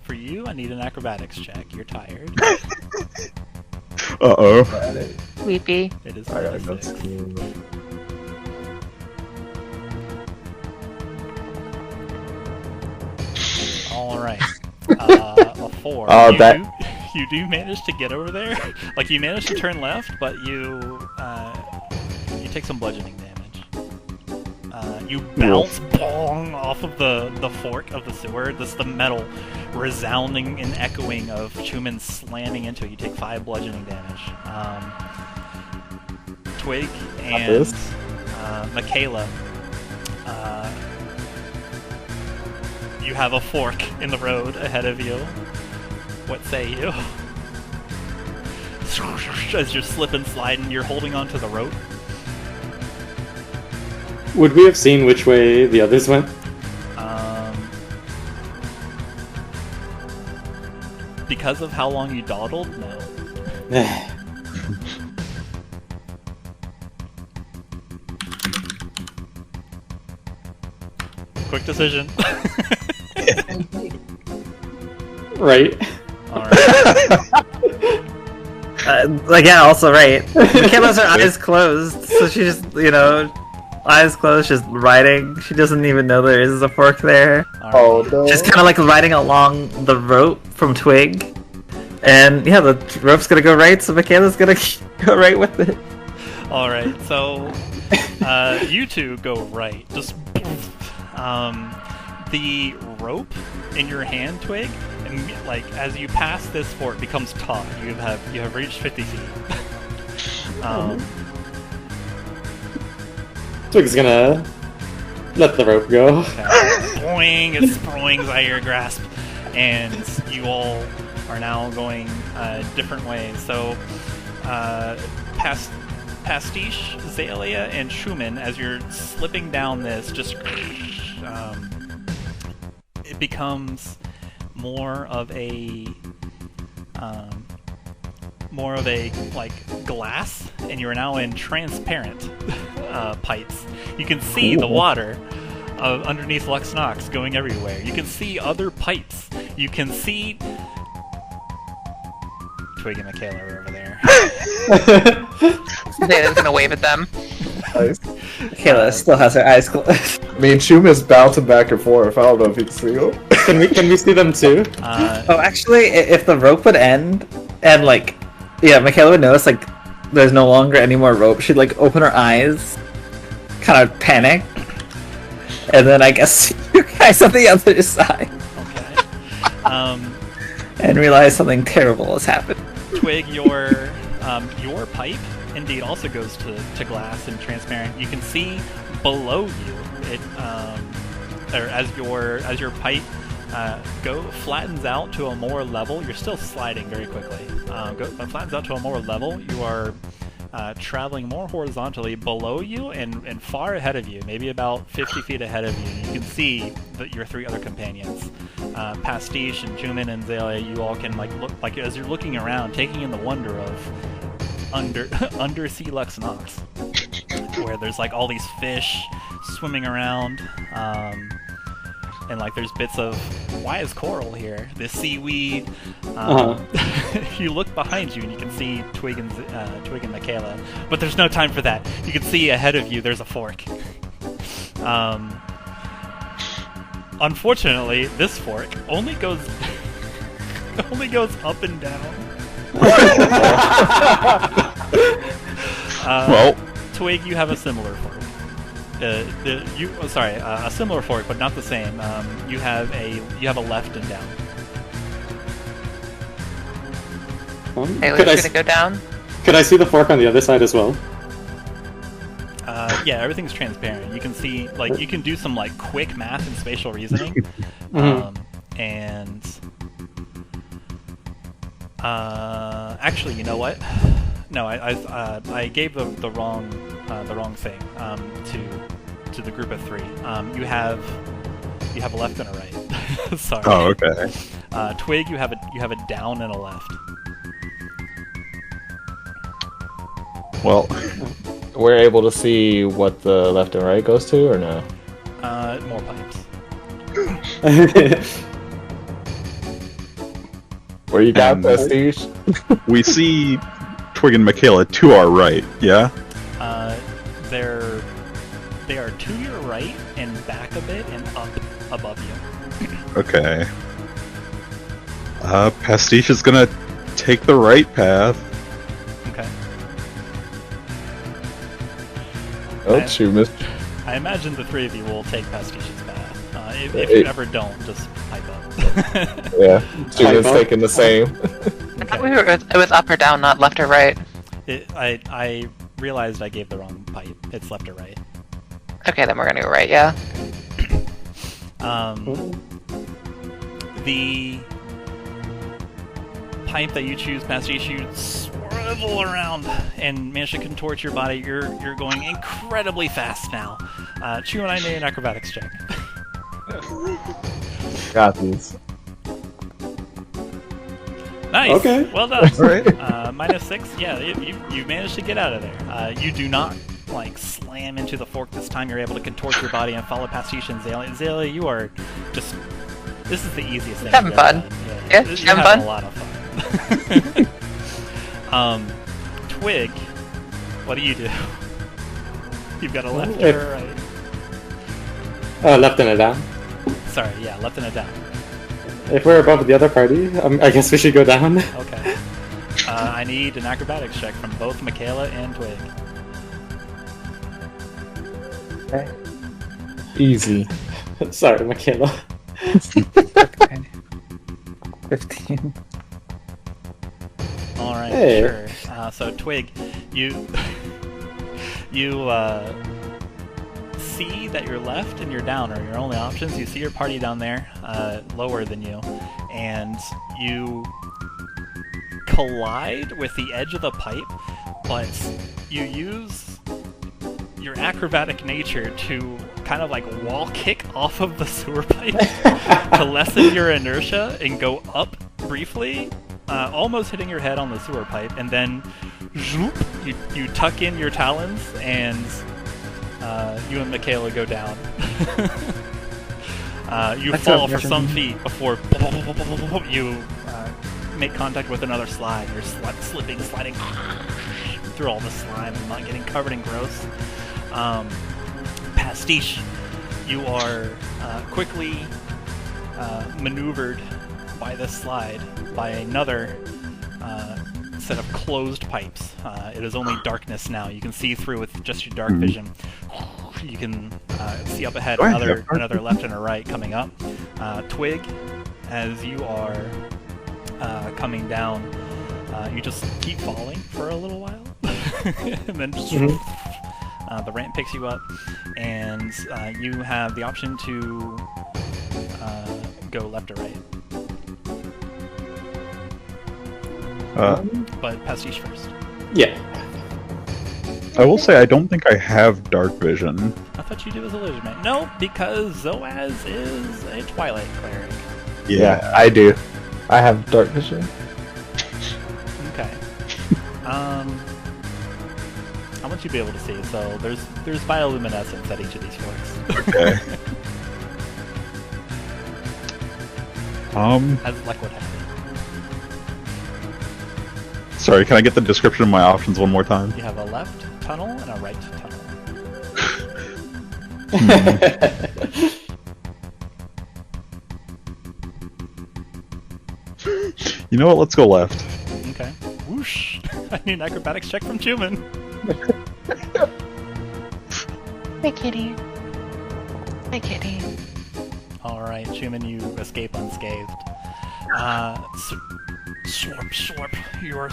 For you, I need an acrobatics check. You're tired. Uh-oh. Sleepy. It is I gotta go 36. skiing. All right. A 4. Oh, You do manage to get over there. Like you manage to turn left, but you take some bludgeoning damage. You bounce bong off of the fork of the sewer. This the metal resounding and echoing of Chuman slamming into it. You take 5 bludgeoning damage. Twig and Makayla. You have a fork in the road ahead of you. What say you? As you're slipping, sliding, you're holding onto the rope. Would we have seen which way the others went? Because of how long you dawdled, no. Quick decision. Right. Alright. Yeah, also right. Makayla has her eyes closed, so she just, eyes closed, just riding. She doesn't even know there is a fork there. Oh no. She's kind of like riding along the rope from Twig. And yeah, the rope's gonna go right, so Makayla's gonna go right with it. Alright, so you two go right. Just the rope in your hand, Twig, and as you pass this fork, becomes taut. You have reached 50 feet. Twig's gonna let the rope go. Okay. Boing! It springs out of your grasp, and you all are now going different ways. So, Pastiche, Xalia, and Chuman, as you're slipping down this, just it becomes more of a glass, and you are now in transparent pipes. You can see the water underneath Lux Nox going everywhere. You can see other pipes. You can see Twig and Makayla are over there. Zayla's gonna wave at them. Nice. Makayla still has her eyes closed. I mean, Chuma's bouncing back and forth. I don't know if you can see him. Can we see them too? Oh, actually, if the rope would end, and Makayla would notice there's no longer any more rope, she'd open her eyes, kind of panic, and then I guess you guys on the other side. Okay. And realize something terrible has happened. Twig, your pipe indeed also goes to glass and transparent. You can see below you it or as your pipe flattens out to a more level. You're still sliding very quickly. Flattens out to a more level. You are traveling more horizontally below you and far ahead of you, maybe about 50 feet ahead of you. You can see your 3 other companions, Pastiche and Chuman and Xalia. You all can look as you're looking around, taking in the wonder of undersea Lux Nox, where there's all these fish swimming around. And there's bits of, why is coral here? This seaweed. You look behind you and you can see Twig and Makayla, but there's no time for that. You can see ahead of you there's a fork. Unfortunately, this fork only goes up and down. Well, Twig, you have a similar fork. A similar fork, but not the same. You have a left and down. Taylor's gonna go down. Could I see the fork on the other side as well? Yeah, everything's transparent. You can see, like, you can do some like quick math and spatial reasoning, and actually, you know what? No, I gave the wrong thing to the group of three. You have a left and a right. Sorry. oh, okay. Twig, you have a down and a left. Well, We're able to see what the left and right goes to, or no? More pipes. Where you got Um, Pastiche? we see Twig and Makayla to our right, yeah? They are to your right and back a bit and up above you. Okay. Pastiche is gonna take the right path. Okay. Oh, shoot, missed. I imagine the three of you will take Pastiche's path. If you ever don't, just pipe up. Yeah, she was taking the same. I thought it was up or down, not left or right. I realized I gave the wrong pipe. It's left or right. Okay, then we're gonna go right, yeah. The pipe that you choose, Pastiche, you swivel around and manage to contort your body. You're going incredibly fast now. Chuman, I made an acrobatics check. Got these. Nice. Okay. Well done. Alright. -6. Yeah, you managed to get out of there. You do not like slam into the fork this time. You're able to contort your body and follow Pastiche and Xalia. Xalia, you are just. This is the easiest thing. Having you've ever fun. done. Yeah, you're having having fun. a lot of fun. Twig, what do you do? You've got a left or a right? Left and a down. Sorry, yeah, left and a down. If we're above the other party, I guess we should go down. Okay. I need an acrobatics check from both Makayla and Twig. Easy. Sorry, Makayla. Okay. 15. All right, Hey. sure. So Twig, you see that your left and your down are your only options. You see your party down there, lower than you, and you collide with the edge of the pipe, but you use your acrobatic nature to kind of like wall kick off of the sewer pipe to lessen your inertia and go up briefly, almost hitting your head on the sewer pipe, and then zoop, you tuck in your talons and you and Makayla go down. You That's fall a for version. some feet before you make contact with another slide. You're sliding through all the slime and not getting covered in gross. Pastiche, you are quickly maneuvered by this slide by another set of closed pipes. It is only darkness now. You can see through with just your dark vision. You can see up ahead another left and a right coming up. Twig, as you are coming down, you just keep falling for a little while, and then just the ramp picks you up, and you have the option to go left or right. But Pastiche first. Yeah. I will say I don't think I have dark vision. I thought you do as a lizard man. No, because Zoaz is a Twilight cleric. Yeah, I do. I have dark vision. Okay. I want you to be able to see. So there's bioluminescence at each of these forks. Okay. As like what happened. Sorry, can I get the description of my options one more time? You have a left tunnel and a right tunnel. You know what? Let's go left. Okay. Whoosh! I need an acrobatics check from Chuman. Hi, kitty. Hi, kitty. Alright, Chuman, you escape unscathed. Slurp. You're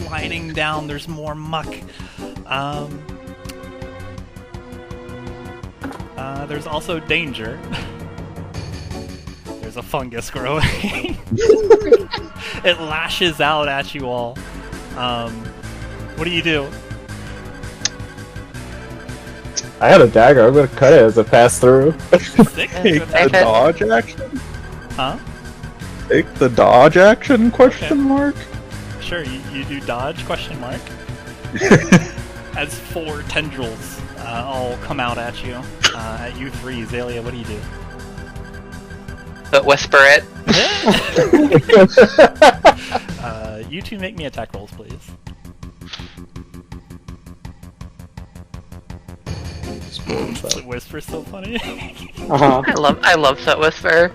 sliding down. There's more muck. There's also danger. There's a fungus growing. It lashes out at you all. What do you do? I had a dagger. I'm gonna cut it as it passed through. Sick? Take the dodge action? Huh? Take the dodge action? Question mark? Sure, you do dodge, question mark. As 4 tendrils all come out at you. At you 3, Xalia, what do you do? But whisper it. You two make me attack rolls, please. Whisper's so funny. Uh-huh. I love that whisper.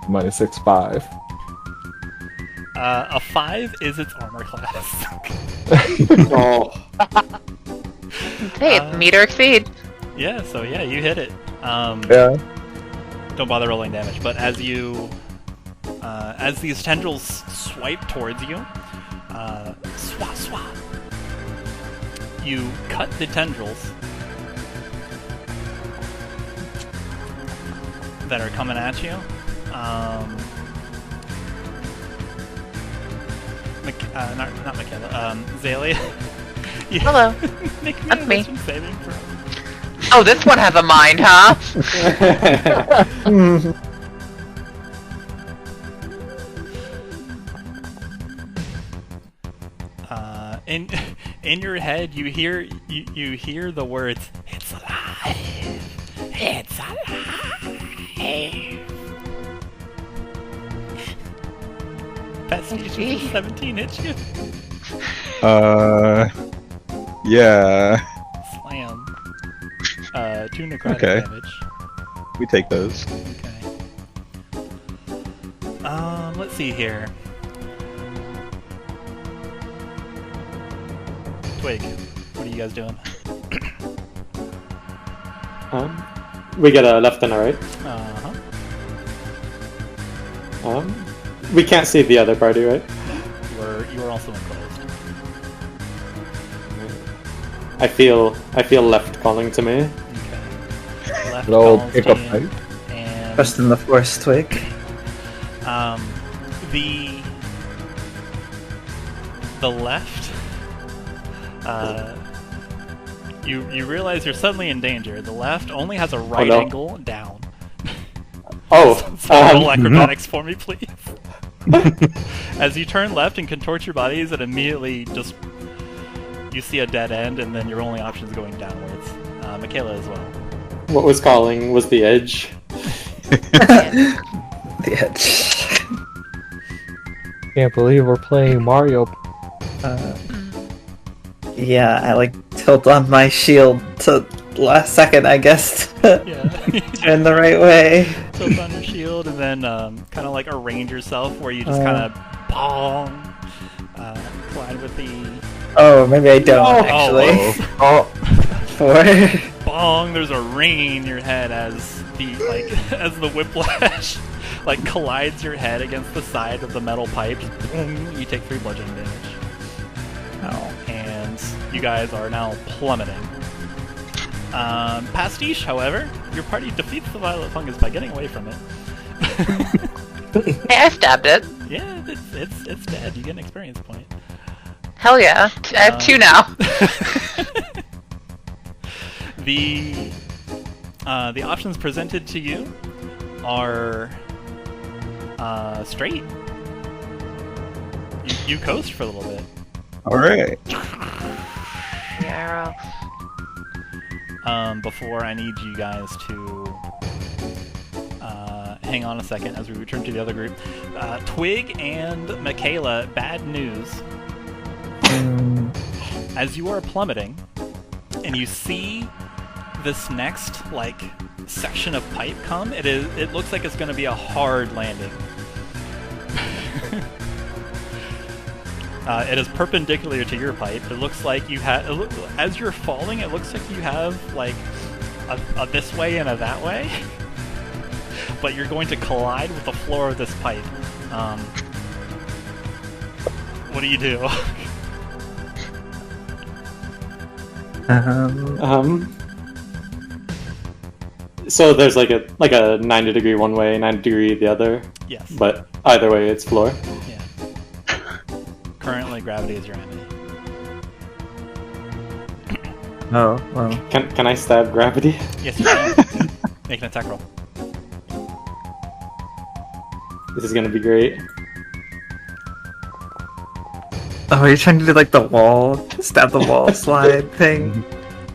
Minus 6/5. A 5 is its armor class. Oh. Hey, meet or exceed. Yeah, so yeah, you hit it. Yeah. Don't bother rolling damage, but as these tendrils swipe towards you, swat, you cut the tendrils that are coming at you. Not Makayla, Xalia. Hello. Make me That's a me. wisdom saving throw. Oh, this one has a mind, huh? In your head, you hear the words, "It's alive! It's alive!" Pastiche, 17 hits you. Yeah. Slam. 2 necrotic Okay. damage. We take those. Okay. Let's see here. Twig, what are you guys doing? We get a left and a right. Uh-huh. We can't see the other party, right? You are also enclosed. I feel left calling to me. Okay. Left Little calls pick up in, fight. and Trust in the Force, Twig. the left. You realize you're suddenly in danger. The left only has a right no. angle down. Oh, So roll acrobatics for me, please. As you turn left and contort your bodies, it immediately just you see a dead end, and then your only option is going downwards. Makayla as well. what was calling was the edge. The edge. Can't believe we're playing Mario. Yeah, I like tilt on my shield to last second, I guess. Yeah. Turn the right way. Tilt on your shield, and then kind of like arrange yourself where you just kind of bong collide with the Oh, maybe I don't Oh. actually. Oh, 4. bong. There's a ring in your head as the whiplash like collides your head against the side of the metal pipe. Boom, you take 3 bludgeoning damage. Oh. And you guys are now plummeting. Pastiche, however, your party defeats the violet fungus by getting away from it. Hey, I stabbed it. Yeah, it's dead. You get an experience point. Hell yeah. I have 2 now. The options presented to you are straight. You coast for a little bit. Alright. The arrow. Before I need you guys to hang on a second as we return to the other group. Twig and Makayla, bad news. As you are plummeting, and you see this next like section of pipe come, it looks like it's going to be a hard landing. It is perpendicular to your pipe. It looks like you have, as you're falling, it looks like you have like a this way and a that way, but you're going to collide with the floor of this pipe. What do you do? So there's like a 90 degree one way, 90 degree the other. Yes. But either way, it's floor. Yeah. Currently, gravity is your enemy. Oh, well. Can I stab gravity? Yes, you can. Make an attack roll. This is gonna be great. Oh, are you trying to do like the wall, stab the wall slide thing?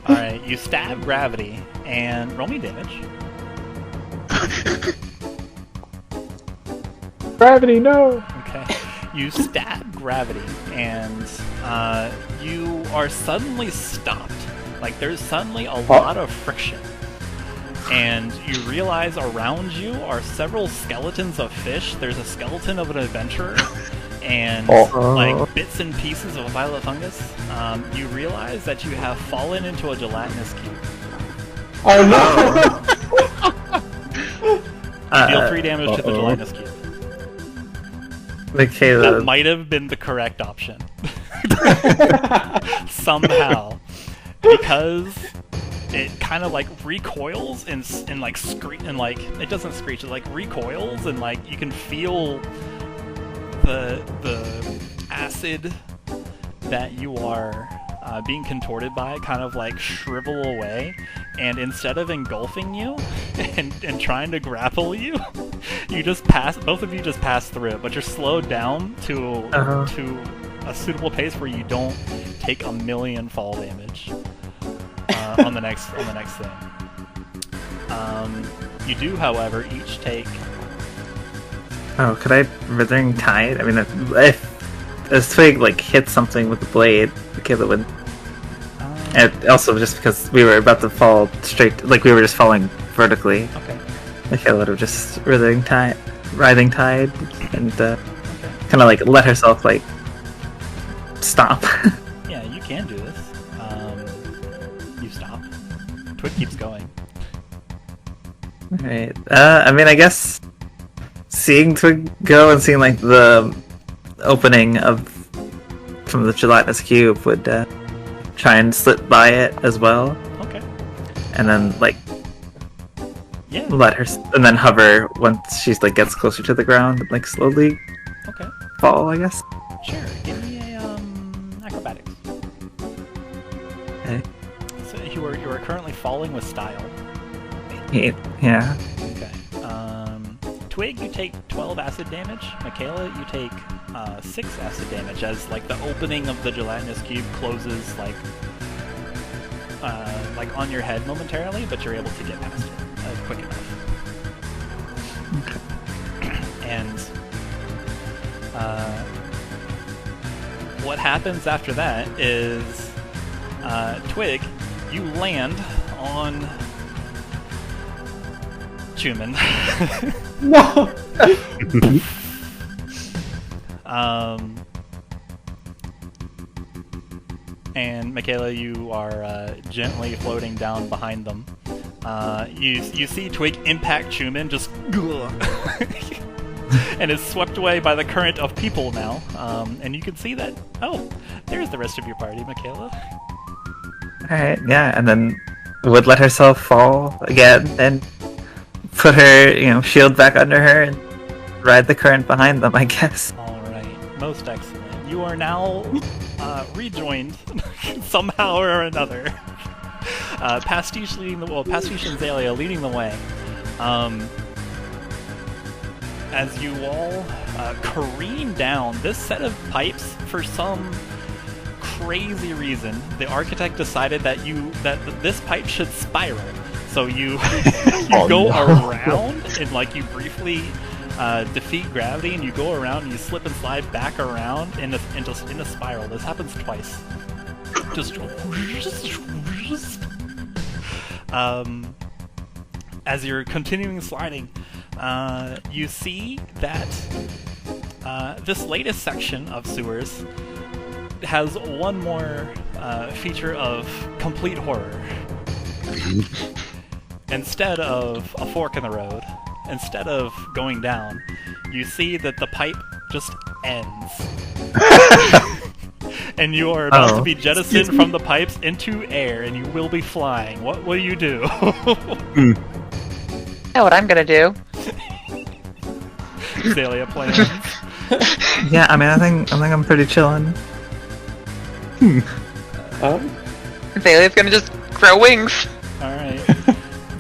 Alright, you stab gravity, and roll me damage. Gravity, no! Okay. You stab gravity, and you are suddenly stopped. Like, there's suddenly a lot of friction. And you realize around you are several skeletons of fish. There's a skeleton of an adventurer, and like bits and pieces of a violet fungus. You realize that you have fallen into a gelatinous cube. Oh no! You deal 3 damage to the gelatinous cube. Makayla. That might have been the correct option. Somehow. Because it kind of like recoils and like screech, and like it doesn't screech, it like recoils, and like you can feel the acid that you are being contorted by kind of like shrivel away, and instead of engulfing you and trying to grapple you, you just both of you just pass through it, but you're slowed down to a suitable pace where you don't take 1,000,000 fall damage on the next thing. You do, however, each take. Oh, could I Withering Tide? I mean, if Twig like hit something with the blade, Makayla would. And also, just because we were about to fall straight, like we were just falling vertically. Okay. Makayla would have just Withering Tide, and kind of like let herself like stop. Yeah, you can do this. You stop. Twig keeps going. Alright. I mean, I guess seeing Twig go and seeing like the opening from the gelatinous cube would try and slip by it as well. Okay. And then like Yeah. let her and then hover once she's like gets closer to the ground and like slowly Okay. fall, I guess. Sure. Give me a acrobatics. Okay. So you are currently falling with style. Yeah. Okay. Twig, you take 12 acid damage. Makayla, you take 6 acid damage as like the opening of the gelatinous cube closes like on your head momentarily, but you're able to get past it quick enough. Okay. And what happens after that is Twig, you land on Chuman. No! And Makayla, you are gently floating down behind them. You see Twig impact Chuman, just and is swept away by the current of people now. And you can see that. Oh, there's the rest of your party, Makayla. Alright, yeah, and then would let herself fall again and put her, shield back under her and ride the current behind them, I guess. Alright, most excellent. You are now rejoined somehow or another. Pastiche and Xalia leading the way. As you all careen down this set of pipes, for some crazy reason, the architect decided that this pipe should spiral. So you go around and like you briefly defeat gravity, and you go around and you slip and slide back around in a spiral. This happens twice. as you're continuing sliding, you see that this latest section of sewers has one more feature of complete horror. Instead of a fork in the road, instead of going down, you see that the pipe just ends. And you are about to be jettisoned from the pipes into air, and you will be flying. What do you do? I know what I'm gonna do. Xalia plans. Yeah, I mean, I think I'm pretty chilling. Zalia's gonna just grow wings. Alright.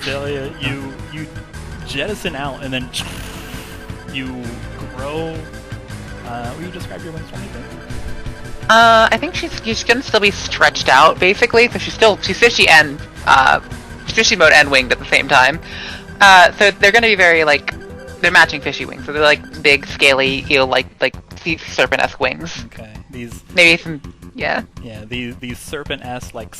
Xalia, you jettison out, and then you grow... will you describe your wings for me, please? I think she's gonna still be stretched out, basically. So she's fishy and fishy mode and winged at the same time. So they're gonna be very they're matching fishy wings. So they're like big, scaly, eel like sea serpent-esque wings. Okay. Maybe some Yeah. Yeah, these serpent-esque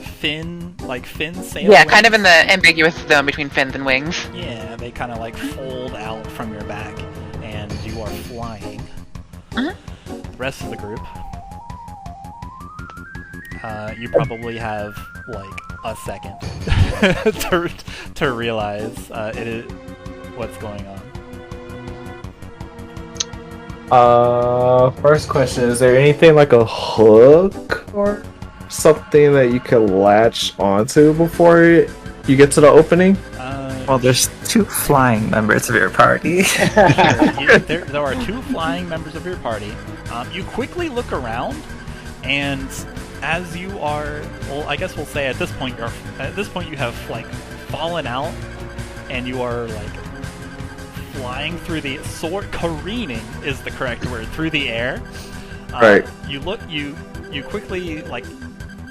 fin sail. Yeah, wings. kind of in the ambiguous zone between fins and wings. Yeah, they kind of fold out from your back, and you are flying. Mm-hmm. The rest of the group, you probably have a second to realize what's going on. First question, is there anything like a hook or something that you can latch onto before you get to the opening? Well, there's 2 flying members of your party. Sure. There are 2 flying members of your party. You quickly look around, and as you are, well, I guess we'll say at this point you have fallen out, and you are flying through the careening is the correct word, through the air. Right. You quickly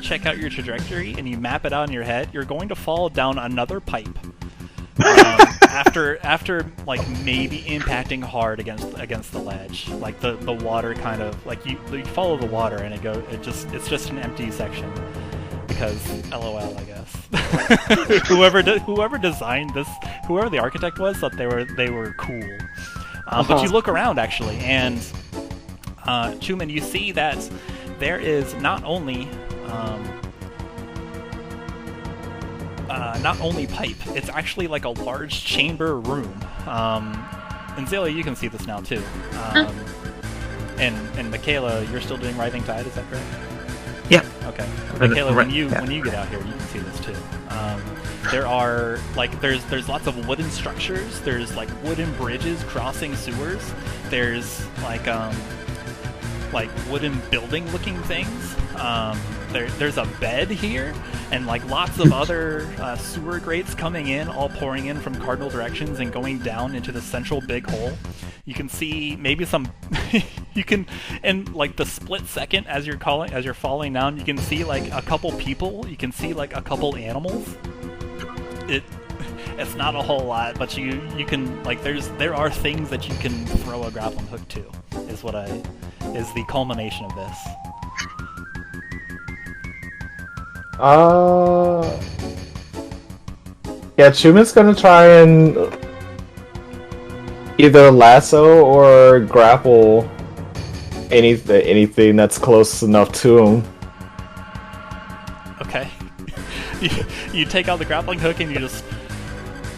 check out your trajectory, and you map it out in your head. You're going to fall down another pipe. After maybe impacting hard against the ledge, the water kind of you follow the water, and it's just an empty section because LOL, I guess. whoever designed this, whoever the architect was, thought they were cool. But you look around actually, and Chuman, you see that there is not only pipe, it's actually a large chamber room. And Xalia, you can see this now too. And Makayla, you're still doing Writhing Tide, is that correct? Yeah. Okay. Makayla, when you get out here, you can see this too. There are there's lots of wooden structures. There's wooden bridges crossing sewers. There's wooden building-looking things. There's a bed here, and lots of other sewer grates coming in, all pouring in from cardinal directions and going down into the central big hole. You can see maybe some. You can, in the split second as you're falling down, you can see a couple people. You can see a couple animals. It's not a whole lot, but you can there are things that you can throw a grappling hook to. Is the culmination of this. Yeah, Chuman's gonna try and either lasso or grapple anything that's close enough to him. Okay. You take out the grappling hook and you just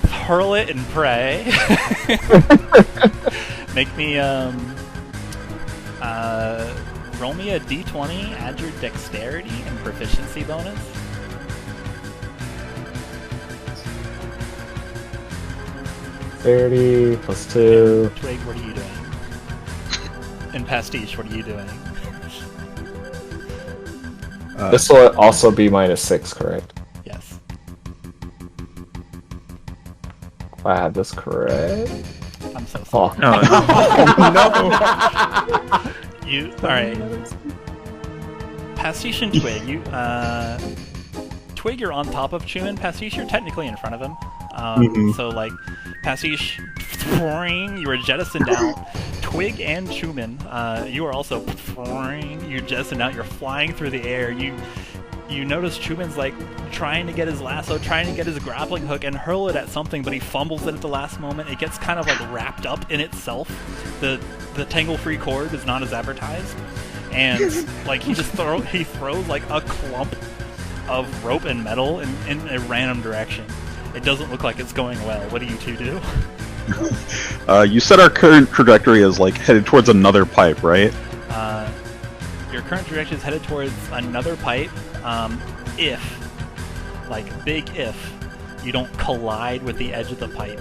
hurl it and pray. Make me roll me a d20, add your dexterity and proficiency bonus. +30 +2. Twig, what are you doing? And Pastiche, what are you doing? This will also be -6, correct? Yes. If I have this correct. I'm so sorry. No. Alright. Pastiche and Twig, Twig, you're on top of Chuman. Pastiche, you're technically in front of him. So, Pastiche, you were jettisoned out. Twig and Chuman, you are also, you're jettisoned out. You're flying through the air. You you notice Chuman's like trying to get his lasso, trying to get his grappling hook and hurl it at something, but he fumbles it at the last moment. It gets kind of like wrapped up in itself. The tangle-free cord is not as advertised, and like he throws like a clump of rope and metal in a random direction. It doesn't look like it's going well. What do you two do? You said our current trajectory is like headed towards another pipe, right? Your current trajectory is headed towards another pipe. If, like big if, you don't collide with the edge of the pipe,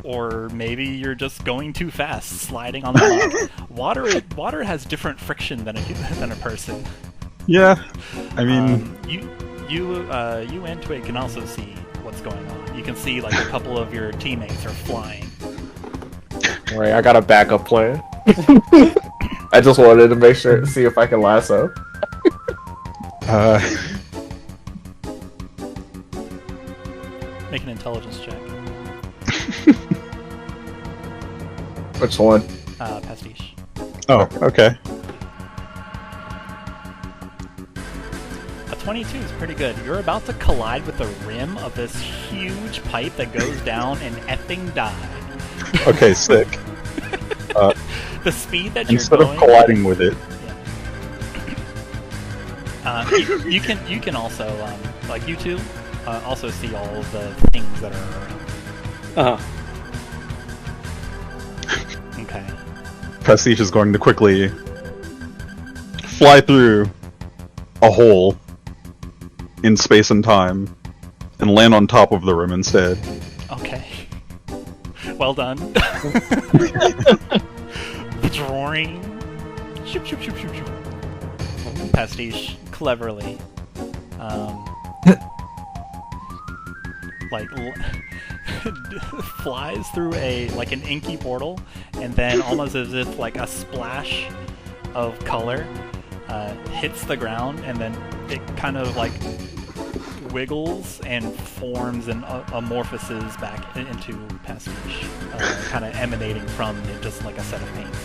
or maybe you're just going too fast, sliding on the rock. Water has different friction than a person. Yeah, I mean, you and Twig can also see what's going on. You can see like a couple of your teammates are flying. Alright, I got a backup plan. I just wanted to make sure, see if I can lasso. Make an intelligence check. Which one? Pastiche. oh, okay. A 22 is pretty good. You're about to collide with the rim of this huge pipe that goes down and effing die. Okay, sick. The speed that you're Instead going... of colliding with it. Yeah. You can also, like you two, also see all of the things that are around. Okay. Pastiche is going to quickly fly through a hole in space and time and land on top of the rim instead. Okay. Well done. Drawing. Shoop, shoop, shoop, shoop, shoop. Pastiche cleverly, like flies through an inky portal, and then almost as if like a splash of color hits the ground, and then it kind of like wiggles and forms and amorphoses back into Pastiche, kind of emanating from it, just like a set of paints.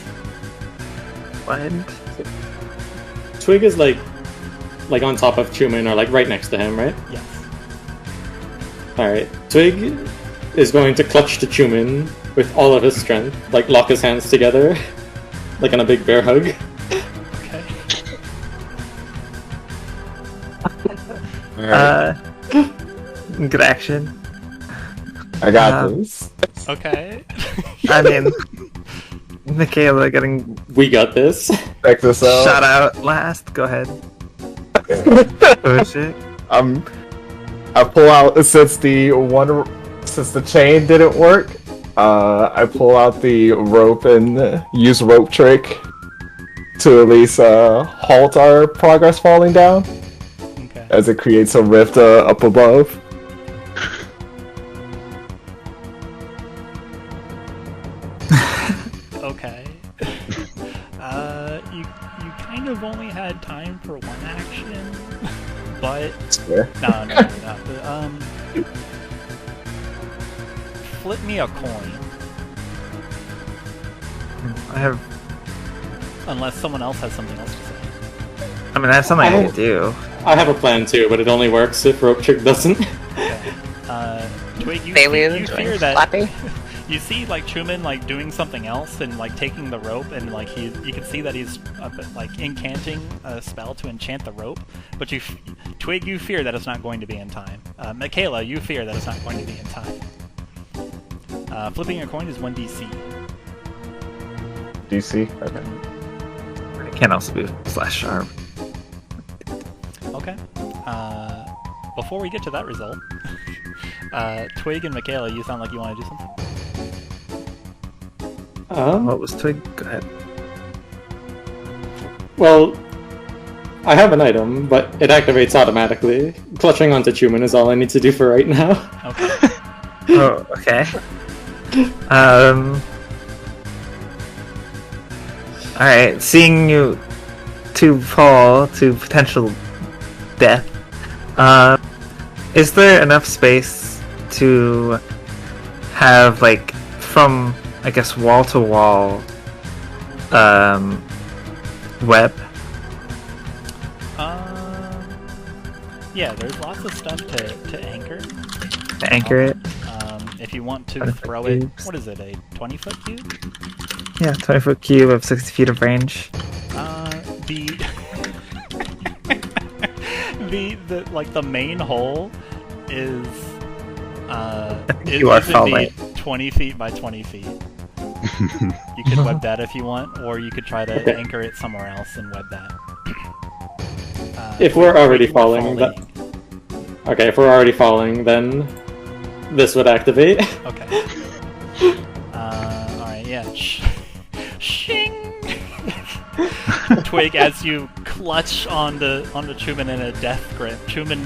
What? Twig is like on top of Chuman, or like right next to him, right? Yes. Alright. Twig is going to clutch to Chuman with all of his strength, like lock his hands together, like in a big bear hug. Okay. Good action. I got this. Okay. I mean, Makayla getting We got this. Check this out. shot out last. Go ahead. Push it. I pull out since the chain didn't work. I pull out the rope and use rope trick to at least halt our progress falling down, Okay. as it creates a rift up above. Okay. You kind of only had time for one action, but Yeah. no. Flip me a coin, I have. unless someone else has something else to say. I mean, I have something I can do. I have a plan too, but it only works if rope trick doesn't. Okay. Twig, you Aliens fear doing that slappy. you see like Chuman like doing something else and like taking the rope, and like you can see that he's like incanting a spell to enchant the rope, but Twig, you fear that it's not going to be in time. Makayla, you fear that it's not going to be in time. Flipping a coin is 1d/c. DC? Okay. It can also be slash sharp. Okay. Before we get to that result, Twig and Makayla, you sound like you want to do something. What was Twig? Go ahead. Well, I have an item, but it activates automatically. Clutching onto Chuman is all I need to do for right now. Okay. Oh, okay. Alright, seeing you two fall to potential death, is there enough space to have, like, from, I guess, wall to wall, web? Yeah, there's lots of stuff to anchor. To anchor it. If you want to 20-foot throw it, cubes. what is it, a 20-foot cube? Yeah, 20-foot cube of 60 feet of range. The main hole is You are is falling. indeed 20 feet by 20 feet. You could web that if you want, or you could try to Okay. anchor it somewhere else and web that. If we're already you were falling, okay, if we're already falling, then this would activate. Okay. Alright, yeah. Shing! Twig, as you clutch onto Chuman in a death grip, Chuman,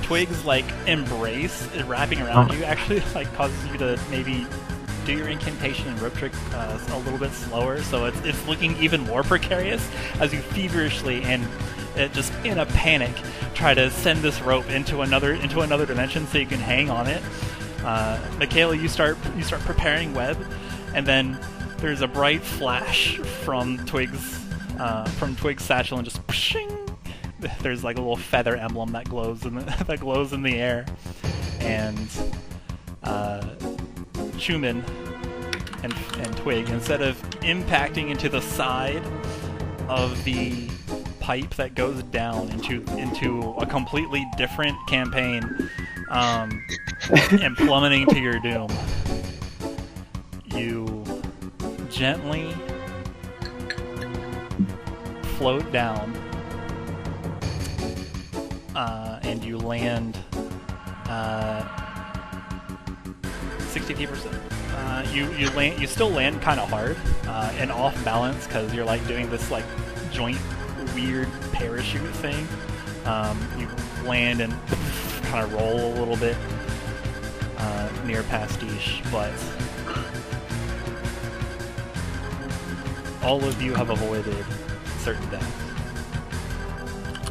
Twig's like embrace wrapping around you actually like causes you to maybe do your incantation and rope trick a little bit slower, so it's looking even more precarious as you feverishly and just in a panic try to send this rope into another dimension so you can hang on it. Makayla, you start preparing web, and then there's a bright flash from Twig's satchel, and just shing, there's like a little feather emblem that glows in the air, and Chuman and Twig, instead of impacting into the side of the pipe that goes down into a completely different campaign, and plummeting to your doom, you gently float down, and you land 60%. You still land kind of hard and off balance because you're like doing this like joint weird parachute thing. You land and kind of roll a little bit near Pastiche, but all of you have avoided certain death.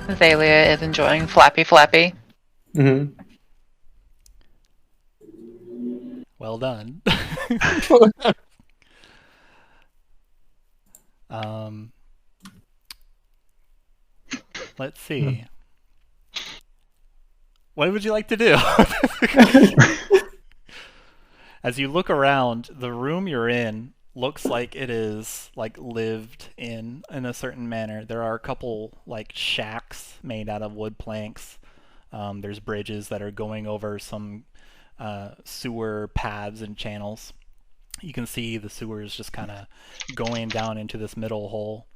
Xalia is enjoying Flappy Flappy. Mm-hmm. Well done. Let's see. What would you like to do? As you look around, the room you're in looks like it is like lived in a certain manner. There are a couple like shacks made out of wood planks. There's bridges that are going over some sewer paths and channels. You can see the sewers just kind of going down into this middle hole.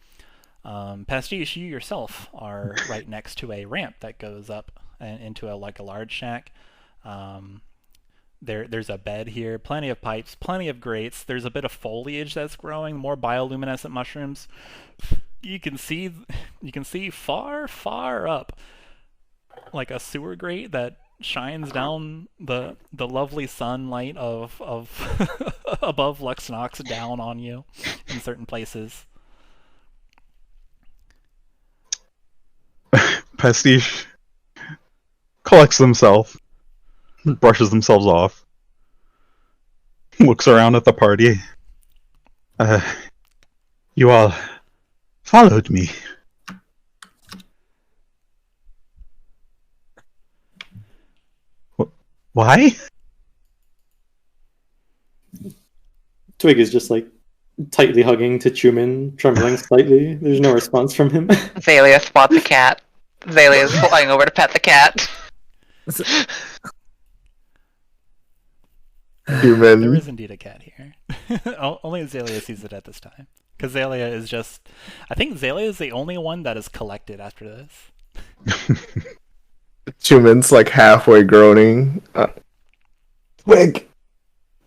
Pastiche, you yourself are right next to a ramp that goes up and into a large shack. There's a bed here, plenty of pipes, plenty of grates. There's a bit of foliage that's growing, more bioluminescent mushrooms. You can see far up like a sewer grate that shines down the lovely sunlight of above Luxnox down on you in certain places. Pastiche collects themselves, brushes themselves off, looks around at the party. You all followed me. Why? Twig is just like tightly hugging to Chuman, trembling slightly. There's no response from him. Xalia spots a cat. Xalia is flying over to pet the cat. There is indeed a cat here. Only Xalia sees it at this time. Because Xalia is just... I think Xalia is the only one that is collected after this. Chuman's like halfway groaning. Twig!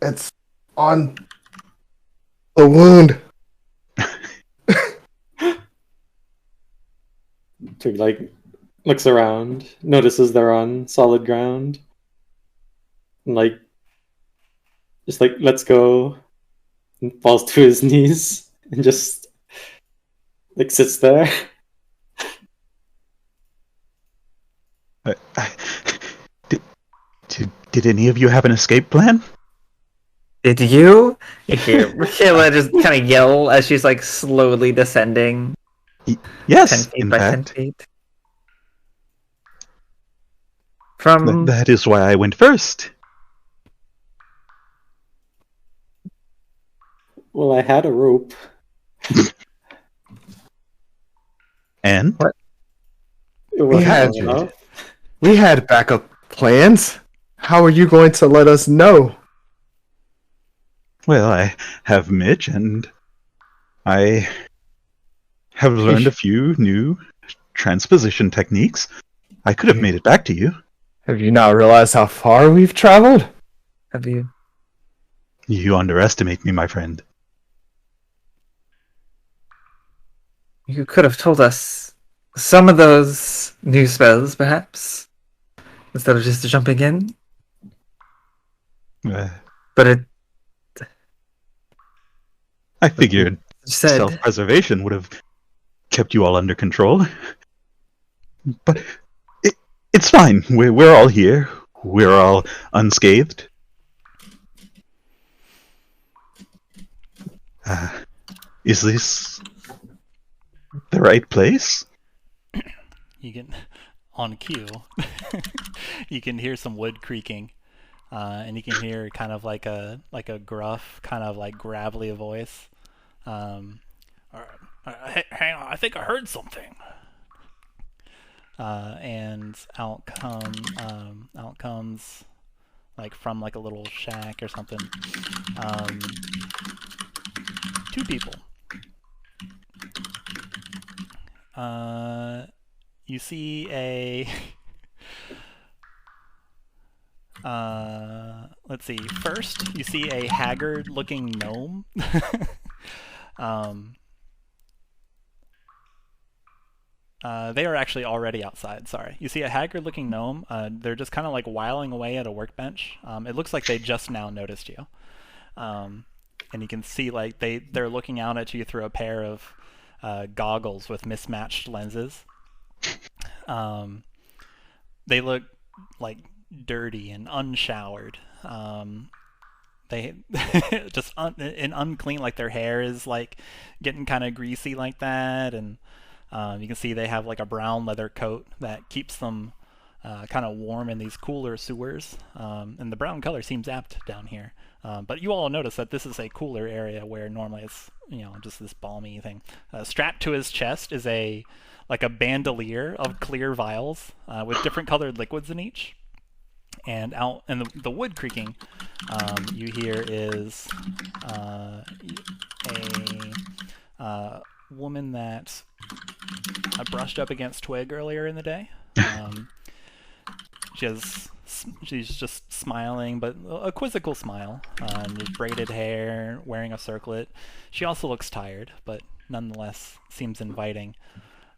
It's on the wound! Twig like looks around, notices they're on solid ground, and like just like lets go and falls to his knees and just like sits there. Did any of you have an escape plan? Did you? You hear Raikel just kind of yell as she's like slowly descending. 10 Yes, feet in by 10 fact. feet. From That is why I went first. Well, I had a rope. And? What? It wasn't had long enough. We had backup plans. How are you going to let us know? Well, I have Mitch, and I have learned a few new transposition techniques. I could have made it back to you. Have you not realized how far we've traveled? have you? You underestimate me, my friend. You could have told us some of those new spells, perhaps, instead of just jumping in. But it I figured said self-preservation would have kept you all under control. But it's fine. We're all here. We're all unscathed. Is this the right place? You can, on cue, you can hear some wood creaking, and you can hear kind of like a gruff, kind of like gravelly voice. Hang on, I think I heard something. And out comes like from like a little shack or something. Two people. You see a let's see. First, you see a haggard-looking gnome. They are actually already outside, sorry. You see a haggard-looking gnome. They're just kind of like whiling away at a workbench. It looks like they just now noticed you. And you can see like they're looking out at you through a pair of goggles with mismatched lenses. They look like dirty and unshowered. They just and unclean, like their hair is like getting kind of greasy like that, and you can see they have like a brown leather coat that keeps them kind of warm in these cooler sewers, and the brown color seems apt down here. But you all notice that this is a cooler area where normally it's, you know, just this balmy thing. Strapped to his chest is a bandolier of clear vials with different colored liquids in each. And out in the wood creaking, you hear is a woman that I brushed up against Twig earlier in the day. She's just smiling, but a quizzical smile. With braided hair, wearing a circlet. She also looks tired, but nonetheless seems inviting.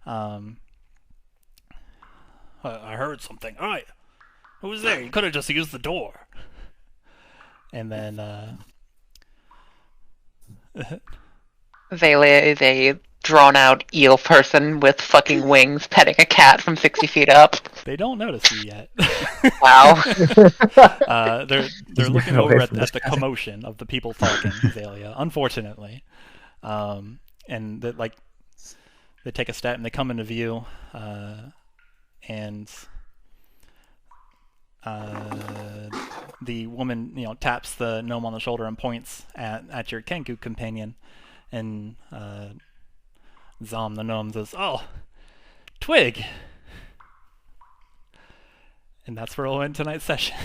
I heard something. Hi, who was there? You could have just used the door. And then Xalia is a drawn-out eel person with fucking wings petting a cat from 60 feet up. they don't notice you yet. Wow. They're looking over at the commotion of the people talking, Xalia, unfortunately. And they take a step and they come into view, and the woman, you know, taps the gnome on the shoulder and points at your Kenku companion, and Zom the gnome says, "Oh, Twig." And that's where we'll end tonight's session.